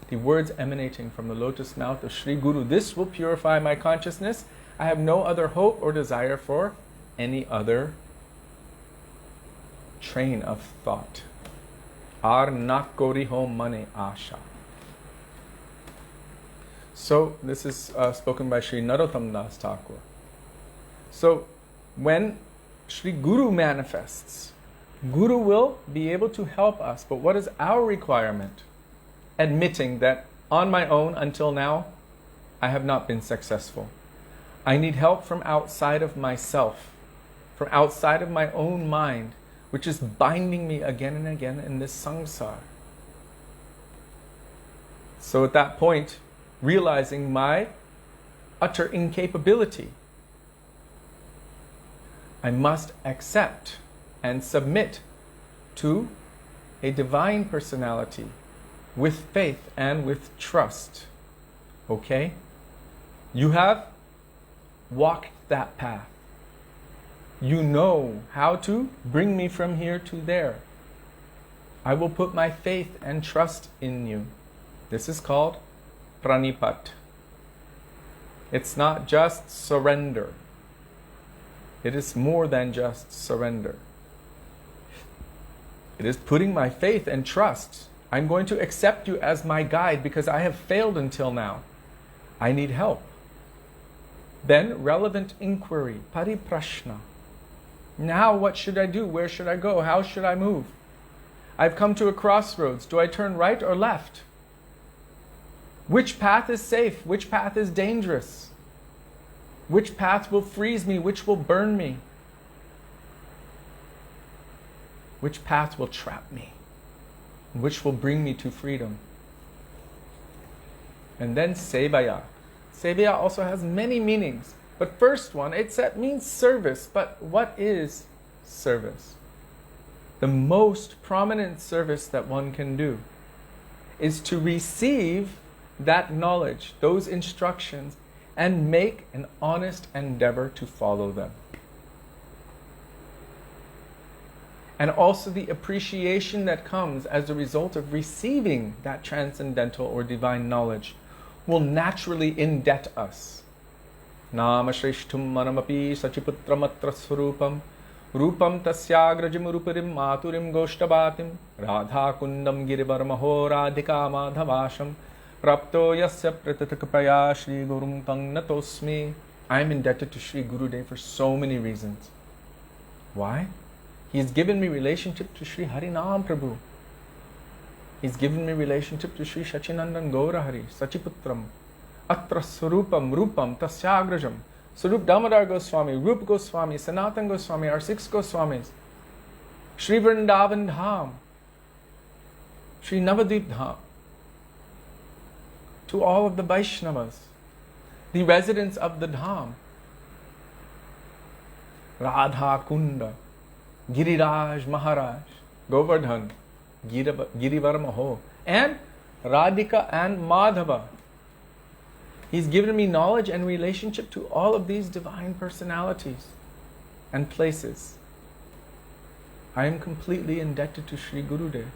The words emanating from the lotus mouth of Sri Guru. This will purify my consciousness. I have no other hope or desire for any other train of thought. Ar na kori homane asha. So, this is spoken by Sri Narottam Das Thakur. So, when Sri Guru manifests, Guru will be able to help us. But what is our requirement? Admitting that on my own until now, I have not been successful. I need help from outside of myself, from outside of my own mind, which is binding me again and again in this samsara. So at that point, realizing my utter incapability, I must accept and submit to a divine personality with faith and with trust. Okay? You have walked that path. You know how to bring me from here to there. I will put my faith and trust in you. This is called pranipat. It's not just surrender. It is more than just surrender. It is putting my faith and trust. I'm going to accept you as my guide because I have failed until now. I need help. Then relevant inquiry, pariprashna. Now what should I do? Where should I go? How should I move? I've come to a crossroads. Do I turn right or left? Which path is safe? Which path is dangerous? Which path will freeze me? Which will burn me? Which path will trap me? Which will bring me to freedom? And then Sevaya. Sevaya also has many meanings. But first one, it means service. But what is service? The most prominent service that one can do is to receive that knowledge, those instructions, and make an honest endeavor to follow them. And also the appreciation that comes as a result of receiving that transcendental or divine knowledge will naturally indebt us. Nama shreshtum manamapi sachiputramatra swarupam rupam tasyagrajim ruparim maturim goshtabatim radha kundam girivarmaho radhika madhavasham prapto yasya pratatakapaya Shri Gurum tang natosmi. I am indebted to Shri Gurudev for so many reasons. Why? He's given me relationship to Shri Harinam Prabhu. He's given me relationship to Shri Sachinandan Gaurahari, Sachiputram, Atra Swarupam, Rupam, Tasyagrajam, Swarup Damodar Goswami, Rup Goswami, Sanatan Goswami, our 6 Goswamis, Shri Vrindavan Dham, Shri Navadvip Dham, to all of the Vaishnavas, the residents of the Dham, Radha Kunda, Giriraj Maharaj, Govardhan, Girivarmaho, and Radhika and Madhava. He's given me knowledge and relationship to all of these divine personalities and places. I am completely indebted to Sri Gurudev.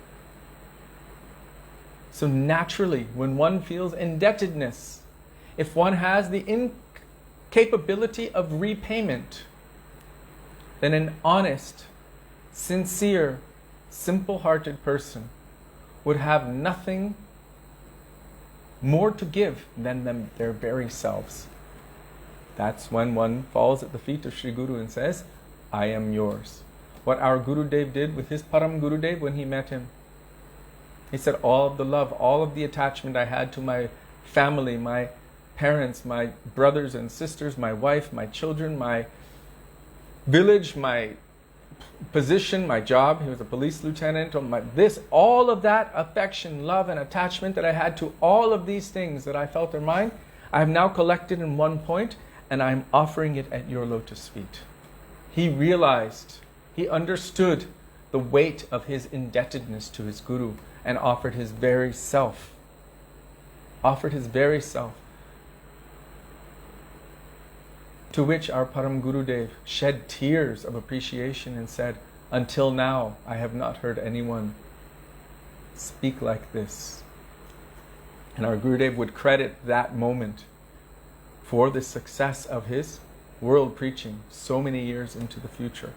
So naturally, when one feels indebtedness, if one has the incapability of repayment, then an honest, sincere, simple-hearted person would have nothing more to give than their very selves. That's when one falls at the feet of Sri Guru and says, I am yours. What our Gurudev did with his Param Gurudev when he met him. He said, all of the love, all of the attachment I had to my family, my parents, my brothers and sisters, my wife, my children, my village, my position, my job. He was a police lieutenant. All of that affection, love, and attachment that I had to all of these things that I felt are mine, I have now collected in one point, and I'm offering it at your lotus feet. He realized, he understood the weight of his indebtedness to his guru and offered his very self. Offered his very self. To which our Param Gurudev shed tears of appreciation and said, until now I have not heard anyone speak like this. And our Gurudev would credit that moment for the success of his world preaching so many years into the future.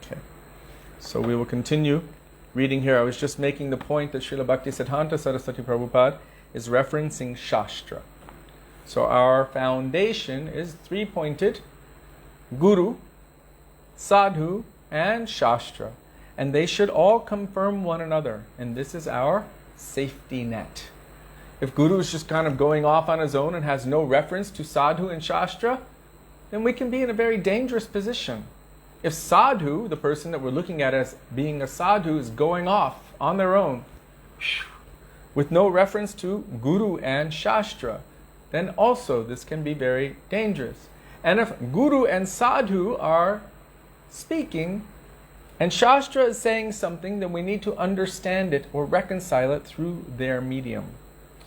Okay, so we will continue reading here. I was just making the point that Srila Bhaktisiddhanta Saraswati Prabhupada is referencing Shastra. So our foundation is three-pointed: Guru, Sadhu, and Shastra. And they should all confirm one another. And this is our safety net. If Guru is just kind of going off on his own and has no reference to Sadhu and Shastra, then we can be in a very dangerous position. If Sadhu, the person that we're looking at as being a Sadhu, is going off on their own with no reference to Guru and Shastra, then also this can be very dangerous. And if Guru and Sadhu are speaking and Shastra is saying something, then we need to understand it or reconcile it through their medium,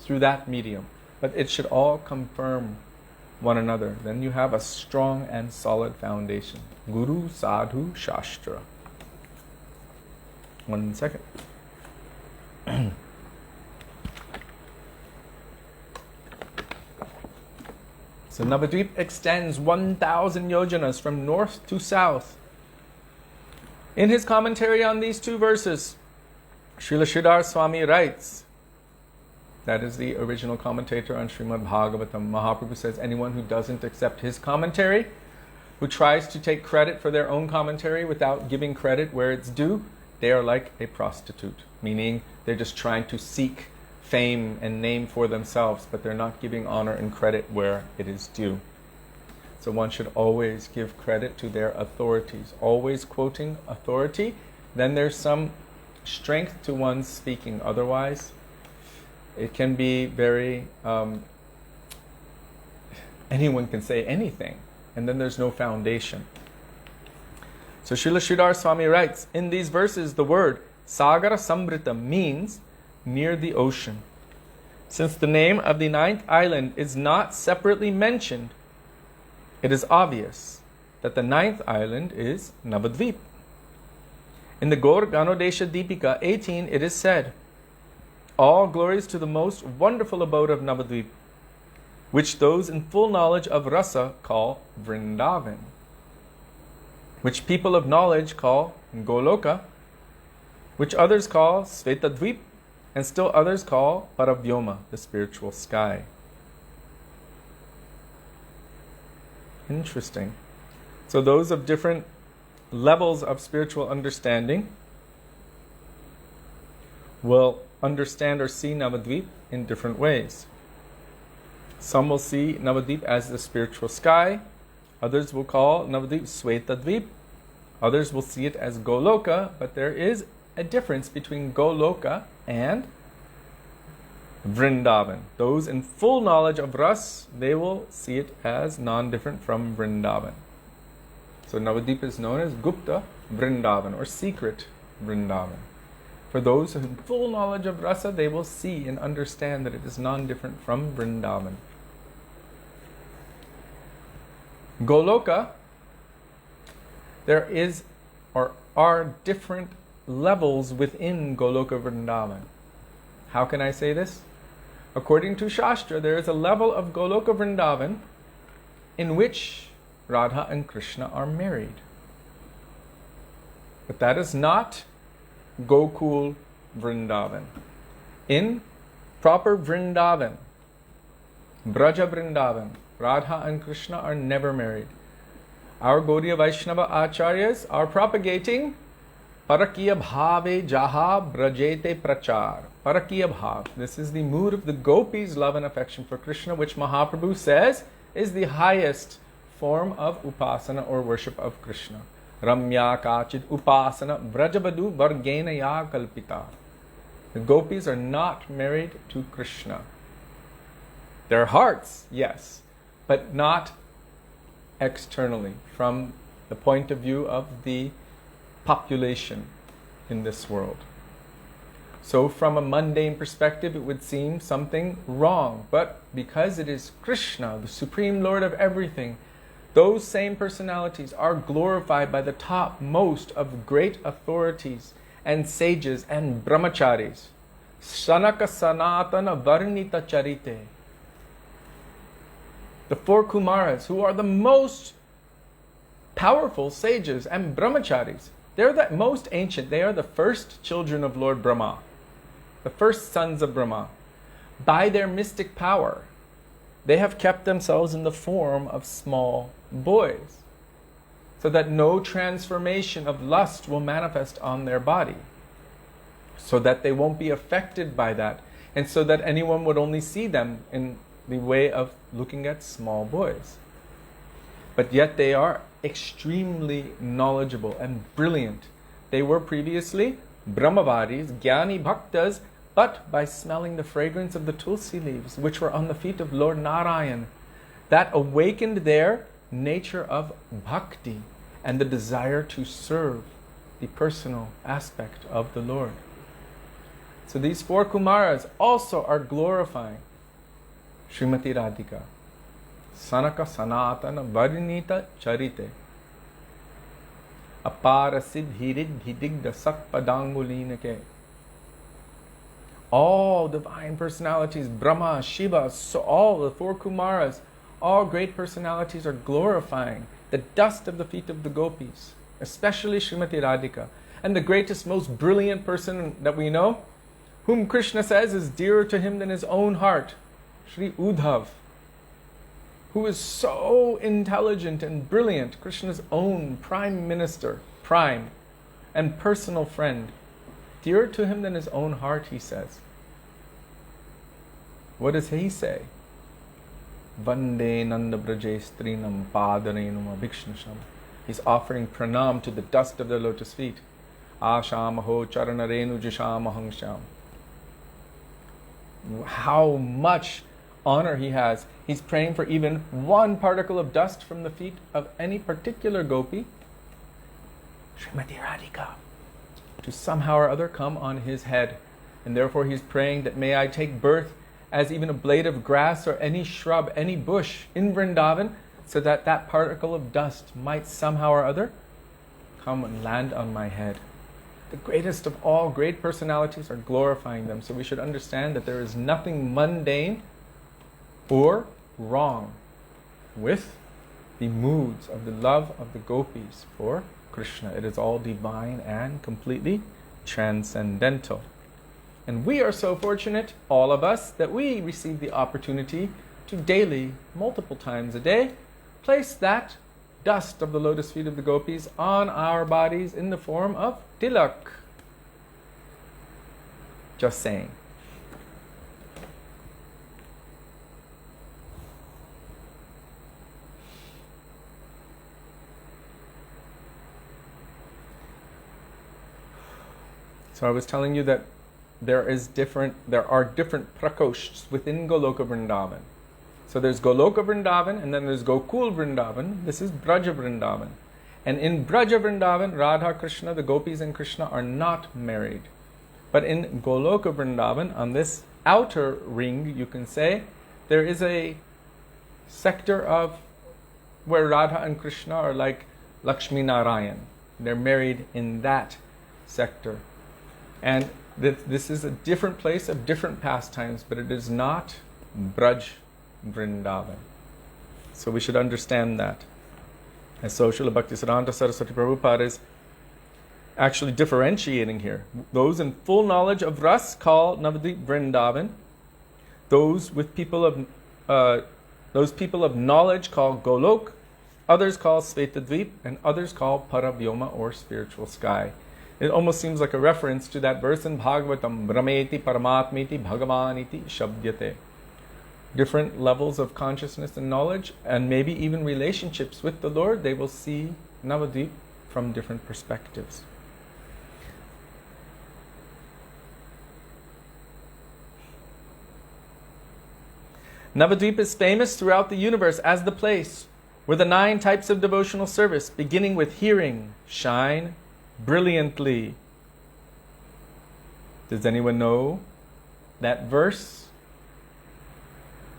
through that medium. But it should all confirm one another. Then you have a strong and solid foundation. Guru, Sadhu, Shastra. 1 second. So Navadvip extends 1,000 yojanas from north to south. In his commentary on these two verses, Srila Sridhar Swami writes, that is the original commentator on Srimad Bhagavatam. Mahaprabhu says anyone who doesn't accept his commentary, who tries to take credit for their own commentary without giving credit where it's due, they are like a prostitute. Meaning they're just trying to seek fame and name for themselves, but they're not giving honor and credit where it is due. So one should always give credit to their authorities. Always quoting authority, then there's some strength to one's speaking. Otherwise, it can be very, anyone can say anything, and then there's no foundation. So Srila Sridhar Swami writes, in these verses the word Sagara Sambrita means near the ocean. Since the name of the 9th island is not separately mentioned, it is obvious that the 9th island is Navadvip. In the Gaur Ganodesha Deepika 18 it is said, all glories to the most wonderful abode of Navadvip, which those in full knowledge of rasa call Vrindavan, which people of knowledge call Goloka, which others call Svetadvip, and still others call Paravyoma, the spiritual sky. Interesting. So those of different levels of spiritual understanding will understand or see Navadvip in different ways. Some will see Navadvip as the spiritual sky. Others will call Navadvip Svetadvip. Others will see it as Goloka, but there is a difference between Goloka and Vrindavan. Those in full knowledge of Ras, they will see it as non-different from Vrindavan. So Navadvip is known as Gupta Vrindavan, or secret Vrindavan. For those in full knowledge of Rasa, they will see and understand that it is non-different from Vrindavan. Goloka, there is or are different levels within Goloka Vrindavan. How can I say this? According to Shastra, there is a level of Goloka Vrindavan in which Radha and Krishna are married. But that is not Gokul Vrindavan. In proper Vrindavan, Braja Vrindavan, Radha and Krishna are never married. Our Gaudiya Vaishnava Acharyas are propagating Parakiya Bhave Jaha Brajete Prachar. Parakiya Bhav. This is the mood of the gopis' love and affection for Krishna, which Mahaprabhu says is the highest form of upasana or worship of Krishna. Ramya Kachid Upasana Vrajabadu Vargena Ya Kalpita. The gopis are not married to Krishna. Their hearts, yes, but not externally, from the point of view of the population in this world. So from a mundane perspective, it would seem something wrong. But because it is Krishna, the Supreme Lord of everything, those same personalities are glorified by the topmost of great authorities and sages and brahmacharis. Sanaka Sanatana Varnita Charite. The four Kumaras, who are the most powerful sages and brahmacharis. They're the most ancient. They are the first children of Lord Brahma, the first sons of Brahma. By their mystic power, they have kept themselves in the form of small boys, so that no transformation of lust will manifest on their body, so that they won't be affected by that, and so that anyone would only see them in the way of looking at small boys. But yet they are extremely knowledgeable and brilliant. They were previously Brahmavaris, Jnani Bhaktas, but by smelling the fragrance of the tulsi leaves, which were on the feet of Lord Narayan, that awakened their nature of bhakti and the desire to serve the personal aspect of the Lord. So these four Kumaras also are glorifying Srimati Radhika. Sanaka Sanatana Varnita Charite. Apara Siddhiridhidigda Sakpadangulinake. All divine personalities, Brahma, Shiva, so all the four Kumaras, all great personalities are glorifying the dust of the feet of the gopis, especially Srimati Radhika. And the greatest, most brilliant person that we know, whom Krishna says is dearer to him than his own heart, Sri Udhav, who is so intelligent and brilliant, Krishna's own prime minister, prime and personal friend, dearer to him than his own heart, he says. What does he say? Vande Nanda Braje Strinam Padarenum Abhikshnasham. He's offering pranam to the dust of their lotus feet. Ashamaho Charanarenu Jishamahang Sham. How much honor he has. He's praying for even one particle of dust from the feet of any particular gopi, Srimati Radhika, to somehow or other come on his head. And therefore he's praying that may I take birth as even a blade of grass or any shrub, any bush in Vrindavan, so that that particle of dust might somehow or other come and land on my head. The greatest of all great personalities are glorifying them. So we should understand that there is nothing mundane or wrong with the moods of the love of the gopis for Krishna. It is all divine and completely transcendental. And we are so fortunate, all of us, that we receive the opportunity to daily, multiple times a day, place that dust of the lotus feet of the gopis on our bodies in the form of tilak. Just saying. So I was telling you that there are different prakoshts within Goloka Vrindavan. So there's Goloka Vrindavan and then there's Gokul Vrindavan. This is Braja Vrindavan. And in Braja Vrindavan, Radha, Krishna, the gopis and Krishna are not married. But in Goloka Vrindavan, on this outer ring, you can say, there is a sector of where Radha and Krishna are like Lakshmi Narayan. They're married in that sector. And this is a different place of different pastimes, but it is not Braj Vrindavan. So we should understand that. And so Srila Bhaktisiddhanta Saraswati Prabhupada is actually differentiating here. Those in full knowledge of Ras call Navadvip Vrindavan. Those people of knowledge call Golok, others call Svetadvip, and others call Paravyoma or spiritual sky. It almost seems like a reference to that verse in Bhagavatam, Brahmeti Paramatmiti Bhagavaniti Shabdyate. Different levels of consciousness and knowledge, and maybe even relationships with the Lord, they will see Navadvip from different perspectives. Navadvip is famous throughout the universe as the place where the 9 types of devotional service, beginning with hearing, shine brilliantly. Does anyone know that verse?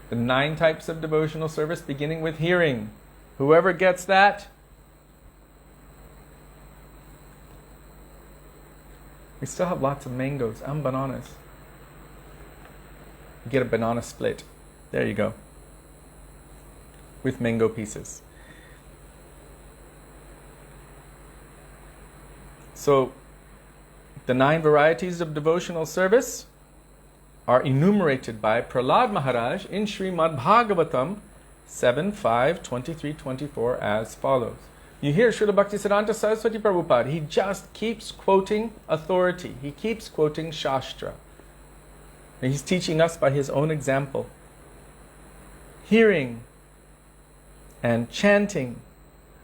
The 9 types of devotional service, beginning with hearing. Whoever gets that? We still have lots of mangoes and bananas. Get a banana split. There you go. With mango pieces. So, the 9 varieties of devotional service are enumerated by Prahlad Maharaj in Srimad Bhagavatam 7.5.23-24 as follows. You hear Srila Bhaktisiddhanta Saraswati Prabhupada, he just keeps quoting authority. He keeps quoting Shastra. And he's teaching us by his own example. Hearing and chanting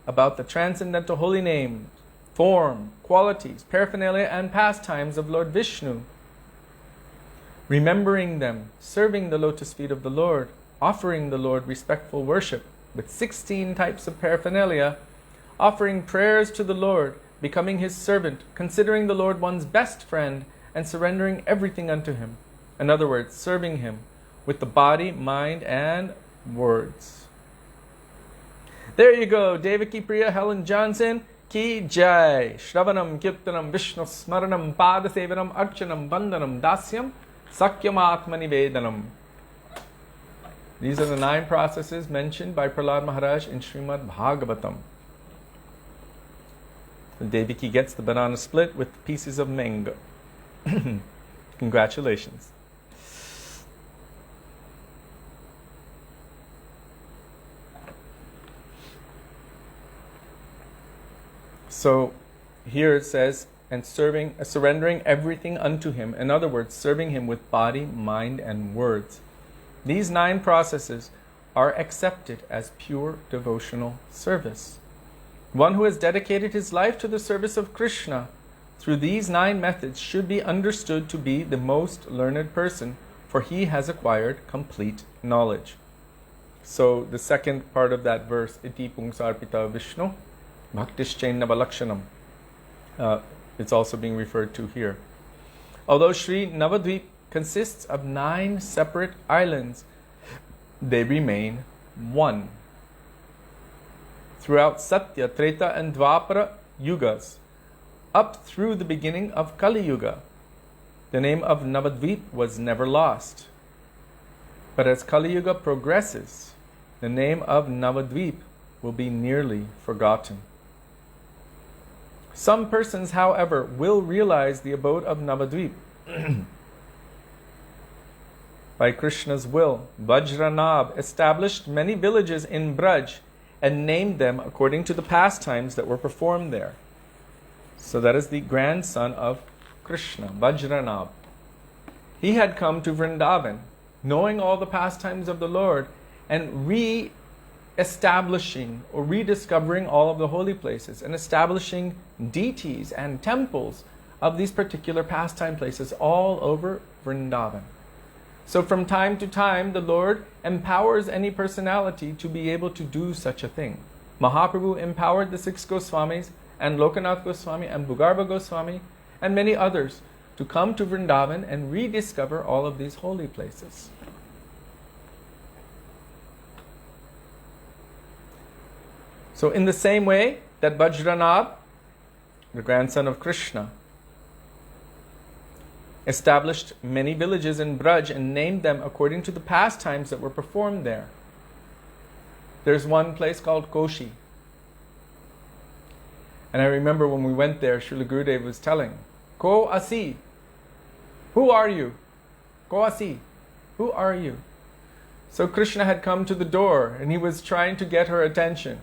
about the transcendental holy name, form, qualities, paraphernalia, and pastimes of Lord Vishnu. Remembering them, serving the lotus feet of the Lord, offering the Lord respectful worship with 16 types of paraphernalia, offering prayers to the Lord, becoming His servant, considering the Lord one's best friend, and surrendering everything unto Him. In other words, serving Him with the body, mind, and words. There you go, Devaki Priya Helen Johnson, Ki Jai, Shravanam, Kirtanam, Vishnu Smaranam, Padasevanam, Archanam, Vandanam, Dasyam, Sakyam Atmani Vedanam. These are the 9 processes mentioned by Prahlad Maharaj in Srimad Bhagavatam. Devaki gets the banana split with pieces of mango. Congratulations. So here it says, and surrendering everything unto Him. In other words, serving Him with body, mind, and words. These 9 processes are accepted as pure devotional service. One who has dedicated his life to the service of Krishna through these 9 methods should be understood to be the most learned person, for he has acquired complete knowledge. So the second part of that verse, Iti Pungsarpita Vishnu, Bhaktischainava Lakshanam, it's also being referred to here. Although Sri Navadvip consists of 9 separate islands, they remain one. Throughout Satya, Treta, and Dvapara yugas, up through the beginning of Kali Yuga, the name of Navadvip was never lost. But as Kali Yuga progresses, the name of Navadvip will be nearly forgotten. Some persons, however, will realize the abode of Navadvip. By Krishna's will, Vajranab established many villages in Braj and named them according to the pastimes that were performed there. So that is the grandson of Krishna, Vajranab. He had come to Vrindavan, knowing all the pastimes of the Lord, and re-establishing or rediscovering all of the holy places, and establishing deities and temples of these particular pastime places all over Vrindavan. So from time to time, the Lord empowers any personality to be able to do such a thing. Mahaprabhu empowered the 6 Goswamis, and Lokanath Goswami, and Bhugarva Goswami, and many others to come to Vrindavan and rediscover all of these holy places. So in the same way that Vajranab, the grandson of Krishna, established many villages in Braj and named them according to the pastimes that were performed there. There's one place called Koshi. And I remember when we went there, Srila Gurudeva was telling, Ko Asi, who are you? Ko Asi, who are you? So Krishna had come to the door and he was trying to get her attention.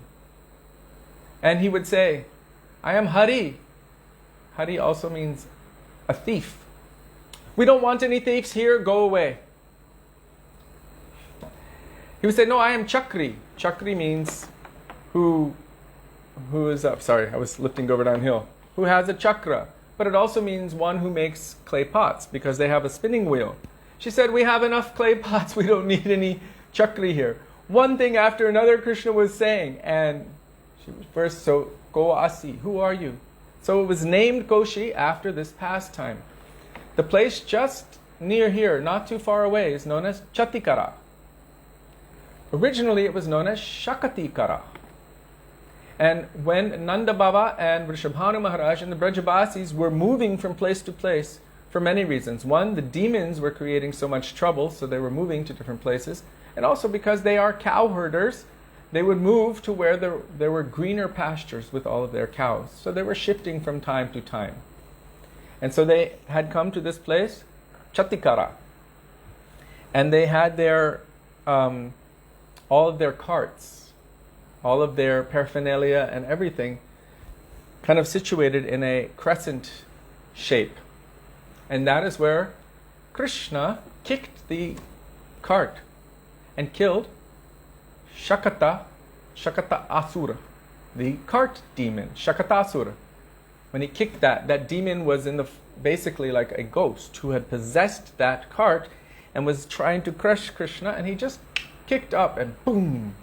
And he would say, I am Hari. Hari also means a thief. We don't want any thieves here, go away. He would say, no, I am Chakri. Chakri means who is up. Sorry, I was lifting over downhill. Who has a chakra. But it also means one who makes clay pots because they have a spinning wheel. She said, we have enough clay pots. We don't need any Chakri here. One thing after another Krishna was saying. And she was first, so Ko Asi, who are you? So it was named Koshi after this pastime. The place just near here, not too far away, is known as Chatikara. Originally it was known as Shakatikara. And when Nanda Baba and Vrishabhanu Maharaj and the Brajabasis were moving from place to place for many reasons. One, the demons were creating so much trouble, so they were moving to different places. And also because they are cow herders, they would move to where there were greener pastures with all of their cows. So they were shifting from time to time. And so they had come to this place, Chatikara. And they had their all of their carts, all of their paraphernalia and everything kind of situated in a crescent shape. And that is where Krishna kicked the cart and killed Shakata Asura, the cart demon, Shakatasura. When he kicked that demon was basically like a ghost who had possessed that cart and was trying to crush Krishna, and he just kicked up and boom,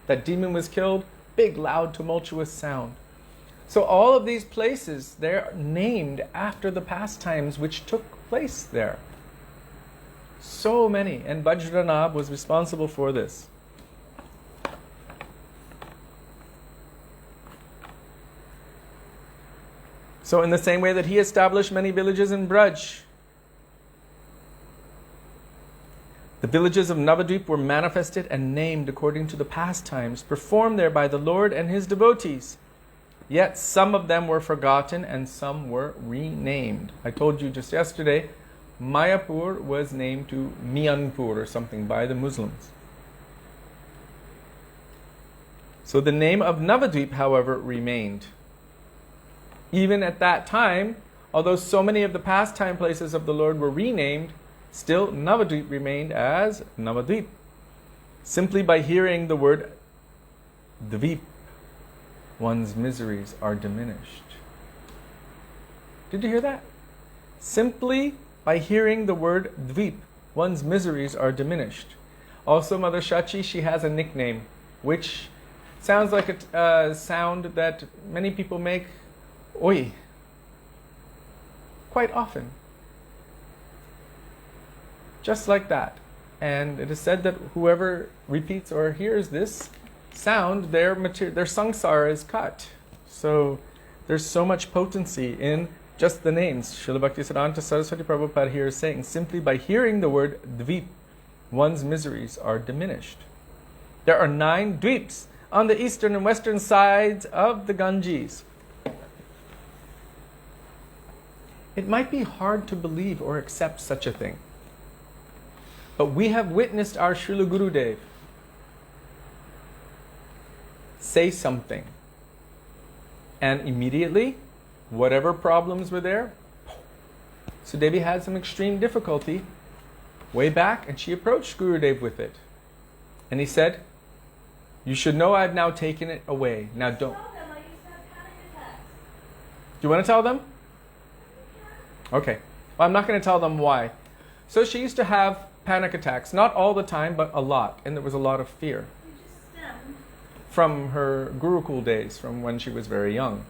that demon was killed. Big, loud, tumultuous sound. So all of these places, they're named after the pastimes which took place there. So many, and Vajranab was responsible for this. So in the same way that he established many villages in Braj, the villages of Navadvip were manifested and named according to the pastimes performed there by the Lord and his devotees. Yet some of them were forgotten and some were renamed. I told you just yesterday, Mayapur was named to Mianpur or something by the Muslims. So the name of Navadvip, however, remained. Even at that time, although so many of the pastime places of the Lord were renamed, still Navadvip remained as Navadvip. Simply by hearing the word Dvip, one's miseries are diminished. Did you hear that? Simply by hearing the word Dvip, one's miseries are diminished. Also, Mother Shachi, she has a nickname, which sounds like a sound that many people make, oi, quite often. Just like that. And it is said that whoever repeats or hears this sound, their samsara is cut. So there's so much potency in just the names. Srila Bhaktisiddhanta Saraswati Prabhupada here is saying, simply by hearing the word Dvip, one's miseries are diminished. There are 9 dvips on the eastern and western sides of the Ganges. It might be hard to believe or accept such a thing. But we have witnessed our Srila Gurudev say something. And immediately, whatever problems were there, Sudevi had some extreme difficulty way back, and she approached Gurudev with it. And he said, you should know I've now taken it away. Now don't. Tell them I used to have panic attacks. Do you want to tell them? Okay. Well, I'm not going to tell them why. So she used to have panic attacks, not all the time, but a lot. And there was a lot of fear. You just stemmed. From her Gurukul days, from when she was very young.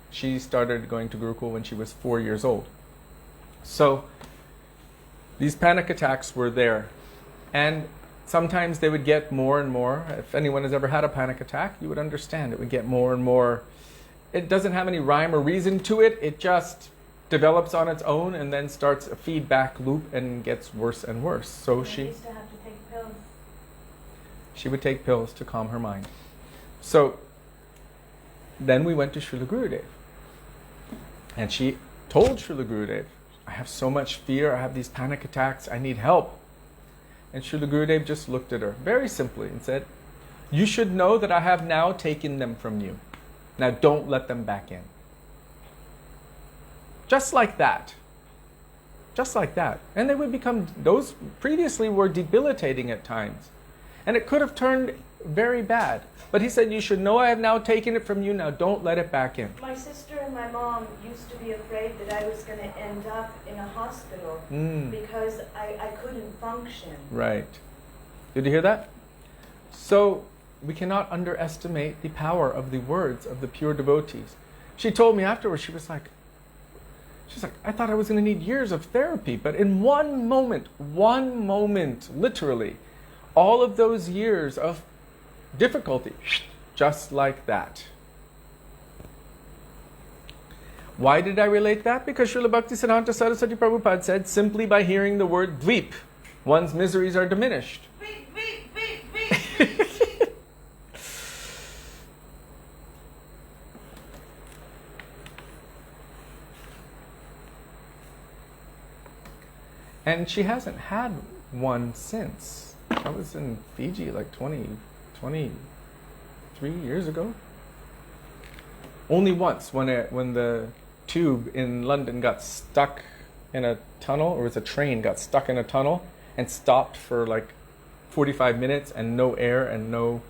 She started going to Gurukul when she was 4 years old. So these panic attacks were there. And sometimes they would get more and more. If anyone has ever had a panic attack, you would understand. It would get more and more. It doesn't have any rhyme or reason to it. It just develops on its own and then starts a feedback loop and gets worse and worse. So I used to have to take pills. She would take pills to calm her mind. So then we went to Srila Gurudev. And she told Srila Gurudev, I have so much fear, I have these panic attacks, I need help. And Srila Gurudev just looked at her very simply and said, you should know that I have now taken them from you. Now don't let them back in. Just like that. Just like that. And they would become, those previously were debilitating at times. And it could have turned very bad. But he said, you should know I have now taken it from you, now don't let it back in. My sister and my mom used to be afraid that I was going to end up in a hospital because I couldn't function. Right. Did you hear that? So we cannot underestimate the power of the words of the pure devotees. She told me afterwards, she's like, I thought I was going to need years of therapy, but in one moment, literally, all of those years of difficulty, just like that. Why did I relate that? Because Srila Bhaktisiddhanta Saraswati Prabhupada said, simply by hearing the word dweep, one's miseries are diminished. And she hasn't had one since. I was in Fiji like 23 years ago. Only once when the tube in London got stuck in a tunnel, or it was a train got stuck in a tunnel and stopped for like 45 minutes and no air and no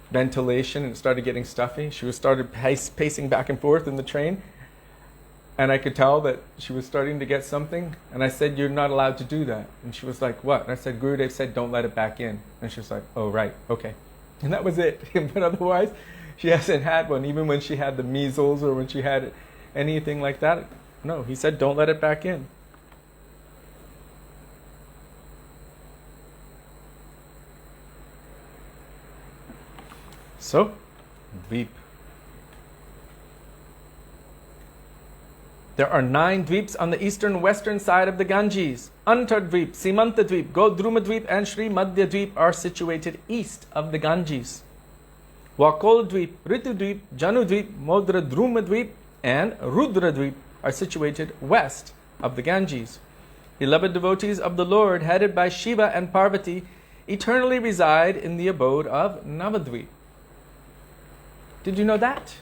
ventilation, and it started getting stuffy. She started pacing back and forth in the train. And I could tell that she was starting to get something. And I said, you're not allowed to do that. And she was like, what? And I said, Gurudev said, don't let it back in. And she was like, oh, right, okay. And that was it. But otherwise, she hasn't had one. Even when she had the measles or when she had anything like that. No, he said, don't let it back in. So, weep. There are 9 dweeps on the eastern western side of the Ganges. Antardweep, Simantadweep, Godrumadweep and Sri Madhyadweep are situated east of the Ganges. Wakoldweep, Ritudweep, Janudweep, Modradrumadweep and Rudradweep are situated west of the Ganges. Beloved devotees of the Lord, headed by Shiva and Parvati, eternally reside in the abode of Navadweep. Did you know that?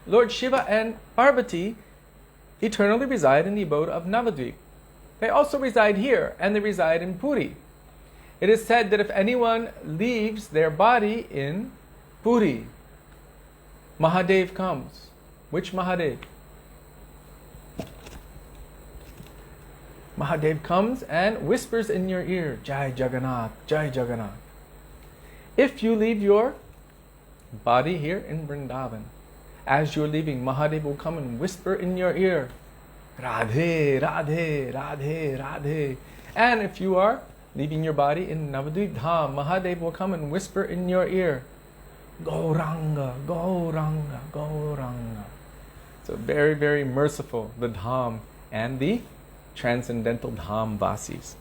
Lord Shiva and Parvati eternally reside in the abode of Navadvip. They also reside here, and they reside in Puri. It is said that if anyone leaves their body in Puri, Mahadev comes. Which Mahadev? Mahadev comes and whispers in your ear, Jai Jagannath, Jai Jagannath. If you leave your body here in Vrindavan, as you're leaving, Mahadev will come and whisper in your ear, Radhe, Radhe, Radhe, Radhe. And if you are leaving your body in Navadvip Dham, Mahadev will come and whisper in your ear, Gauranga, Gauranga, Gauranga. So very, very merciful, the Dham and the transcendental Dham Vasis.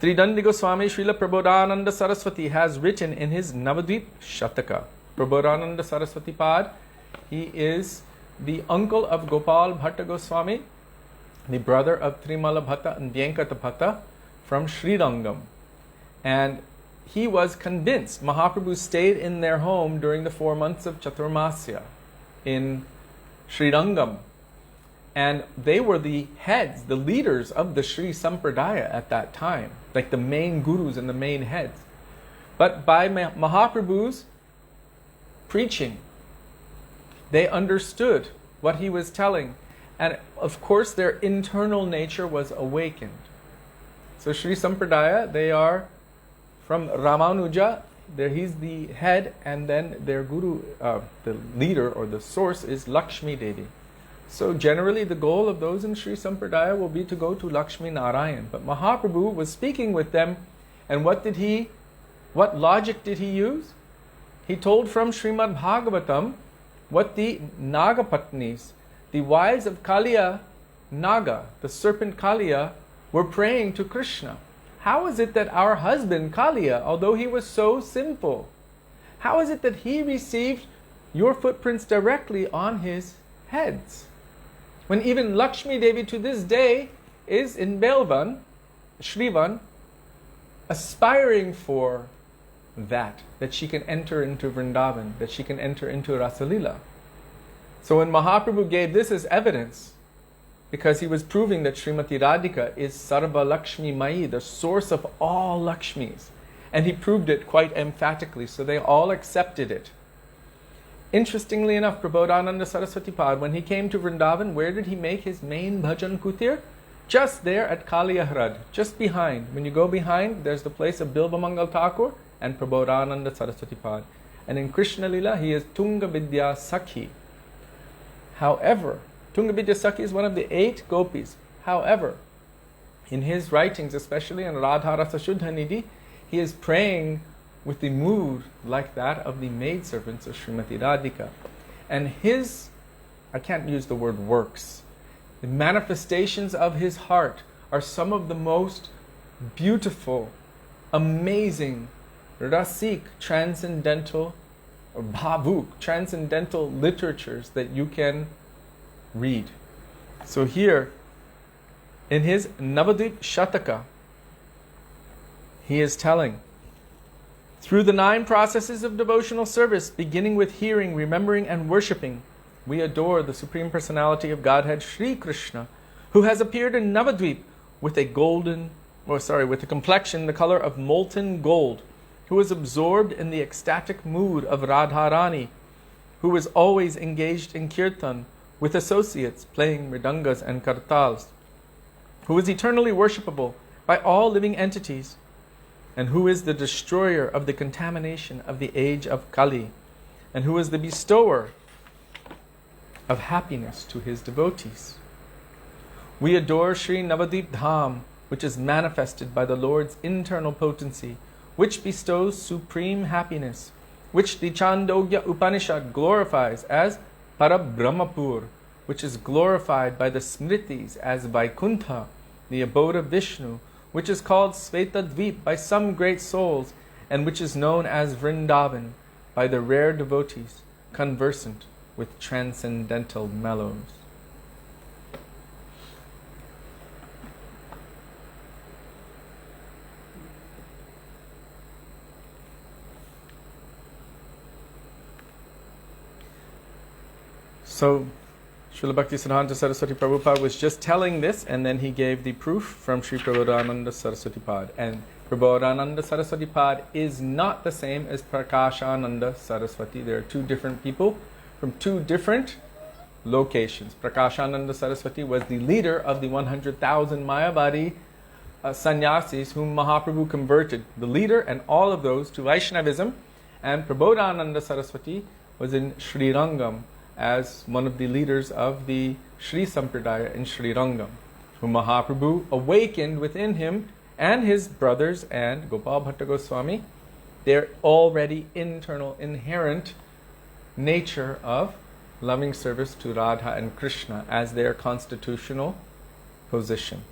Tridandi Goswami Srila Prabodhananda Saraswati has written in his Navadvip Shataka. Prabodhananda Saraswati Pad, he is the uncle of Gopal Bhatta Goswami, the brother of Trimala Bhatta and Vyankata Bhatta from Srirangam. And he was convinced, Mahaprabhu stayed in their home during the 4 months of Chaturmasya in Srirangam. And they were the heads, the leaders of the Sri Sampradaya at that time, like the main gurus and the main heads. But by Mahaprabhu's preaching, they understood what he was telling. And of course, their internal nature was awakened. So Sri Sampradaya, they are from Ramanuja. He's the head, and then their guru, the leader or the source is Lakshmi Devi. So generally the goal of those in Sri Sampradaya will be to go to Lakshmi Narayan. But Mahaprabhu was speaking with them, and what logic did he use? He told from Srimad Bhagavatam what the Nagapatnis, the wives of Kaliya Naga, the serpent Kaliya, were praying to Krishna. How is it that our husband Kaliya, although he was so sinful, how is it that he received your footprints directly on his heads? When even Lakshmi Devi to this day is in Belvan, Shrivan, aspiring for that she can enter into Vrindavan, that she can enter into Rasalila. So when Mahaprabhu gave this as evidence, because he was proving that Srimati Radhika is Sarva Lakshmi Mai, the source of all Lakshmis, and he proved it quite emphatically, so they all accepted it. Interestingly enough, Prabodhananda Saraswati Pad, when he came to Vrindavan, where did he make his main bhajan kutir? Just there at Kaliyahrad, just behind. When you go behind, there's the place of Bilba Mangal Thakur and Prabodhananda Saraswati Pad. And in Krishna Lila, he is Tunga Vidya Sakhi. However, Tunga Vidya Sakhi is one of the 8 gopis. However, in his writings, especially in Radha Rasa Shuddha Nidhi, he is praying with the mood like that of the maidservants of Srimati Radhika. And his, I can't use the word works, the manifestations of his heart are some of the most beautiful, amazing, rasik, transcendental, or bhavuk, transcendental literatures that you can read. So here, in his Navadvip Shataka, he is telling, through the 9 processes of devotional service, beginning with hearing, remembering, and worshipping, we adore the Supreme Personality of Godhead, Sri Krishna, who has appeared in Navadvip with a complexion the color of molten gold, who is absorbed in the ecstatic mood of Radharani, who is always engaged in Kirtan with associates playing mridangas and kartals, who is eternally worshipable by all living entities, and who is the destroyer of the contamination of the age of Kali, and who is the bestower of happiness to his devotees. We adore Sri Navadvip Dham, which is manifested by the Lord's internal potency, which bestows supreme happiness, which the Chandogya Upanishad glorifies as Parabrahmapur, which is glorified by the Smritis as Vaikuntha, the abode of Vishnu, which is called Svetadvip by some great souls, and which is known as Vrindavan by the rare devotees conversant with transcendental mellows. So, Srila Bhaktisiddhanta Saraswati Prabhupada was just telling this, and then he gave the proof from Sri Prabodhananda Saraswati Pad. And Prabodhananda Saraswati Pad is not the same as Prakashananda Saraswati. There are 2 different people from 2 different locations. Prakashananda Saraswati was the leader of the 100,000 Mayavadi sannyasis whom Mahaprabhu converted, the leader and all of those, to Vaishnavism. And Prabodhananda Saraswati was in Sri Rangam as one of the leaders of the Sri Sampradaya in Sri Rangam, whom Mahaprabhu awakened within him and his brothers and Gopal Bhatta Goswami, their already internal, inherent nature of loving service to Radha and Krishna as their constitutional position.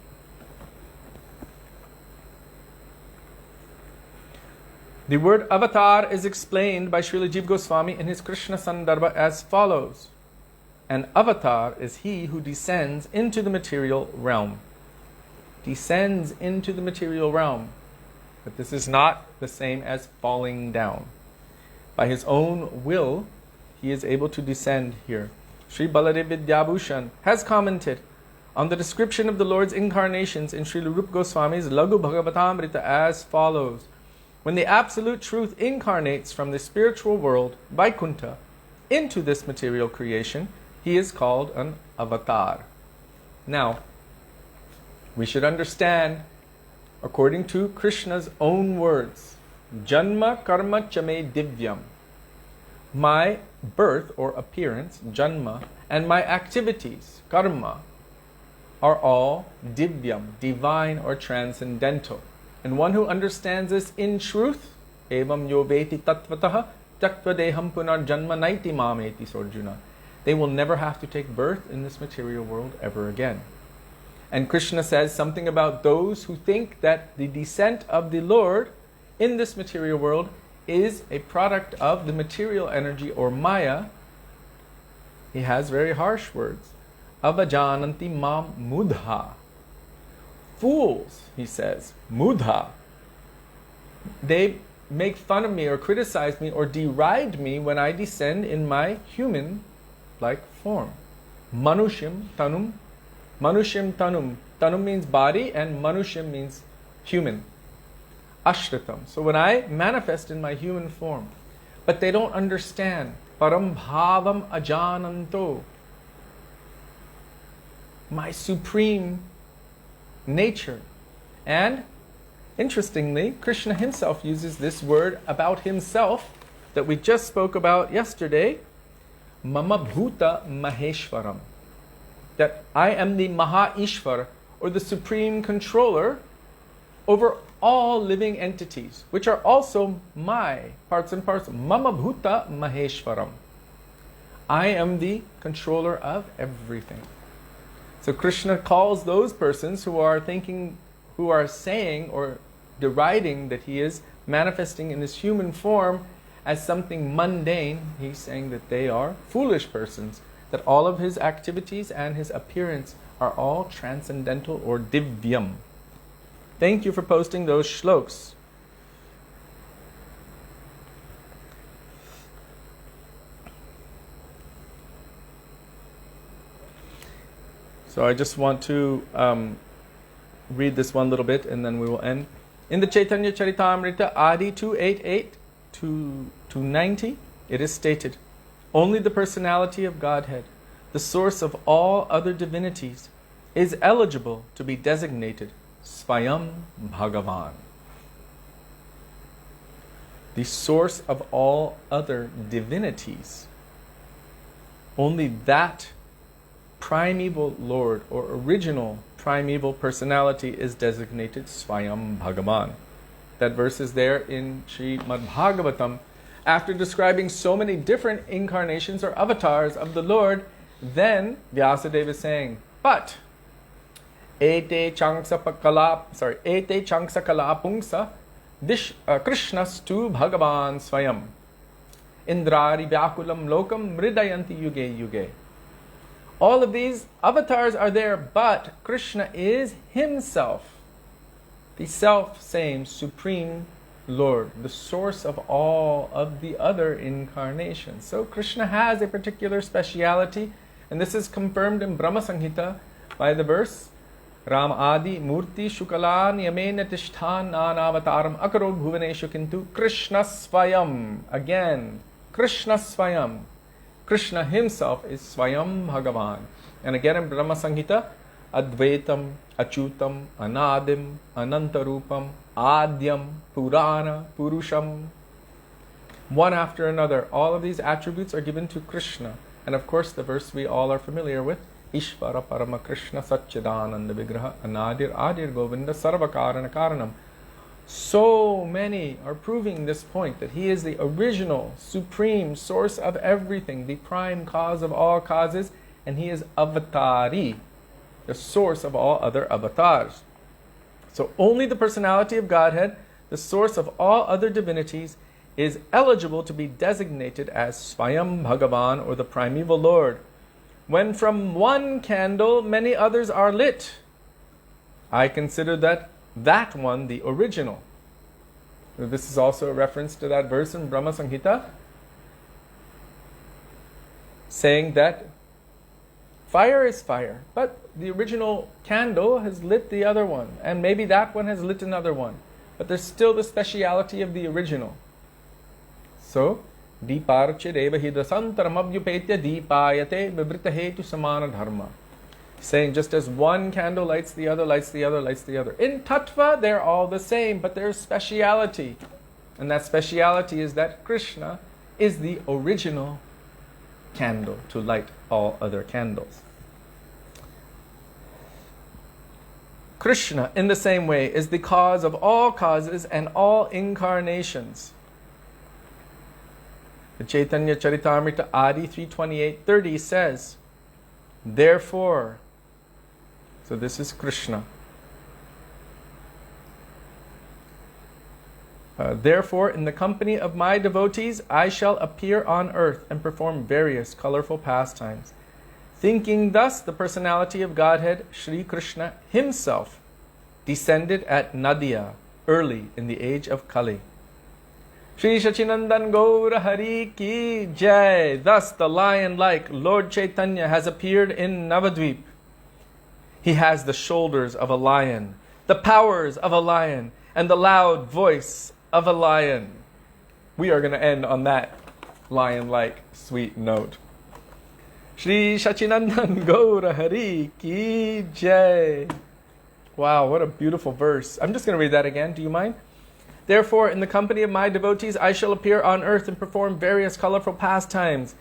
The word avatar is explained by Srila Jiva Goswami in his Krishna Sandarbha as follows. An avatar is he who descends into the material realm. Descends into the material realm. But this is not the same as falling down. By his own will, he is able to descend here. Sri Baladev Vidyabhushan has commented on the description of the Lord's incarnations in Srila Rupa Goswami's Laghu Bhagavatamrita as follows. When the Absolute Truth incarnates from the spiritual world, Vaikuntha, into this material creation, he is called an avatar. Now, we should understand, according to Krishna's own words, Janma karma chame divyam. My birth or appearance, janma, and my activities, karma, are all divyam, divine or transcendental. And one who understands this in truth, evam yo veti tattvataha tyaktva deham punar janma naiti mameti sorjuna. They will never have to take birth in this material world ever again. And Krishna says something about those who think that the descent of the Lord in this material world is a product of the material energy or Maya. He has very harsh words. Avajananti mam mudha. Fools, he says, mudha. They make fun of me or criticize me or deride me when I descend in my human-like form. Manushim tanum. Manushim tanum. Tanum means body and manushim means human. Ashritam. So when I manifest in my human form, but they don't understand. Param bhavam ajananto. My supreme nature. And interestingly, Krishna himself uses this word about himself that we just spoke about yesterday. Mama bhuta maheshwaram. That I am the Maha Ishvara, or the supreme controller over all living entities, which are also my parts and parcel. Mama bhuta maheshwaram. I am the controller of everything. So Krishna calls those persons who are saying or deriding that he is manifesting in this human form as something mundane. He's saying that they are foolish persons, that all of his activities and his appearance are all transcendental or divyam. Thank you for posting those shloks. So I just want to read this one little bit and then we will end. In the Chaitanya Charitamrita Adi 288 to 290, it is stated, only the personality of Godhead, the source of all other divinities, is eligible to be designated Swayam Bhagavan. The source of all other divinities. Only that primeval Lord or original primeval personality is designated Swayam Bhagavan. That verse is there in Srimad Bhagavatam. After describing so many different incarnations or avatars of the Lord, then Vyasadeva is saying, but ete changsa kala pungsa Krishnas tu Bhagavan Swayam Indrari Vyakulam Lokam Mridayanti Yuge Yuge. All of these avatars are there, but Krishna is himself, the self-same Supreme Lord, the source of all of the other incarnations. So Krishna has a particular speciality, and this is confirmed in Brahma Samhita by the verse, Ram Adi Murti Shukalan Yamena Tishthan Nanavataram Akaro Bhuvaneshu Kintu Krishna Swayam. Again, Krishna Swayam. Krishna himself is Swayam Bhagavan. And again in Brahma Samhita, Advaitam, Achutam, Anadim, Anantarupam, Adyam, Purana, Purusham. One after another, all of these attributes are given to Krishna. And of course the verse we all are familiar with, Ishvara Parama Krishna Satchidananda Vigraha Anadir Adir Govinda Sarvakarana Karanam. So many are proving this point, that he is the original, supreme source of everything, the prime cause of all causes, and he is avatari, the source of all other avatars. So only the personality of Godhead, the source of all other divinities, is eligible to be designated as Swayam Bhagavan, or the primeval Lord. When from one candle many others are lit, I consider that one the original. This is also a reference to that verse in Brahma Samhita, saying that fire is fire, but the original candle has lit the other one, and maybe that one has lit another one, but there's still the speciality of the original. So, Deeparchireva hidasantaram abhyupetya deepayate vivrita hetu samana dharma. Saying just as one candle lights the other, lights the other, lights the other. In Tattva, they're all the same, but there's speciality. And that speciality is that Krishna is the original candle to light all other candles. Krishna, in the same way, is the cause of all causes and all incarnations. The Chaitanya Charitamrita Adi 328:30 says, therefore, so this is Krishna. Therefore, in the company of my devotees, I shall appear on earth and perform various colorful pastimes. Thinking thus, the personality of Godhead, Sri Krishna himself, descended at Nadia early in the age of Kali. Shri Sachinandan Gaura Hari Ki Jai. Thus the lion-like Lord Chaitanya has appeared in Navadvip. He has the shoulders of a lion, the powers of a lion, and the loud voice of a lion. We are going to end on that lion-like sweet note. Shri Sachinandan Gaura Hari Ki Jai. Wow, what a beautiful verse. I'm just going to read that again. Do you mind? Therefore, in the company of my devotees, I shall appear on earth and perform various colorful pastimes.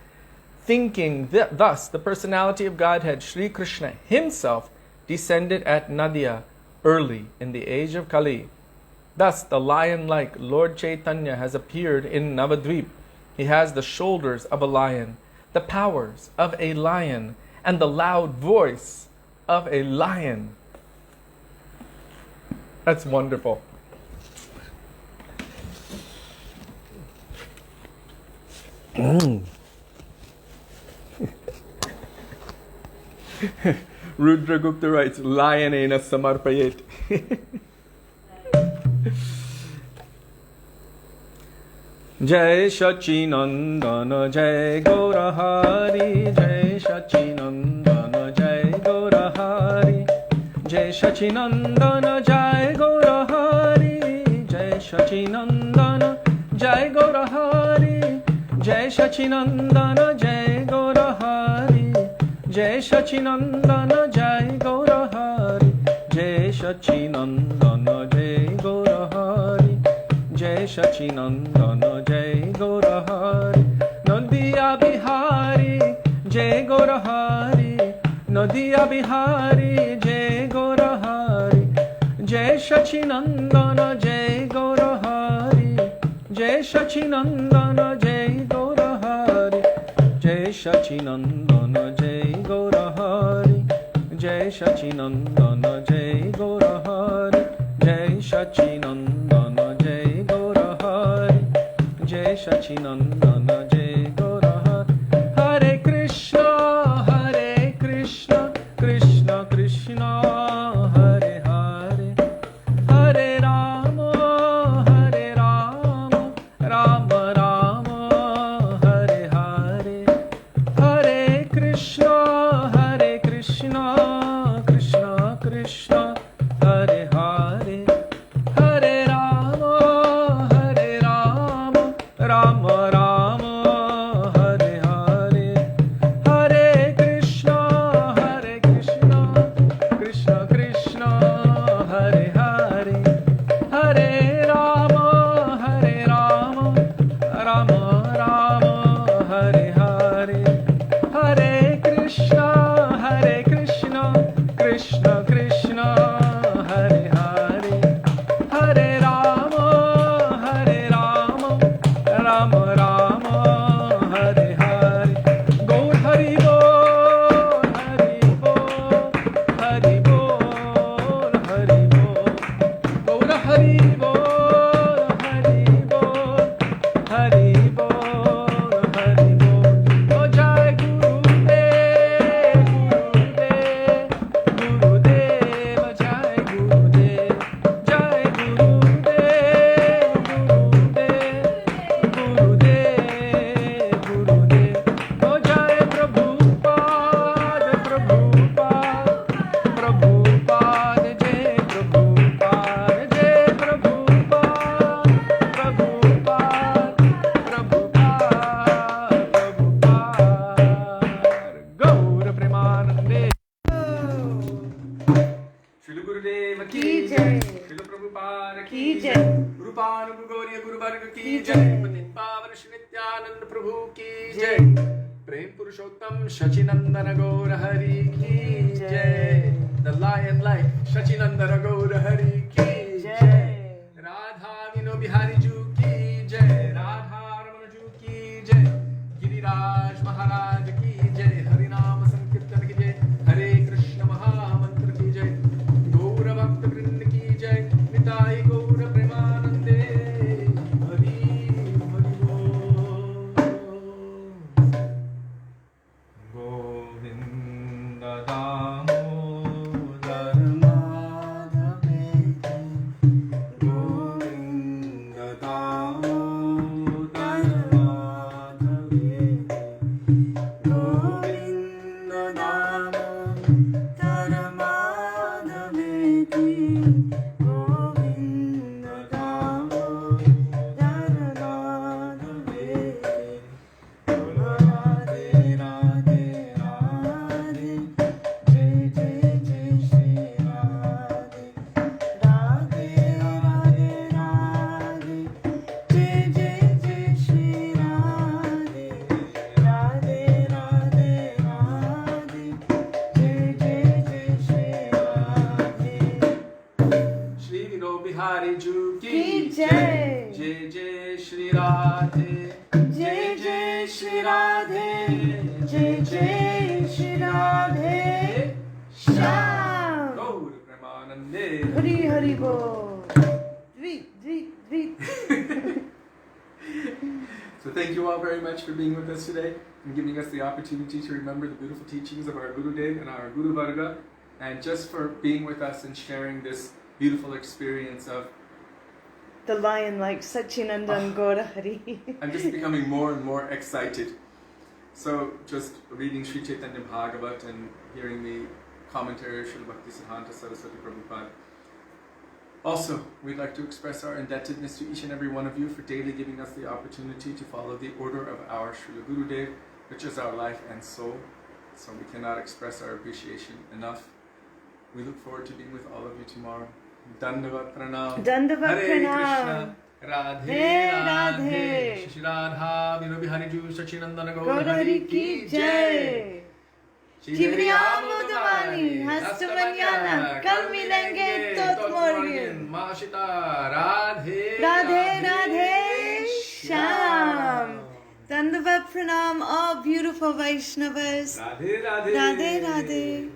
Thinking thus, the personality of Godhead, Sri Krishna himself, descended at Diya early in the age of Kali. Thus, the lion-like Lord Chaitanya has appeared in Navadvip. He has the shoulders of a lion, the powers of a lion, and the loud voice of a lion. That's wonderful. Rudragupta writes, Lionena samarpayet. Jai Sachinandana Jai Gaurahari, Jai Sachinandana Jai Gaurahari, Jai Sachinandana Jai Gaurahari, Jai Sachinandana Jai Gaurahari, Jai Sachinandana Jai Gaurahari, Jai Sachinandana Jai Gaurahari, Jai Sachinandana Jai Gaurahari, Jai Sachinandana Jai Gaurahari, Nadiya Bihari Jai Gaurahari, Nadiya Bihari Jai Gaurahari, Jai Sachinandana Jai Gaurahari, Jai Sachinandana Jai Gaurahari, Jai Sachinandana Jai Gaurahari, Jai Sachinandana Jai Gaurahari, Jai Sachinandana Jai Gaurahari, Jai Sachinandana Jai Gaurahari. Hare Krishna, Krishna Krishna, Hare Hare, Hare Rama, Rama Rama, Hare Hare, Hare Krishna, Krishna Krishna, Hare Hare, Hare Rama, Rama Rama, Hare Hare, Hare Krishna, Krishna Krishna, Hare Hare, Hare Rama, Rama Rama, Hare Hare, Hare Krishna, Krishna Krishna, Hare Hare, Hare Rama, Rama Rama, Hare Hare. Gaur Haribo, Haribo, Haribo, Haribo. Gaur Haribo, Haribo, Haribo, Haribo. Oh Jai Gurudev, Gurudev, Jai Gurudev, Jai Gurudev, Gurudev, Gurudev. Oh Jai Prabhupada, Prabhupada, Jai Prabhupada, Jai Prabhupada, Prabhupada. Gaura Premanande. Srila Gurudeva ki jai, Srila Prabhupada ki jai, Rupanam Gauriya Guru Varga ki jai, Patin Pavan Shri Nityananda Prabhu ki jai, Prem Purushottam Sachinandana Gaura Hari ki jai, the lion-like Sachinandana Gaura Hari ki jai, Radha Vino Bihari Ju ki jai, Radha Ramana Ju ki jai, Giriraj Maharaj ki jai, Harinama Sankirtan ki jai, Hare Krishna Mahamantra ki jai, Gaura Bhakta Vrind ki jai, Nitai Gaura Premanande, Hari Haribo. Govinda Damodar Madhave Govinda Damodar Radharani. Bolo Radhe Radhe Radhe, Jai Jai Jai Shri Radhe. Radhe Radhe Radhe, Jai Jai Jai Shri Radhe. Radhe Radhe Radhe, Jai Jai Jai Shri Radhe. Shri Vino Bihari Ju Ki ki Jai. Jai Jai Shri Radhe. Jai Jai Shri Radhe, Jai Jai Shri Radhe. Shyam. Gaur Premanande. Hari Heribo. Dvi. So thank you all very much for being with us today and giving us the opportunity to remember the beautiful teachings of our Gurudev and our Guru Varga, and just for being with us and sharing this beautiful experience of The lion like Sachinandan Gora Hari. I'm just becoming more and more excited. So just reading Sri Chaitanya Bhagavat and hearing the commentary of Srila Bhaktisiddhanta Saraswati Prabhupada. Also, we'd like to express our indebtedness to each and every one of you for daily giving us the opportunity to follow the order of our Srila Gurudev, which is our life and soul. So we cannot express our appreciation enough. We look forward to being with all of you tomorrow. Dandavat Pranam. Dandavat Hare Pranam. Krishna. Radhe Hey, Radhe. Radhe. Shri Radha Vino Bihari Ju Sachinandana Gaur Gaur Hari Hari Ki Jai. Shivriyamadavani, Hastamanyana, Kal milenge tot morgen. Mahashita Radhe Radhe Radhe Shyam. Dandavat Pranam, all beautiful Vaishnavas. Radhe Radhe Radhe Radhe.